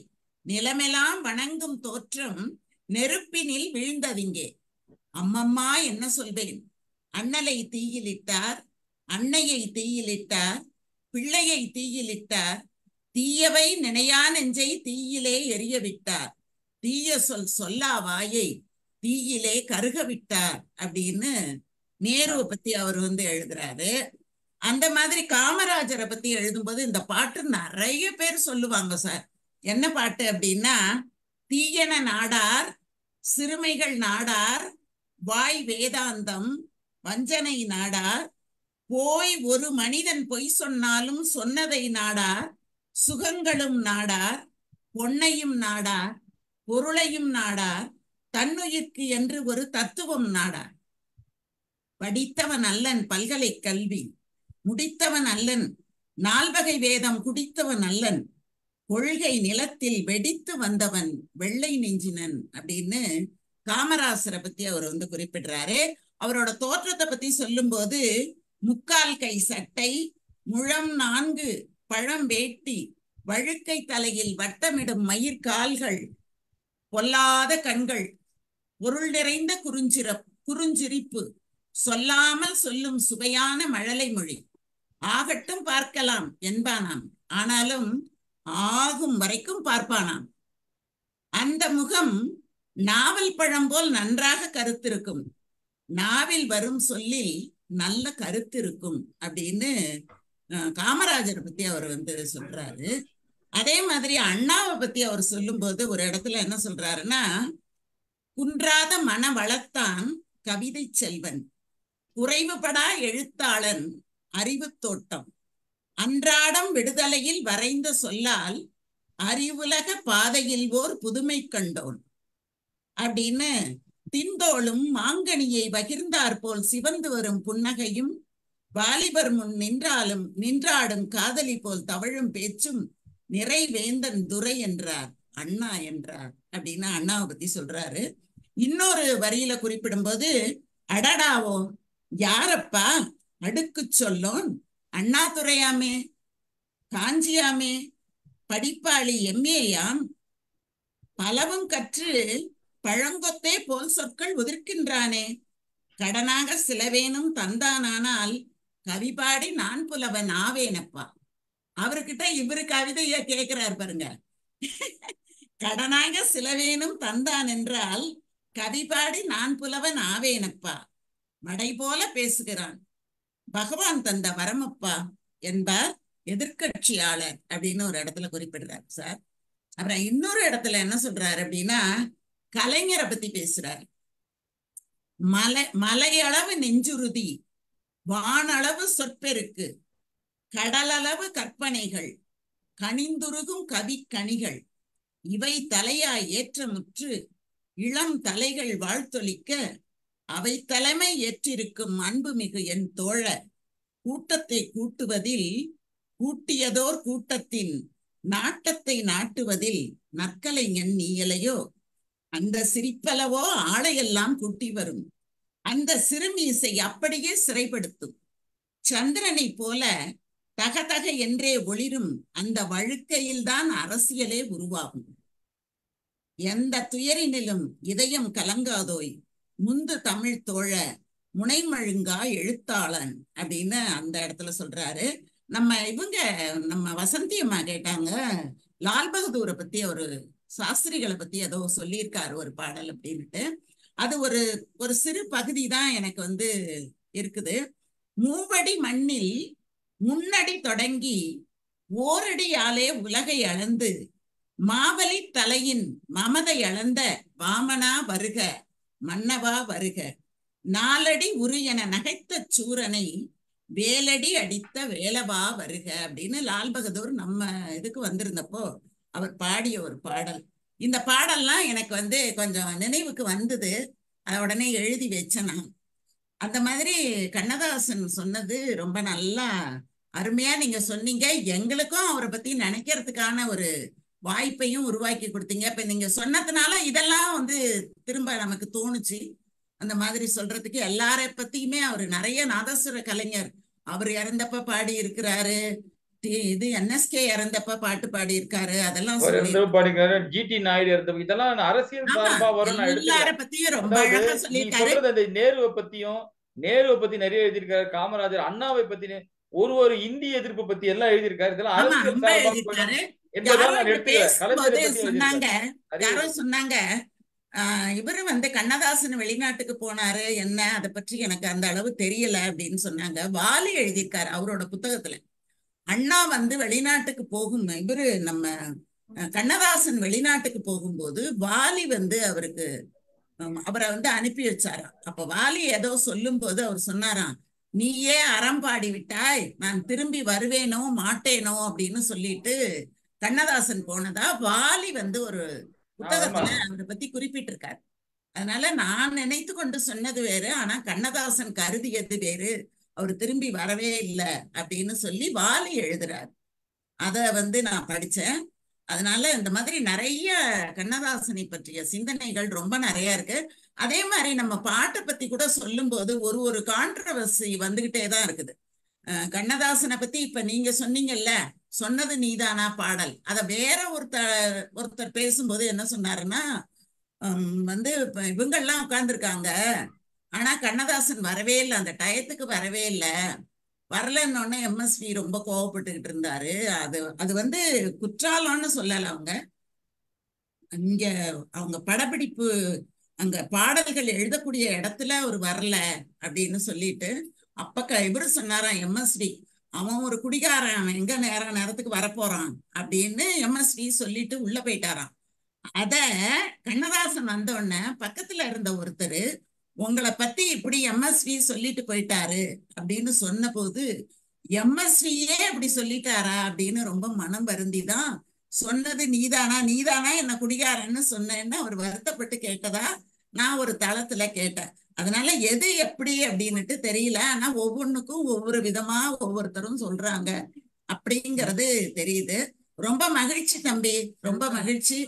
நிலமெல்லாம் வணங்கும் தோற்றம் நெருப்பினில் வீழ்ந்ததிங்கே. அம்மம்மா என்ன சொல்வேன், அண்ணலை தீயிலிட்டார், அன்னையை தீயிலிட்டார், பிள்ளையை தீயிலிட்டார், தீயவை நினையா நெஞ்சை தீயிலே எரிய விட்டார், தீய சொல்லா வாயை தீயிலே கருக விட்டார் அப்படின்னு நேருவை பத்தி அவர் வந்து எழுதுறாரு. அந்த மாதிரி காமராஜரை பத்தி எழுதும்போது இந்த பாட்டு நிறைய பேர் சொல்லுவாங்க சார். என்ன பாட்டு அப்படின்னா, தீயன நாடார், சிறுமைகள் நாடார், வாய் வேதாந்தம், வஞ்சனை நாடார், போய் ஒரு மனிதன் பொய் சொன்னாலும் சொன்னதை நாடார், சுகங்களும் நாடார், பொன்னையும் நாடார், பொருளையும் நாடார், தன்னுயிர்க்கு என்று ஒரு தத்துவம் நாடார். படித்தவன் அல்லன் பல்கலை கல்வி, முடித்தவன் அல்லன் நால்வகை வேதம், குடித்தவன் அல்லன் கொள்கை நிலத்தில் வெடித்து வந்தவன் வெள்ளை நெஞ்சினன் அப்படின்னு காமராசரை பத்தி அவர் வந்து குறிப்பிடுறாரு. அவரோட தோற்றத்தை பத்தி சொல்லும் போது, முக்கால் கை சட்டை, முழம் 4 பழம் வேட்டி, வழுக்கை தலையில் வட்டமிடும் மயிர்கால்கள், பொல்லாத கண்கள், பொருள் நிறைந்த குறுஞ்சிரிப்பு, சொல்லாமல் சொல்லும் சுவையான மழலை மொழி, ஆகட்டும் பார்க்கலாம் என்பானாம், ஆனாலும் ஆகும் வரைக்கும் பார்ப்பானாம். அந்த முகம் நாவல் பழம் போல் நன்றாக கருத்திருக்கும், நாவில் வரும் சொல்லில் நல்ல கருத்து இருக்கும் அப்படின்னு காமராஜரை பத்தி அவர் வந்து சொல்றாரு. அதே மாதிரி அண்ணாவை பத்தி அவர் சொல்லும் போது ஒரு இடத்துல என்ன சொல்றாருன்னா, குன்றாத மன வளத்தான் கவிதை செல்வன், குறைவுபடா எழுத்தாளன் அறிவு தோட்டம், அன்றாடம் விடுதலையில் வரைந்த சொல்லால் அறிவுலக பாதையில் ஓர் புதுமை கண்டோன் அப்படின்னு, திந்தோளும் மாங்கனியை பகிர்ந்தார் போல் சிவந்து வரும் புன்னகையும், வாலிபர் முன் நின்றாடும் காதலி போல் தவழும் பேச்சும், நிறைவேந்தன் துரை என்றார், அண்ணா என்றார் அப்படின்னு அண்ணாவை பத்தி சொல்றாரு. இன்னொரு வரியில குறிப்பிடும் போது, அடடாவோ யாரப்பா அடுக்கு சொல்லோன், அண்ணாதுரையாமே, காஞ்சியாமே, படிப்பாளி எம்ஏயாம், பலவும் கற்று பழங்கொத்தே போல் சொற்கள் உதிர்க்கின்றானே, கடனாக சிலவேனும் தந்தானால் கவிபாடி நான் புலவன் ஆவேனப்பா. அவர்கிட்ட இவரு கவிதைய கேட்கிறார் பாருங்க. கடனாக சிலவேனும் தந்தான் என்றால் கவிபாடி நான் புலவன் ஆவேனப்பா, மடை போல பேசுகிறான், பகவான் தந்த வரமப்பா என்பார் எதிர்கட்சியாளர் அப்படின்னு ஒரு இடத்துல குறிப்பிடுறாரு சார். அப்புறம் இன்னொரு இடத்துல என்ன சொல்றாரு அப்படின்னா, கலைஞரை பத்தி பேசுறாரு. மலையளவு நெஞ்சுறுதி, வானளவு சொற்பெருக்கு, கடலளவு கற்பனைகள், கனிந்துருகும் கவி கனிகள், இவை தலையாய் ஏற்றமுற்று இளம் தலைகள் வாழ்த்தொழிக்க, அவை தலைமை ஏற்றிருக்கும் அன்புமிகு என் தோழ, கூட்டத்தை கூட்டுவதில் கூட்டியதோர் கூட்டத்தின் நாட்டத்தை நாட்டுவதில் நற்கலைஞன் நீயலையோ, அந்த சிரிப்பளவோ ஆளையெல்லாம் கூட்டி வரும், அந்த சிறுமீசை அப்படியே சிறைப்படுத்தும், சந்திரனை போல தகதக என்றே ஒளிரும் அந்த வழுக்கையில்தான் அரசியலே உருவாகும், எந்த துயரினிலும் இதயம் கலங்காதோய் முந்து தமிழ் தோழ முனைமழுங்கா எழுத்தாளன் அப்படின்னு அந்த இடத்துல சொல்றாரு. நம்ம வசந்தி அம்மா கேட்டாங்க, லால் பகதூரை பத்தி ஒரு சாஸ்திரிகளை பத்தி ஏதோ சொல்லியிருக்காரு ஒரு பாடல் அப்படின்ட்டு. அது ஒரு ஒரு சிறு பகுதி தான் எனக்கு வந்து இருக்குது. மூவடி மண்ணில் முன்னடி தொடங்கி ஓரடியாலே உலகை அளந்து மாவலி தலையின் மமதை அளந்த வாமனா வருக மன்னவா வருக, நாலடி உரு என நகைத்த சூரனை வேலடி அடித்த வேலவா வருக அப்படின்னு லால் பகதூர் நம்ம இதுக்கு வந்திருந்தப்போ அவர் பாடிய ஒரு பாடல். இந்த பாடல்லாம் எனக்கு வந்து கொஞ்சம் நினைவுக்கு வந்தது. அதை உடனே எழுதி வச்சேன் நான். அந்த மாதிரி கண்ணதாசன் சொன்னது ரொம்ப நல்லா அருமையா நீங்க சொன்னீங்க. எங்களுக்கும் அவரை பத்தி நினைக்கிறதுக்கான ஒரு வாய்ப்பையும் உருவாக்கி கொடுத்தீங்க. இப்ப நீங்க சொன்னதுனால இதெல்லாம் வந்து திரும்ப நமக்கு தோணுச்சு. அந்த மாதிரி சொல்றதுக்கு எல்லார பத்தியுமே அவர் நிறைய நாதஸ்வர கலைஞர். அவர் இறந்தப்ப பாடி இருக்கிறாரு, இது NSK இறந்தப்ப பாட்டு பாடி இருக்காரு, அதெல்லாம் பாடிக்கிறாரு. GT நாயுடு இறந்தப்ப இதெல்லாம் அரசியல் சார்பா வரும். நான் எல்லார பத்தியும் ரொம்ப அதாவது அழகா நீ சொல்லியிருக்காரு. சொல்றது அந்த நேருவை பத்தி நிறைய எழுதியிருக்காரு. காமராஜர், அண்ணாவை பத்தி ஒரு இந்திய எதிர்ப்பு பத்தி எல்லாம் எழுதியிருக்காரு. இதெல்லாம் ஆமா, அரசியல் ரொம்ப சார்பா எழுதியிருக்காரு. என்பதை யாரோ நான் இப்ப எடுத்துக்கிறேன். கலைஞரை பேசும்போது பத்தி சொன்னாங்க, எழுதியிருக்காரு. யாரோ சொன்னாங்க இவரு வந்து கண்ணதாசன் வெளிநாட்டுக்கு போனாரு, என்ன அதை பற்றி எனக்கு அந்த அளவு தெரியல அப்படின்னு சொன்னாங்க. வாலி எழுதியிருக்காரு அவரோட புத்தகத்துல. அண்ணா வந்து வெளிநாட்டுக்கு போகும், இவரு நம்ம கண்ணதாசன் வெளிநாட்டுக்கு போகும்போது வாலி வந்து அவரை வந்து அனுப்பி வச்சாராம். அப்ப வாலி ஏதோ சொல்லும் போது அவர் சொன்னாராம், நீயே அறம் பாடி விட்டாய், நான் திரும்பி வருவேனோ மாட்டேனோ அப்படின்னு சொல்லிட்டு கண்ணதாசன் போனதா வாலி வந்து ஒரு புத்தகத்துல அவரை பத்தி குறிப்பிட்டிருக்காரு. அதனால நான் நினைத்து கொண்டு சொன்னது வேறு, ஆனா கண்ணதாசன் கருதியது வேறு. அவர் திரும்பி வரவே இல்லை அப்படின்னு சொல்லி வாலி எழுதுறாரு. அத வந்து நான் படிச்சேன். அதனால இந்த மாதிரி நிறைய கண்ணதாசனை பற்றிய சிந்தனைகள் ரொம்ப நிறைய இருக்கு. அதே மாதிரி நம்ம பாட்டை பத்தி கூட சொல்லும் போது ஒரு கான்ட்ரவர்சி வந்துகிட்டே தான் இருக்குது. கண்ணதாசனை பத்தி இப்ப நீங்க சொன்னீங்கல்ல, சொன்னது நீதானா பாடல், அத வேற ஒருத்தர் பேசும்போது என்ன சொன்னாருன்னா, வந்து இவங்கெல்லாம் உட்கார்ந்துருக்காங்க, ஆனா கண்ணதாசன் வரவே இல்லை, அந்த டயத்துக்கு வரவே இல்லை. வரலன்னு MSV ரொம்ப கோவப்பட்டுக்கிட்டு இருந்தாரு. அது வந்து குற்றாலம்னு சொல்லல, அவங்க படப்பிடிப்பு அங்க பாடல்கள் எழுதக்கூடிய இடத்துல அவர் வரல அப்படின்னு சொல்லிட்டு, அப்ப இவரு சொன்னாராம் MSV, அவன் ஒரு குடிகாரன், அவன் எங்க நேரத்துக்கு வரப்போறான் அப்படின்னு MSV சொல்லிட்டு உள்ள போயிட்டாராம். அத கண்ணதாசன் வந்த உடனே பக்கத்துல இருந்த ஒருத்தர், உங்களை பத்தி இப்படி MSV சொல்லிட்டு போயிட்டாரு அப்படின்னு சொன்ன போது, MSVயே அப்படி சொல்லிட்டாரா அப்படின்னு ரொம்ப மனம் வருந்திதான், சொன்னது நீதானா என்ன குடிகாரன்னு சொன்னேன்னு அவர் வருத்தப்பட்டு கேட்டதா நான் ஒரு தளத்துல கேட்டேன். அதனால எது எப்படி அப்படின்னுட்டு தெரியல, ஆனா ஒவ்வொன்றுக்கும் ஒவ்வொரு விதமா ஒவ்வொருத்தரும் சொல்றாங்க அப்படிங்கிறது தெரியுது. ரொம்ப மகிழ்ச்சி தம்பி, ரொம்ப மகிழ்ச்சி.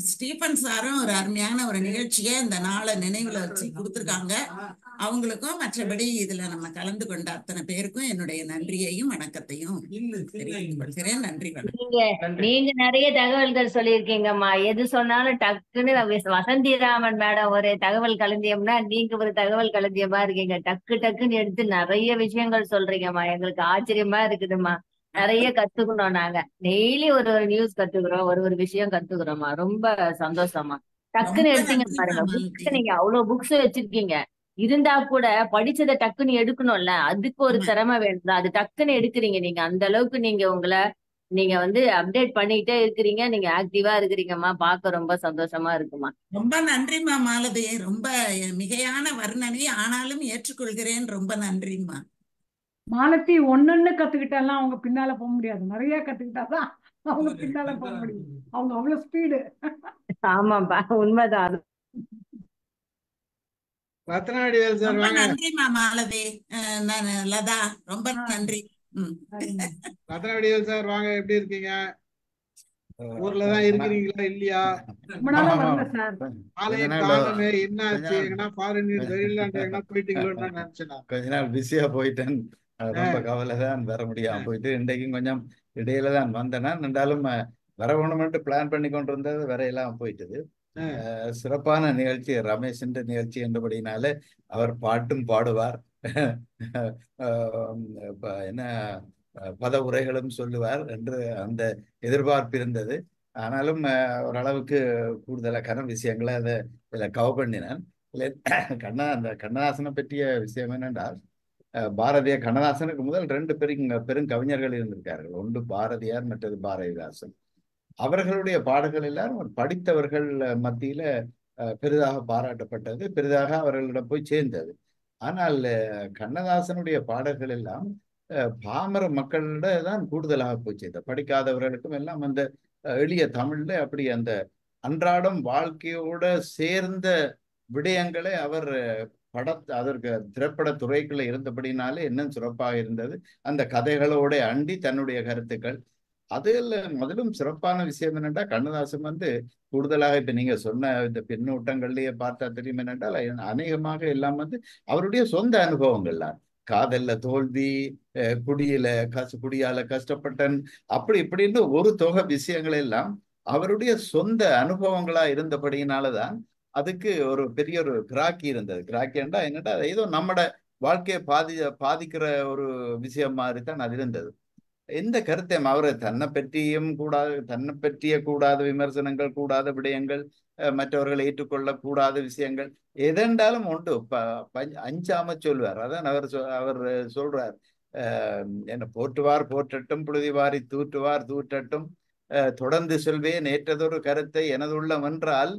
ஸ்டீபன் சாரும் ஒரு அருமையான ஒரு நிகழ்ச்சியை இந்த நாளை நினைவுல வச்சு கொடுத்துருக்காங்க. அவங்களுக்கும் மற்றபடி இதுல நம்ம கலந்து கொண்ட அத்தனை பேருக்கும் என்னுடைய நன்றியையும் வணக்கத்தையும் தெரிவித்துக் கொள்கிறேன். நன்றி, வணக்கம். நீங்க நிறைய தகவல்கள் சொல்லியிருக்கீங்கம்மா. எது சொன்னாலும் டக்குன்னு வசந்தி ராமன் மேடம் ஒரு தகவல் களஞ்சியம்னா நீங்க ஒரு தகவல் களஞ்சியமா இருக்கீங்க. டக்குன்னு எடுத்து நிறைய விஷயங்கள் சொல்றீங்கம்மா. எங்களுக்கு ஆச்சரியமா இருக்குதுமா. நிறைய கத்துக்கணும். நாங்க டெய்லி ஒரு நியூஸ் கத்துக்கிறோம், ஒரு விஷயம் கத்துக்கிறோம்மா. ரொம்ப சந்தோஷமா. டக்குன்னு எடுத்தீங்க பாருங்க. புக்ஸ் நீங்க அவ்வளவு புக்ஸ் வச்சிருக்கீங்க, இருந்தா கூட படிச்சதை டக்குன்னு எடுக்கணும்ல, அதுக்கு ஒரு திறமை வேணும். அது டக்குன்னு எடுக்கிறீங்க நீங்க. அந்த அளவுக்கு நீங்க வந்து அப்டேட் பண்ணிட்டே இருக்கிறீங்க. நீங்க ஆக்டிவா இருக்கிறீங்கம்மா. பார்க்க ரொம்ப சந்தோஷமா இருக்குமா. ரொம்ப நன்றிம்மா மாலதி. ரொம்ப மிகையான வர்ணனை, ஆனாலும் ஏற்றுக்கொள்கிறேன். ரொம்ப நன்றிம்மா. மாலதி ஒன்னொன்னு கத்துக்கிட்டாலாம் அவங்க பின்னால போக முடியாது, நிறைய கத்துக்கிட்டாதான் அவங்க பின்னால போக முடியும். அவங்க அவ்வளவு ஸ்பீடு. ஆமாப்பா, உண்மைதான். ரத்னாவடிவேல் சார் ரொம்ப வாங்க. நன்றிம்மா மாலதி. லதா ரொம்ப நன்றி. ரத்னாவடிவேல் சார் வாங்க, எப்படி இருக்கீங்க? ஊர்ல தான் இருக்கிறீங்களா இல்லையா? ஆலய காணமே, என்னாச்சு? எங்கன்னா ஃபாரின் வெளிநாட்டு எங்கன்னா போயிட்டீங்களோன்னு நினைச்சேன். கொஞ்ச நாள் பிஸியா போயிட்டேன், ரொம்ப கவலை தான், வர முடியாம போயிட்டு இன்றைக்கும் கொஞ்சம் இடையில தான் வந்தேன்னா, இருந்தாலும் வரணும்னு பிளான் பண்ணி கொண்டு இருந்தது வரையெல்லாம் போயிட்டது. சிறப்பான நிகழ்ச்சி, ரமேஷ் நிகழ்ச்சி என்றபடினால அவர் பாட்டும் பாடுவார். என்ன பத உரைகளும் சொல்லுவார் என்று அந்த எதிர்பார்ப்பு இருந்தது. ஆனாலும் ஓரளவுக்கு கூடுதலான விஷயங்களை அதை இதில் கவர் பண்ணினேன். அந்த கண்ணதாசனை பற்றிய விஷயம் என்னென்றால், பாரதிய கண்ணதாசனுக்கு முதல் 2 பெருங்கவிஞர்கள் இருந்திருக்கார்கள். ஒன்று பாரதியார், மற்றது பாரதிதாசன். அவர்களுடைய பாடல்கள் எல்லாரும் படித்தவர்கள் மத்தியில பெரிதாக பாராட்டப்பட்டது, பெரிதாக அவர்களிடம் போய் சேர்ந்தது. ஆனால் கண்ணதாசனுடைய பாடல்கள் எல்லாம் பாமர மக்களிட தான் கூடுதலாக போய் சேர்ந்தது. படிக்காதவர்களுக்கும் எல்லாம் அந்த எளிய தமிழ்ல அப்படி அந்த அன்றாடம் வாழ்க்கையோட சேர்ந்த விடயங்களை அவர் அதற்கு திரைப்பட துறைக்குள்ள இருந்தபடினாலே இன்னும் சிறப்பாக இருந்தது. அந்த கதைகளோட அண்டி தன்னுடைய கருத்துக்கள். அதுல முதலும் சிறப்பான விஷயம் என்னென்றா, கண்ணதாசன் வந்து கூடுதலாக இப்ப நீங்க சொன்ன இந்த பின்னூட்டங்கள்லயே பார்த்தா தெரியும் என்னென்றால், அநேகமாக எல்லாம் வந்து அவருடைய சொந்த அனுபவங்கள் தான். காதல்ல தோல்வி, குடியால கஷ்டப்பட்டன், அப்படி இப்படின்னு ஒரு தொகை விஷயங்கள் எல்லாம் அவருடைய சொந்த அனுபவங்களா இருந்தபடியினாலதான் அதுக்கு ஒரு பெரிய ஒரு கிராக்கி இருந்தது. கிராக்கின்றா என்னட்டா, ஏதோ நம்மட வாழ்க்கையை பாதிக்கிற ஒரு விஷயம் மாதிரி தான் அது இருந்தது. எந்த கருத்தையும் அவர் தன்னை பற்றியும் கூடாது, தன்னை பற்றிய கூடாத விமர்சனங்கள், கூடாத விடயங்கள், மற்றவர்களை ஏற்றுக்கொள்ளக்கூடாத விஷயங்கள் எதென்றாலும் உண்டு. அஞ்சாம சொல்வார். அதான் அவர் சொல்றார், என்ன போற்றுவார் போற்றட்டும், புழுதி வாரி தூற்றுவார் தூற்றட்டும், தொடர்ந்து சொல்வேன் ஏற்றதொரு கருத்தை எனதுள்ளம் என்றால்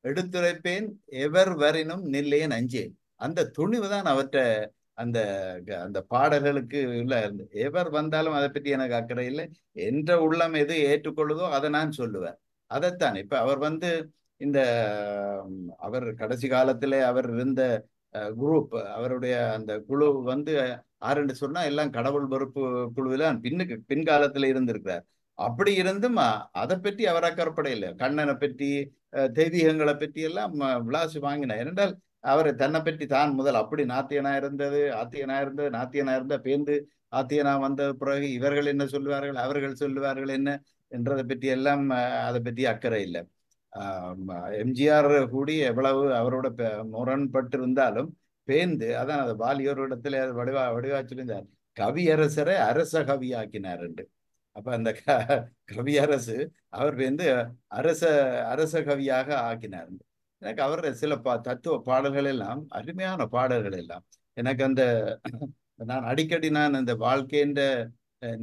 எடுத்துரைப்பேன் எவர் வரினும் நில்லேன் அஞ்சேன். அந்த துணிவு தான் அவற்றை அந்த அந்த பாடல்களுக்கு உள்ள எவர் வந்தாலும் அதை பற்றி எனக்கு அக்கறை இல்லை, என்ற உள்ளம் எது ஏற்றுக்கொள்ளுதோ அதை நான் சொல்லுவேன். அதைத்தான் இப்ப அவர் வந்து இந்த அவர் கடைசி காலத்துல அவர் இருந்த குரூப், அவருடைய அந்த குழு வந்து ஆறுன்னு சொன்னா எல்லாம் கடவுள் வெறுப்பு குழுவில பின்காலத்துல இருந்திருக்கிறார். அப்படி இருந்தும் அதை பற்றி அவர் அக்கறைப்பட இல்லை. கண்ணனை பற்றி, தெய்வீகங்களை பற்றி எல்லாம் விளாசி வாங்கினார். ஏனென்றால் அவர் தன்னை பற்றி தான் முதல் அப்படி நாத்தியனா இருந்த பேந்து ஆத்தியனா வந்த பிறகு இவர்கள் என்ன சொல்லுவார்கள், அவர்கள் சொல்லுவார்கள் என்ன என்றதை பற்றி எல்லாம் அதை பற்றி அக்கறை இல்லை. எம்ஜிஆர் கூடி எவ்வளவு அவரோட முரண்பட்டு இருந்தாலும் பேந்து, அதான் அது பாலியோர் இடத்துல வடிவா சொல்லியிருந்தார், கவியரசரை அரச கவியாக்கினார் என்று. அப்ப அந்த கவியரசு அவர் வந்து அரச கவியாக ஆக்கினார். எனக்கு அவர் சில தத்துவ பாடல்கள் எல்லாம் அருமையான பாடல்கள் எல்லாம் எனக்கு அந்த நான் அடிக்கடி அந்த வாழ்க்கைன்ற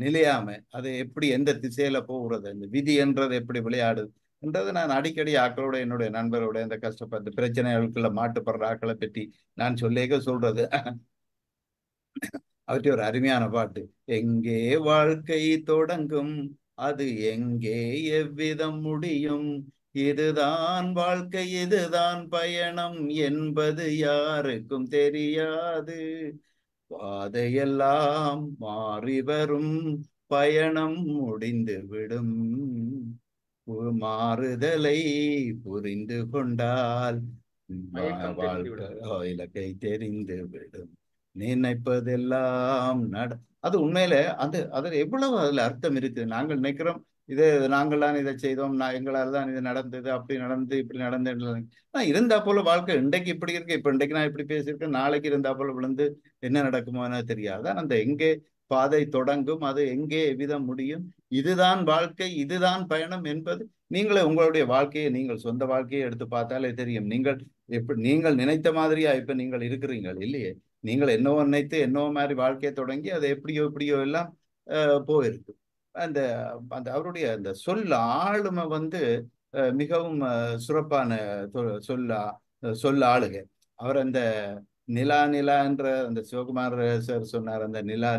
நிலையாம அது எப்படி எந்த திசையில போகிறது, இந்த விதி என்றது எப்படி விளையாடுது என்றது நான் அடிக்கடி ஆக்களோட, என்னுடைய நண்பரோட இந்த கஷ்டப்பட்டு பிரச்சனைகளுக்குள்ள மாட்டுப்படுற ஆக்களை பற்றி நான் சொல்றது. அவற்றை ஒரு அருமையான பாட்டு, எங்கே வாழ்க்கை தொடங்கும் அது எங்கே எவ்விதம் முடியும், இதுதான் வாழ்க்கை இதுதான் பயணம் என்பது யாருக்கும் தெரியாது, பாதையெல்லாம் மாறி வரும் பயணம் முடிந்து விடும், மாறுதலை புரிந்து கொண்டால் இலக்கை தெரிந்து விடும், நினைப்பதெல்லாம் அது உண்மையில அது எவ்வளவு அதுல அர்த்தம் இருக்குது. நாங்கள் நினைக்கிறோம் இது நாங்கள் தான் இதை செய்தோம், எங்களால் தான் இது நடந்தது, அப்படி நடந்து இப்படி நடந்து இருந்தா போல வாழ்க்கை இன்றைக்கு இப்படி இருக்கு. இப்ப இன்றைக்கு நான் இப்படி பேசியிருக்கேன், நாளைக்கு இருந்தா போல விழுந்து என்ன நடக்குமோ தெரியாது. அந்த எங்கே பாதை தொடங்கும் அது எங்கே எவ்விதம் முடியும், இதுதான் வாழ்க்கை இதுதான் பயணம் என்பது நீங்களே உங்களுடைய வாழ்க்கையை, நீங்கள் சொந்த வாழ்க்கையை எடுத்து பார்த்தாலே தெரியும். நீங்கள் நினைத்த மாதிரியா இப்ப நீங்கள் இருக்கிறீங்கள் இல்லையே. நீங்கள் என்னவோ நினைத்து என்னவோ மாதிரி வாழ்க்கையை தொடங்கி அது எப்படியோ எல்லாம் போயிருக்கு. அந்த அவருடைய அந்த ஆளுமை வந்து மிகவும் சிறப்பான சொல்ல ஆளுகை. அவர் அந்த நிலா என்ற அந்த சிவகுமார் சார் சொன்னார், அந்த நிலா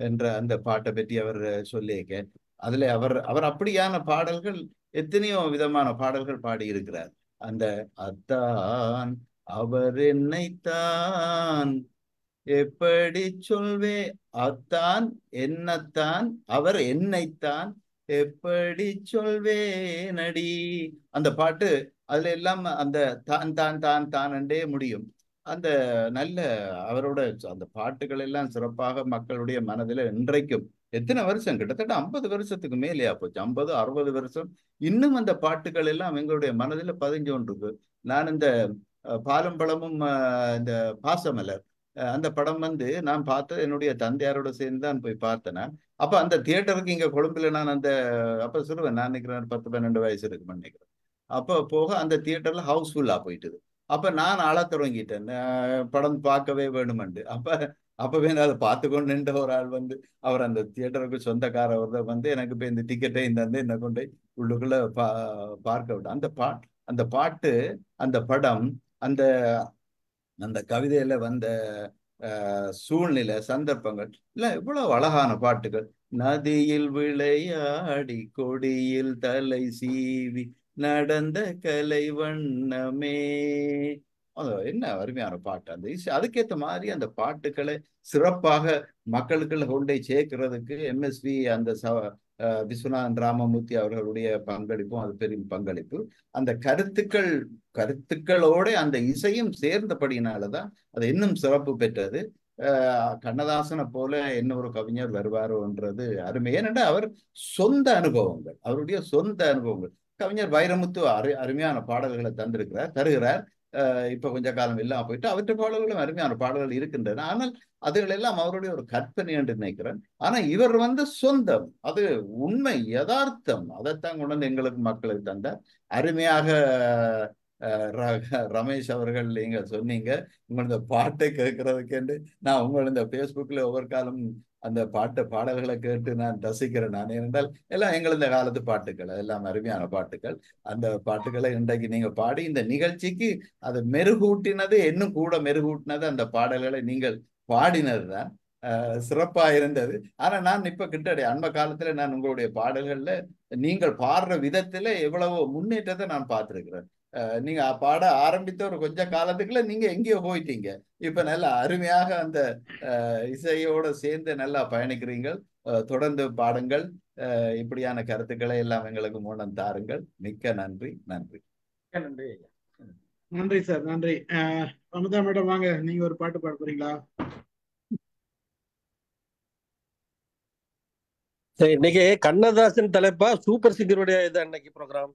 என்ற அந்த பாட்டை பற்றி அவர் சொல்லியிருக்க, அதுல அவர் அப்படியான பாடல்கள் எத்தனையோ விதமான பாடல்கள் பாடி இருக்கிறார். அந்த அத்தான் அவர் என்னைத்தான் எப்படி சொல்வே, அத்தான் என்னத்தான் அவர் என்னைத்தான் எப்படி சொல்வே நடி, அந்த பாட்டு அதுல எல்லாம் அந்த தான் என்றே முடியும். அந்த நல்ல அவரோட அந்த பாட்டுகள் எல்லாம் சிறப்பாக மக்களுடைய மனதில் இன்றைக்கும் எத்தனை வருஷம், கிட்டத்தட்ட 50 வருஷத்துக்கு மேலேயா போச்சு, 50-60 வருஷம் இன்னும் அந்த பாட்டுகள் எல்லாம் எங்களுடைய மனதில் பதிஞ்சு கொண்டிருக்கு. நான் இந்த பாலும் பழமும் இந்த பாசமலர் அந்த படம் வந்து நான் பார்த்து என்னுடைய தந்தையாரோட சேர்ந்து தான் போய் பார்த்தேன் நான். அப்ப அந்த தியேட்டருக்கு இங்க கொழும்புல நான் அந்த அப்ப சொல்லுவேன், நான் நினைக்கிறேன் 10-12 வயசு இருக்குன்னு நினைக்கிறேன். அப்ப போக அந்த தியேட்டர்ல ஹவுஸ்ஃபுல்லா போயிட்டுது. அப்ப நான் அழ தொடங்கிட்டேன், படம் பார்க்கவே வேணுமெண்டு. அப்பவே நான் அதை பார்த்து கொண்டு நின்ற ஒரு ஆள் வந்து, அவர் அந்த தியேட்டருக்கு சொந்தக்காரவர் வந்து எனக்கு இப்போ இந்த டிக்கெட்டையும் தந்து என்ன கொண்டு உள்ளுக்குள்ள பார்க்க விட்டேன். அந்த பாட்டு, அந்த படம், அந்த அந்த கவிதையில வந்த சூழ்நிலை, சந்தர்ப்பங்கள் இல்ல இவ்வளவு அழகான பாட்டுகள். நதியில் விளையாடி கொடியில் தலை சீவி நடந்த கலை வண்ணமே. என்ன அருமையான பாட்டு. அந்த அதுக்கேற்ற மாதிரி அந்த பாட்டுக்களை சிறப்பாக மக்களுக்குள்ள கொண்டே சேர்க்கிறதுக்கு எம்எஸ்வி அந்த விஸ்வநாதன் ராமமூர்த்தி அவர்களுடைய பங்களிப்பும் அது பெரும் பங்களிப்பு. அந்த கருத்துக்களோட அந்த இசையும் சேர்ந்தபடினாலதான் அது இன்னும் சிறப்பு பெற்றது. கண்ணதாசனை போல இன்னொரு கவிஞர் வருவாரோன்றது அருமை. ஏனென்றால் அவர் சொந்த அனுபவங்கள், அவருடைய சொந்த அனுபவங்கள். கவிஞர் வைரமுத்து அருமையான பாடல்களை தருகிறார். இப்ப கொஞ்ச காலம் இல்லாம போயிட்டு அவற்றை பாடல்களும் அருமையான பாடல்கள் இருக்கின்றன. ஆனால் அதுகள் எல்லாம் அவருடைய ஒரு கற்பனை என்று நினைக்கிறேன். ஆனா இவர் வந்து சொந்தம், அது உண்மை, யதார்த்தம். அதைத்தான் கொண்டு வந்து எங்களுக்கு மக்களுக்கு தந்தார். அருமையாக ரமேஷ் அவர்கள் நீங்க சொன்னீங்க, உங்களோட பாட்டை கேட்கறதுக்கு நான் உங்களோட இந்த பேஸ்புக்ல ஒவ்வொரு காலம் அந்த பாடல்களை கேட்டு நான் ரசிக்கிறேன். நான் ஏனென்றால் எல்லாம் எங்களது காலத்து பாட்டுகள், எல்லாம் அருமையான பாட்டுகள். அந்த பாட்டுகளை இன்றைக்கு நீங்க பாடி இந்த நிகழ்ச்சிக்கு அது மெருகூட்டினது, இன்னும் கூட மெருகூட்டினது அந்த பாடல்களை நீங்கள் பாடினது தான். சிறப்பா இருந்தது. ஆனா நான் இப்ப கிட்டத்தட்ட அண்மை காலத்துல நான் உங்களுடைய பாடல்கள்ல நீங்கள் பாடுற விதத்துல எவ்வளவோ முன்னேற்றத்தை நான் பார்த்திருக்கிறேன். நீங்க பாட ஆரம்பித்த ஒரு கொஞ்ச காலத்துக்குள்ள நீங்க எங்கேயோ போயிட்டீங்க. இப்ப நல்லா அருமையாக அந்த இசையோட சேர்ந்து நல்லா பயணிக்கிறீங்கள். தொடர்ந்து பாடுங்கள். இப்படியான கருத்துக்களை எல்லாம் எங்களுக்கு மூலம் தாருங்கள். மிக்க நன்றி. நன்றி நன்றி நன்றி சார், நன்றி. அமுதா மேடம் வாங்க, நீங்க ஒரு பாட்டு பாட போறீங்களா? இன்னைக்கு கண்ணதாசன் தலைப்பா சூப்பர் சிங்கருடைய இது அன்னைக்கு ப்ரோக்ராம்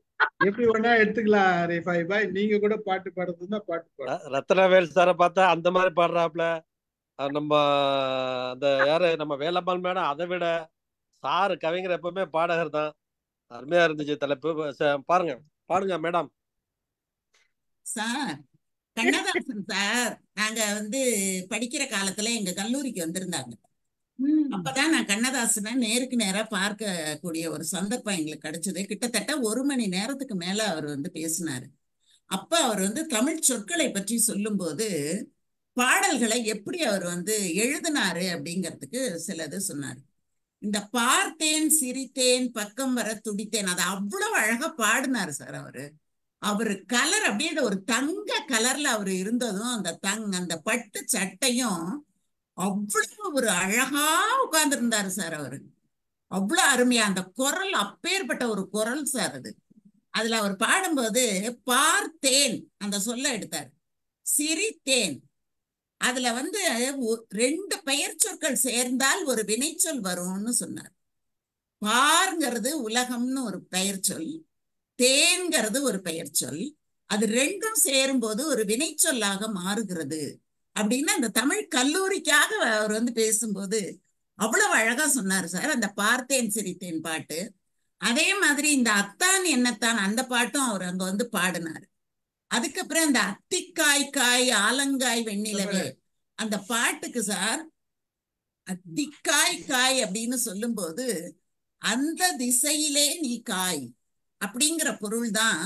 எப்படி வேணா எடுத்துக்கலாம் ரிஃபாய் பாய். நீங்க கூட பாட்டு பாடுறதுன்னா பாட்டு பாடு. ரத்னவேல் சாரை பார்த்தா அந்த மாதிரி பாடுறாப்ல. நம்ம அந்த யாரு நம்ம வேலம்மாள் மேடம் அதை விட சாரு கவிஞர் எப்பவுமே பாடகர் தான். அருமையா இருந்துச்சு தலைப்பு. பாருங்க, பாடுங்க மேடம். சார் கண்ணதாசன் சார் நாங்க வந்து படிக்கிற காலத்துல எங்க கல்லூரிக்கு வந்திருந்தாங்க. அப்பதான் நான் கண்ணதாசனை நேருக்கு நேரா பார்க்கக்கூடிய ஒரு சந்தர்ப்பம் எங்களுக்கு கிடைச்சது. கிட்டத்தட்ட 1 மணி நேரத்துக்கு மேல அவர் வந்து பேசினாரு. அப்ப அவர் வந்து தமிழ் சொற்களை பற்றி சொல்லும் போது பாடல்களை எப்படி அவர் வந்து எழுதினாரு அப்படிங்கிறதுக்கு சிலது சொன்னாரு. இந்த பார்த்தேன் சிரித்தேன் பக்கம் வர துடித்தேன், அதை அவ்வளவு அழகா பாடினாரு சார். அவரு கலர் அப்படியே ஒரு தங்க கலர்ல அவரு இருந்ததும் அந்த பட்டு சட்டையும் அவ்வளவு ஒரு அழகா உட்கார்ந்து இருந்தாரு சார். அவ்வளவு அருமையா அந்த குரல், அப்பேற்பட்ட ஒரு குரல் சார் அது. அதுல அவர் பாடும்போது பார்த்தேன் அந்த சொல்ல எடுத்தார், சிரித்தேன் அதுல வந்து 2 பெயர் சொற்கள் சேர்ந்தால் ஒரு வினைச்சொல் வரும்னு சொன்னார். பார்ங்கிறது உலகம்னு ஒரு பெயர் சொல், தேன்கிறது ஒரு பெயர் சொல். அது 2ம் சேரும்போது ஒரு வினைச்சொல்லாக மாறுகிறது அப்படின்னு அந்த தமிழ் கல்லூரிக்காக அவர் வந்து பேசும்போது அவ்வளவு அழகா சொன்னாரு சார். அந்த பார்த்தேன் சிரித்தேன் பாட்டு, அதே மாதிரி இந்த அத்தான் என்னத்தான் அந்த பாட்டும் அவர் அங்க வந்து பாடினாரு. அதுக்கப்புறம் இந்த அத்திக்காய் காய் ஆலங்காய் வெண்ணிலவே அந்த பாட்டுக்கு சார், அத்திக்காய் காய் அப்படின்னு சொல்லும் போது அந்த திசையிலே நீ காய் அப்படிங்கிற பொருள் தான்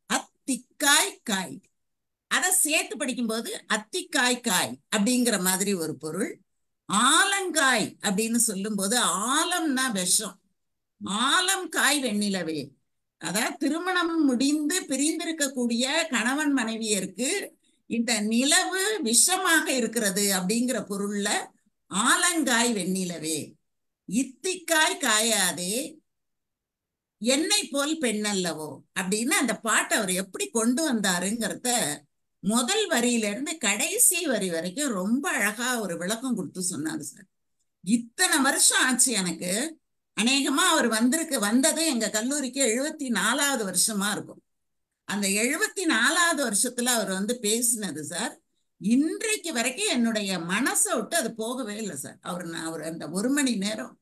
அத்திக்காய் காய். அதை சேர்த்து படிக்கும்போது அத்திக்காய் காய் அப்படிங்கிற மாதிரி ஒரு பொருள். ஆலங்காய் அப்படின்னு சொல்லும் போது ஆலம்னா விஷம், ஆலம் காய் வெண்ணிலவே. அதாவது திருமணம் முடிந்து பிரிந்திருக்கக்கூடிய கணவன் மனைவியருக்கு இந்த நிலவு விஷமாக இருக்கிறது அப்படிங்கிற பொருள்ல ஆலங்காய் வெண்ணிலவே. இத்திக்காய் காயாதே என்னை போல் பெண்ணல்லவோ அப்படின்னு அந்த பாட்டை அவர் எப்படி கொண்டு வந்தாருங்கிறத முதல் வரியில இருந்து கடைசி வரி வரைக்கும் ரொம்ப அழகா ஒரு விளக்கம் கொடுத்து சொன்னாரு சார். இத்தனை வருஷம் ஆச்சு எனக்கு. அநேகமா அவர் வந்தது எங்க கல்லூரிக்கு 74வது வருஷமா இருக்கும். அந்த 74வது வருஷத்துல அவர் வந்து பேசினது சார் இன்றைக்கு வரைக்கும் என்னுடைய மனசை விட்டு அது போகவே இல்லை சார். அவர் அந்த 1 மணி நேரம்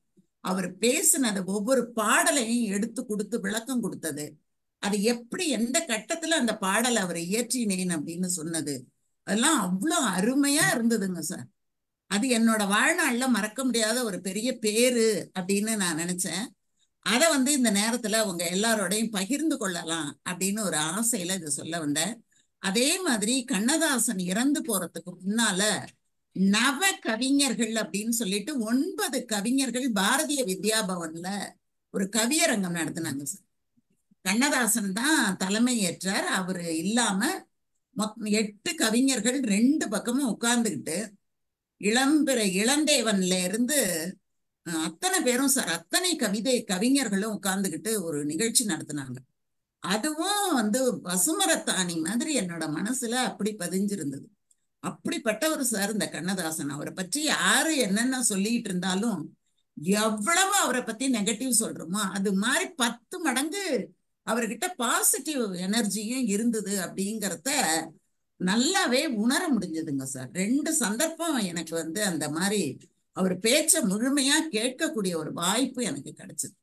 அவர் பேசினது, ஒவ்வொரு பாடலையும் எடுத்து கொடுத்து விளக்கம் கொடுத்தது, அது எப்படி எந்த கட்டத்துல அந்த பாடலை அவர் இயற்றினேன் அப்படின்னு சொன்னது, அதெல்லாம் அவ்வளோ அருமையா இருந்ததுங்க சார். அது என்னோட வாழ்நாள்ல மறக்க முடியாத ஒரு பெரிய பேரு அப்படின்னு நான் நினைச்சேன். அதை இந்த நேரத்துல உங்க எல்லாரோடையும் பகிர்ந்து கொள்ளலாம் அப்படின்னு ஒரு ஆசையில இதை சொல்ல வந்தேன். அதே மாதிரி கண்ணதாசன் இறந்து போறதுக்கு முன்னால நவ கவிஞர்கள் அப்படின்னு சொல்லிட்டு 9 கவிஞர்கள் பாரதிய வித்யாபவன்ல ஒரு கவியரங்கம் நடத்தினாங்க சார். கண்ணதாசன் தான் தலைமை ஏற்றார். அவரு இல்லாம 8 கவிஞர்கள் 2 பக்கமும் உட்கார்ந்துக்கிட்டு இளந்தேவன்ல இருந்து அத்தனை பேரும் சார், அத்தனை கவிஞர்களும் உட்கார்ந்துக்கிட்டு ஒரு நிகழ்ச்சி நடத்தினாங்க. அதுவும் பசுமரத்தாணி மாதிரி என்னோட மனசுல அப்படி பதிஞ்சிருந்தது. அப்படிப்பட்டவர் சார் இந்த கண்ணதாசன். அவரை பற்றி யாரு என்னென்ன சொல்லிட்டு இருந்தாலும் எவ்வளவு அவரை பத்தி நெகட்டிவ் சொல்றோமோ அது மாதிரி 10 மடங்கு அவர்கிட்ட பாசிட்டிவ் எனர்ஜியும் இருந்தது அப்படிங்கிறத நல்லாவே உணர முடிஞ்சதுங்க சார். 2 சந்தர்ப்பம் எனக்கு அந்த மாதிரி அவர் பேச்ச முழுமையா கேட்கக்கூடிய ஒரு வாய்ப்பு எனக்கு கிடைச்சது.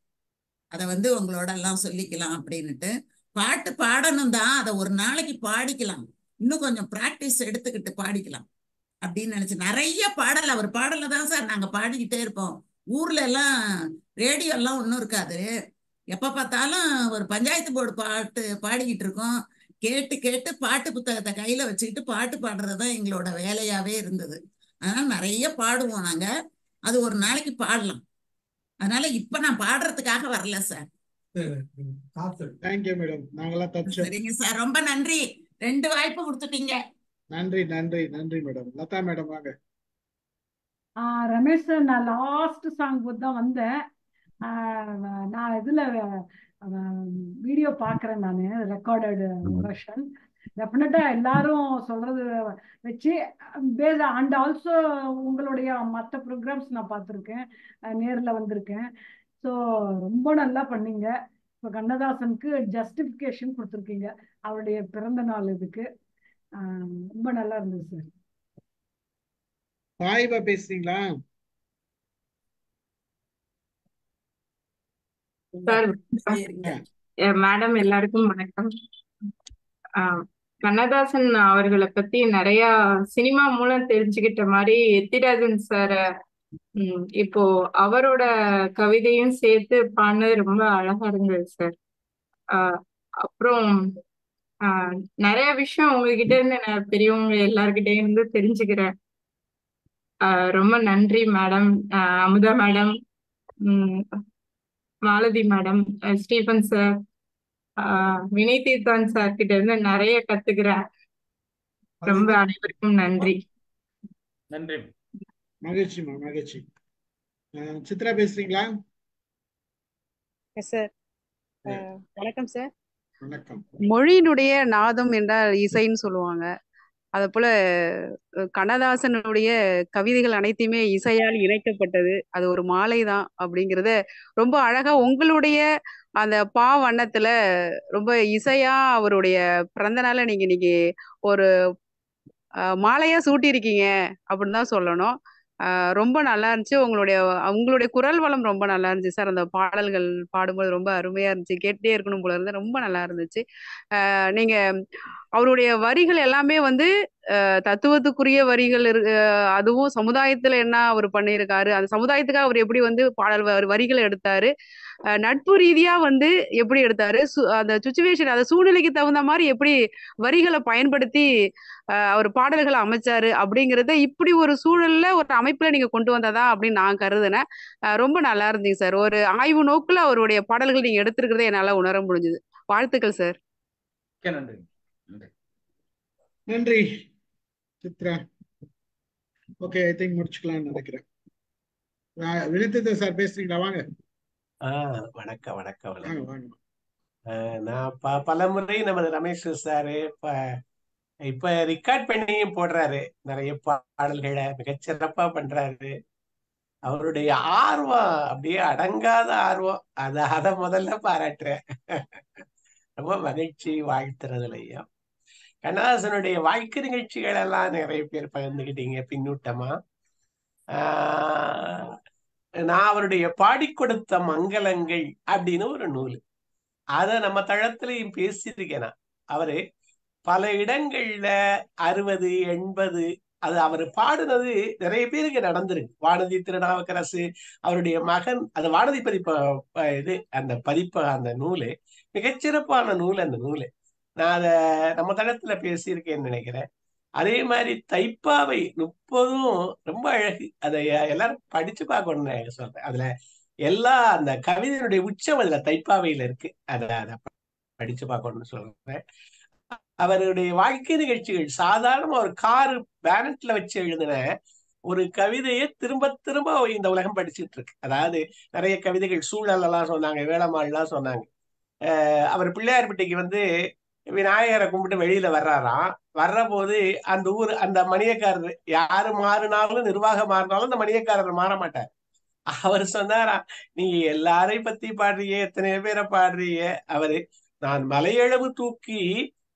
அதை உங்களோட எல்லாம் சொல்லிக்கலாம் அப்படின்னுட்டு. பாட்டு பாடணும் தான், அதை ஒரு நாளைக்கு பாடிக்கலாம், இன்னும் கொஞ்சம் பிராக்டிஸ் எடுத்துக்கிட்டு பாடிக்கலாம் அப்படின்னு நினைச்சு நிறைய பாடல் அவர் பாடல தான் சார் நாங்க பாடிக்கிட்டே இருப்போம். ஊர்ல எல்லாம் ரேடியோ எல்லாம் ஒன்றும் இருக்காது. எப்ப பார்த்தாலும் ஒரு பஞ்சாயத்து போர்டு பாட்டு பாடிக்கிட்டு இருக்கோம். கேட்டு கேட்டு பாட்டு புத்தகத்தை கையில வச்சுக்கிட்டு பாட்டு பாடுறதுதான் எங்களோட வேலையாவே இருந்தது. அதனால நிறைய பாடுவோம் நாங்க. அது ஒரு நாளைக்கு பாடலாம். அதனால இப்ப நான் பாடுறதுக்காக வரல சார். Thank you madam. நாங்களாம் தச்சோம். சரிங்க சார், ரொம்ப நன்றி. 2 வாய்ப்பு கொடுத்துட்டீங்க. நன்றி நன்றி நன்றி மேடம். லதா மேடம் வாங்க. ரமேஷ் சார், நான் லாஸ்ட் சாங் போது தான் வந்தேன். நான் இதுல வீடியோ பாக்குறேன், நான் ரெக்கார்டட் வெர்ஷன். டெஃபினட்டா எல்லாரும் சொல்றது வச்சு பேஸ் அண்ட் ஆல்சோ உங்களுடைய மற்ற ப்ரோக்ராம்ஸ் நான் பார்த்துருக்கேன், நேரில் வந்திருக்கேன். ஸோ ரொம்ப நல்லா பண்ணீங்க. இப்போ கண்ணதாசனுக்கு ஜஸ்டிஃபிகேஷன் கொடுத்துருக்கீங்க அவருடைய பிறந்த நாள் இதுக்கு. ரொம்ப நல்லா இருந்தது சார். சாயிபா பேசுறீங்களா சார்? மேடம் எல்லாருக்கும் வணக்கம். கண்ணதாசன் அவர்களை பத்தி நிறைய சினிமா மூலம் தெரிஞ்சுக்கிட்ட மாதிரி எத்திராஜன் சார் இப்போ அவரோட கவிதையும் சேர்த்து பாடினது ரொம்ப அழகா இருந்தது சார். அப்புறம் நிறைய விஷயம் உங்ககிட்ட இருந்து நான் பெரியவங்க எல்லார்கிட்ட இருந்து தெரிஞ்சுக்கிறேன். ரொம்ப நன்றி madam. Amudha madam, Malathi madam, Stephen sir, Vinay Theerthan sir கிட்ட இருந்து நிறைய கத்துக்கிறேன். ரொம்ப அனைவருக்கும் நன்றி. நன்றி. மகிழ்ச்சிமா மகிழ்ச்சி. சித்ரா பேசுறீங்களா? சார் வணக்கம் சார். வணக்கம். மொழியினுடைய நாதம் என்றால் இசைன்னு சொல்லுவாங்க. அத போல கண்ணதாசனுடைய கவிதைகள் அனைத்தையுமே இசையால் இணைக்கப்பட்டது. அது ஒரு மாலை தான் அப்படிங்கிறத ரொம்ப அழகா உங்களுடைய அந்த வண்ணத்துல ரொம்ப இசையா அவருடைய பிறந்த நாளை நீங்க இன்னைக்கு ஒரு மாலையா சூட்டியிருக்கீங்க அப்படின்னு தான் சொல்லணும். ரொம்ப நல்லா இருந்துச்சு. உங்களுடைய குரல் வளம் ரொம்ப நல்லா இருந்துச்சு சார். அந்த பாடல்கள் பாடும்போது ரொம்ப அருமையா இருந்துச்சு. கேட்டே இருக்கணும் போல இருந்து ரொம்ப நல்லா இருந்துச்சு. நீங்க அவருடைய வரிகள் எல்லாமே தத்துவத்துக்குரிய வரிகள் அதுவும் சமுதாயத்துல என்ன அவர் பண்ணியிருக்காரு, அந்த சமுதாயத்துக்காக அவர் எப்படி வரிகளை எடுத்தாரு, நட்பு ரீதியா எப்படி எடுத்தாரு, அந்த சுச்சுவேஷன் அந்த சூழ்நிலைக்கு தகுந்த மாதிரி எப்படி வரிகளை பயன்படுத்தி அவர் பாடல்களை அமைச்சாரு அப்படிங்கிறத இப்படி ஒரு சூழல்ல ஒரு அமைப்புல நீங்க கொண்டு வந்ததா அப்படின்னு நான் கருதுனேன். ரொம்ப நல்லா இருந்தீங்க சார். ஒரு ஆய்வு நோக்குல அவருடைய பாடல்கள் நீங்க எடுத்திருக்கிறத என்னால உணர முடிஞ்சது. வாழ்த்துக்கள் சார். நன்றி நன்றி சித்ரா. ஓகே, ஐ திங்க் முடிச்சுக்கலாம்னு நினைக்கிறேன். வினித் சார் பேசுறீங்களா? வாங்க. வணக்கம் வணக்கம் வாங்க வாங்க. நான் பல முறை நமது ரமேஷ் சாரு இப்ப ரெக்கார்ட் பண்ணியும் போடுறாரு, நிறைய பாடல்களை மிகச்சிறப்பா பண்றாரு. அவருடைய ஆர்வம் அப்படியே அடங்காத ஆர்வம். அதை முதல்ல பாராட்டுறேன். ரொம்ப மகிழ்ச்சி வாழ்த்துறதுலையும். கண்ணதாசனுடைய வாழ்க்கை நிகழ்ச்சிகள் எல்லாம் நிறைய பேர் பகிர்ந்துக்கிட்டீங்க பின்னூட்டமா. ஆஹ் நான் அவருடைய பாடி கொடுத்த மங்களங்கள் அப்படின்னு ஒரு நூல், அத நம்ம தளத்திலையும் பேசியிருக்கேன் நான். அவரு பல இடங்கள்ல 60, 80 அது அவர் பாடுனது நிறைய பேருக்கு நடந்திருக்கு. வானதி திருநாவுக்கரசு அவருடைய மகன், அது வானதி பதிப்ப இது அந்த பதிப்ப அந்த நூலு மிகச்சிறப்பான நூல். அந்த நூலு நான் அத நம்ம தளத்துல பேசியிருக்கேன்னு நினைக்கிறேன். அதே மாதிரி தைப்பாவை 30 ரொம்ப அழகு. அதை எல்லாரும் படிச்சு பார்க்கணும்னு சொல்றேன். அதுல எல்லா அந்த கவிதையினுடைய உச்சம் அதுல தைப்பாவையில இருக்கு. அதை படிச்சு பார்க்கணும்னு சொல்றேன். அவருடைய வாழ்க்கை நிகழ்ச்சிகள் சாதாரண ஒரு காரு பேனட்ல வச்சு எழுதின ஒரு கவிதையை திரும்ப திரும்ப இந்த உலகம் படிச்சுட்டு இருக்கு. அதாவது நிறைய கவிதைகள் சூழல் எல்லாம் சொன்னாங்க, வேளம்மாள் எல்லாம் சொன்னாங்க. அவர் பிள்ளையார்பட்டிக்கு வந்து விநாயகரை கும்பிட்டு வெளியில வர்றாராம். வர்ற போது அந்த ஊர் அந்த மணியக்காரர் யாரு மாறினாலும் நிர்வாகம் மாறினாலும் அந்த மணியக்காரர் மாற மாட்டார். அவர் சொன்னாராம், நீங்க எல்லாரையும் பத்தி பாடுறீங்க, எத்தனையோ பேரை பாடுறீங்க. அவரு நான் மலையளவு தூக்கி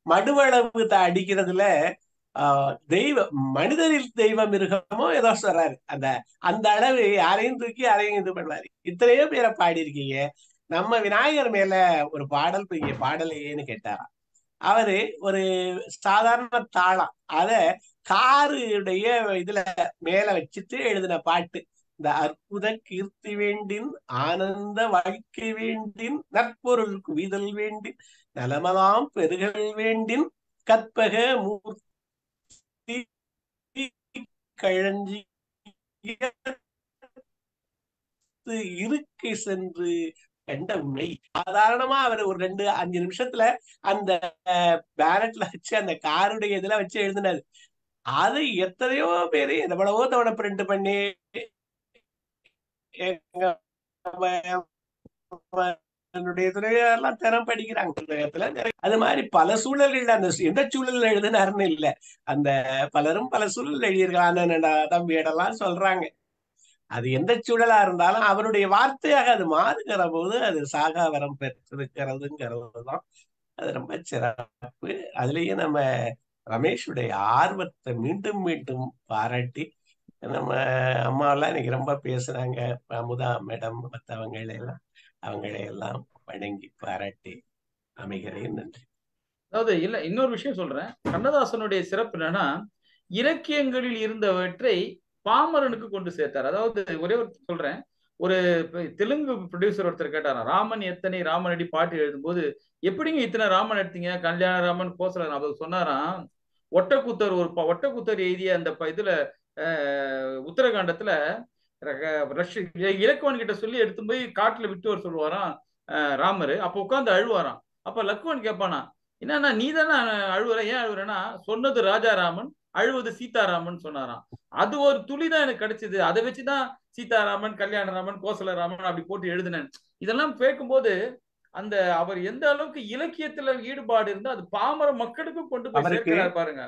மடுவளவு அடிக்கிறதுல மனிதரில் தெய்வம் மிருகமோ ஏதோ சொல்றாரு. அந்த அளவு யாரையும் தூக்கி யாரையும் இது பண்ணுவாரு. இத்தனையோ பேரை பாடியிருக்கீங்க, நம்ம விநாயகர் மேல ஒரு பாடல் பெரிய பாடலையேன்னு கேட்டாராம். அவரு ஒரு சாதாரண தாளம் அத காருடைய இதுல மேல வச்சுட்டு எழுதின பாட்டு. இந்த அற்புத கீர்த்தி வேண்டின் ஆனந்த வாழ்க்கை வேண்டின் நற்பொருள் குவிதல் வேண்டின் நலமலாம் பெருகல் வேண்டின் கற்பக மூர்த்தி கழஞ்சி இருக்கை சென்று கண்ட உண்மை. சாதாரணமா அவர் ஒரு 2-5 நிமிஷத்துல அந்த பேனட்ல வச்சு அந்த காருடைய இதுல வச்சு எழுதினாரு. அது எத்தனையோ பேரு எவ்வளவோ தவணை பிரிண்ட் பண்ணி எல்லாம் திறம் படிக்கிறாங்க. அது மாதிரி பல சூழல்கள் அந்த எந்த சூழல்ல எழுதினாருன்னு இல்ல, அந்த பலரும் பல சூழல் எழுதியிருக்காங்க. தம்பியிடலாம் சொல்றாங்க. அது எந்த சூழலா இருந்தாலும் அவருடைய வார்த்தையாக அது மாறுகிற போது அது சாகாவரம் பெற்றிருக்கிறதுங்கிறதுதான் அது ரொம்ப சிறப்பு. அதுலயே நம்ம ரமேஷுடைய ஆர்வத்தை மீண்டும் மீண்டும் பாராட்டி, நம்ம அம்மாவெல்லாம் இன்னைக்கு ரொம்ப பேசுறாங்க, அமுதா மேடம் அவங்களையெல்லாம் வணங்கி பாராட்டி அமைகிறேன். நன்றி. அதாவது இல்ல, இன்னொரு விஷயம் சொல்றேன். கண்ணதாசனுடைய சிறப்பு என்னன்னா, இலக்கியங்களில் இருந்தவற்றை பாமரனுக்கு கொண்டு சேர்த்தார். அதாவது ஒரே ஒரு சொல்றேன், ஒரு தெலுங்கு ப்ரொடியூசர் ஒருத்தர் கேட்டாராம், ராமன் எத்தனை ராமனடி பாட்டு எழுதும்போது எப்படிங்க இத்தனை ராமன் எடுத்தீங்க, கல்யாண ராமன் கோசல. அவர் சொன்னாராம், ஒட்டக்குத்தர் எழுதிய அந்த இதுல உத்தரகாண்டத்துல இலக்குவன் கிட்ட சொல்லி எடுத்து போய் காட்டுல விட்டு வர சொல்லுவாராம் ராமரு. அப்ப உட்காந்து அழுவாராம். அப்ப லக்குவன் கேட்பானா, என்னன்னா நீ தானே அழுவுற, ஏன் அழுவுறேன்னா சொன்னது ராஜாராமன், அழுவது சீதாராமன் சொன்னாராம். அது ஒரு துளிதான் எனக்கு கிடைச்சது, அதை வச்சுதான் சீதாராமன், கல்யாணராமன், கோசலராமன் அப்படி போட்டு எழுதினேன். இதெல்லாம் கேட்கும்போது அந்த அவர் எந்த அளவுக்கு இலக்கியத்துல ஈடுபாடு இருந்தா அது பாமர மக்களுக்கும் கொண்டு போய் சேர்க்கிறார் பாருங்க.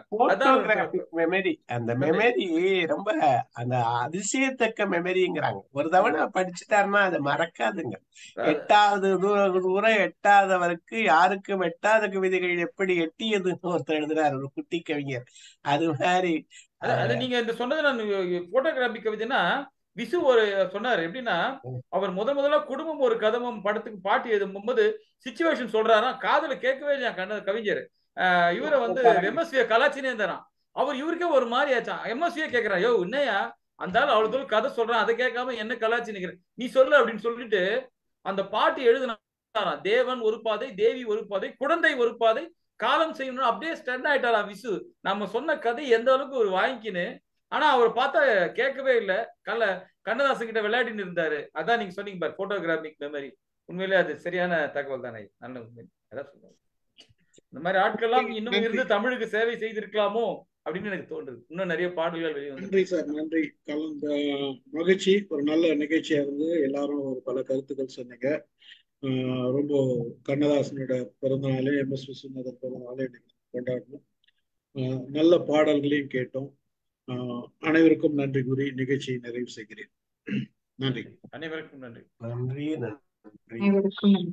மெமரி, அந்த மெமரி ரொம்ப அந்த அதிசயத்தக்க மெமரிங்கிறாங்க. ஒரு தவணை படிச்சுட்டாருன்னா அதை மறக்காதுங்க. 8வது தூரம் எட்டாதவருக்கு யாருக்கும் எட்டாத கவிதைகள் எப்படி எட்டியதுன்னு ஒருத்தர் எழுதுறாரு, ஒரு குட்டி கவிஞர். அது மாதிரி அது நீங்க இந்த சொன்னது, நான் போட்டோகிராபி கவிதைன்னா விசு ஒரு சொன்னாரு. எப்படின்னா, அவர் முதல்ல குடும்பம் ஒரு கதமும் படத்துக்கு பாட்டு எழுதும் போது சிச்சுவேஷன் சொல்றாராம், காதுல கேட்கவே இல்லையா கவிஞர். இவரை வந்து எம்எஸ்வியை கலாச்சினே இருந்தாராம். அவர் இவருக்கே ஒரு மாதிரி ஆச்சான். எம்எஸ்வியை கேட்கிறான், யோ என்னையா அந்த ஆள் அவ்வளவு தூரம் கதை சொல்றான், அதை கேட்காம என்ன கலாச்சி நிக்கிறேன், நீ சொல்லு அப்படின்னு சொல்லிட்டு அந்த பாட்டு எழுதினாராம். தேவன் ஒரு பாதை, தேவி ஒரு பாதை, குழந்தை ஒரு பாதை, காலம் செய்யணும். அப்படியே ஸ்டன் ஆயிட்டாரா விசு. நம்ம சொன்ன கதை எந்த அளவுக்கு ஒரு வாங்கிக்கின்னு. ஆனா அவர் பார்த்தா கேட்கவே இல்லை, கண்ணதாசன் கிட்ட விளையாடின்னு இருந்தாரு. அதான் நீங்க சொன்னீங்க பாரு, போட்டோகிராபிக் மெமரி. உண்மையிலே அது சரியான தகவல் தானே. நல்ல உண்மை. அதான் சொல்லுவாங்க, இந்த மாதிரி ஆட்கள்லாம் இன்னும் இருந்து தமிழுக்கு சேவை செய்திருக்கலாமோ அப்படின்னு எனக்கு தோன்றுது. இன்னும் நிறைய பாடல்கள் வெளியே வந்து. நன்றி சார், நன்றி. கலந்த மகிழ்ச்சி. ஒரு நல்ல நிகழ்ச்சியா இருந்து எல்லாரும் ஒரு பல கருத்துக்கள் சொன்னீங்க. ரொம்ப கண்ணதாசனோட பிறந்தநாளே, எம்எஸ் விஸ்வநாதன் பிறந்தநாளே கொண்டாடணும். நல்ல பாடல்களையும் கேட்டோம். அனைவருக்கும் நன்றி கூறி நிகழ்ச்சியை நிறைவு செய்கிறேன். நன்றி. அனைவருக்கும் நன்றி. நன்றி. அனைவருக்கும் நன்றி.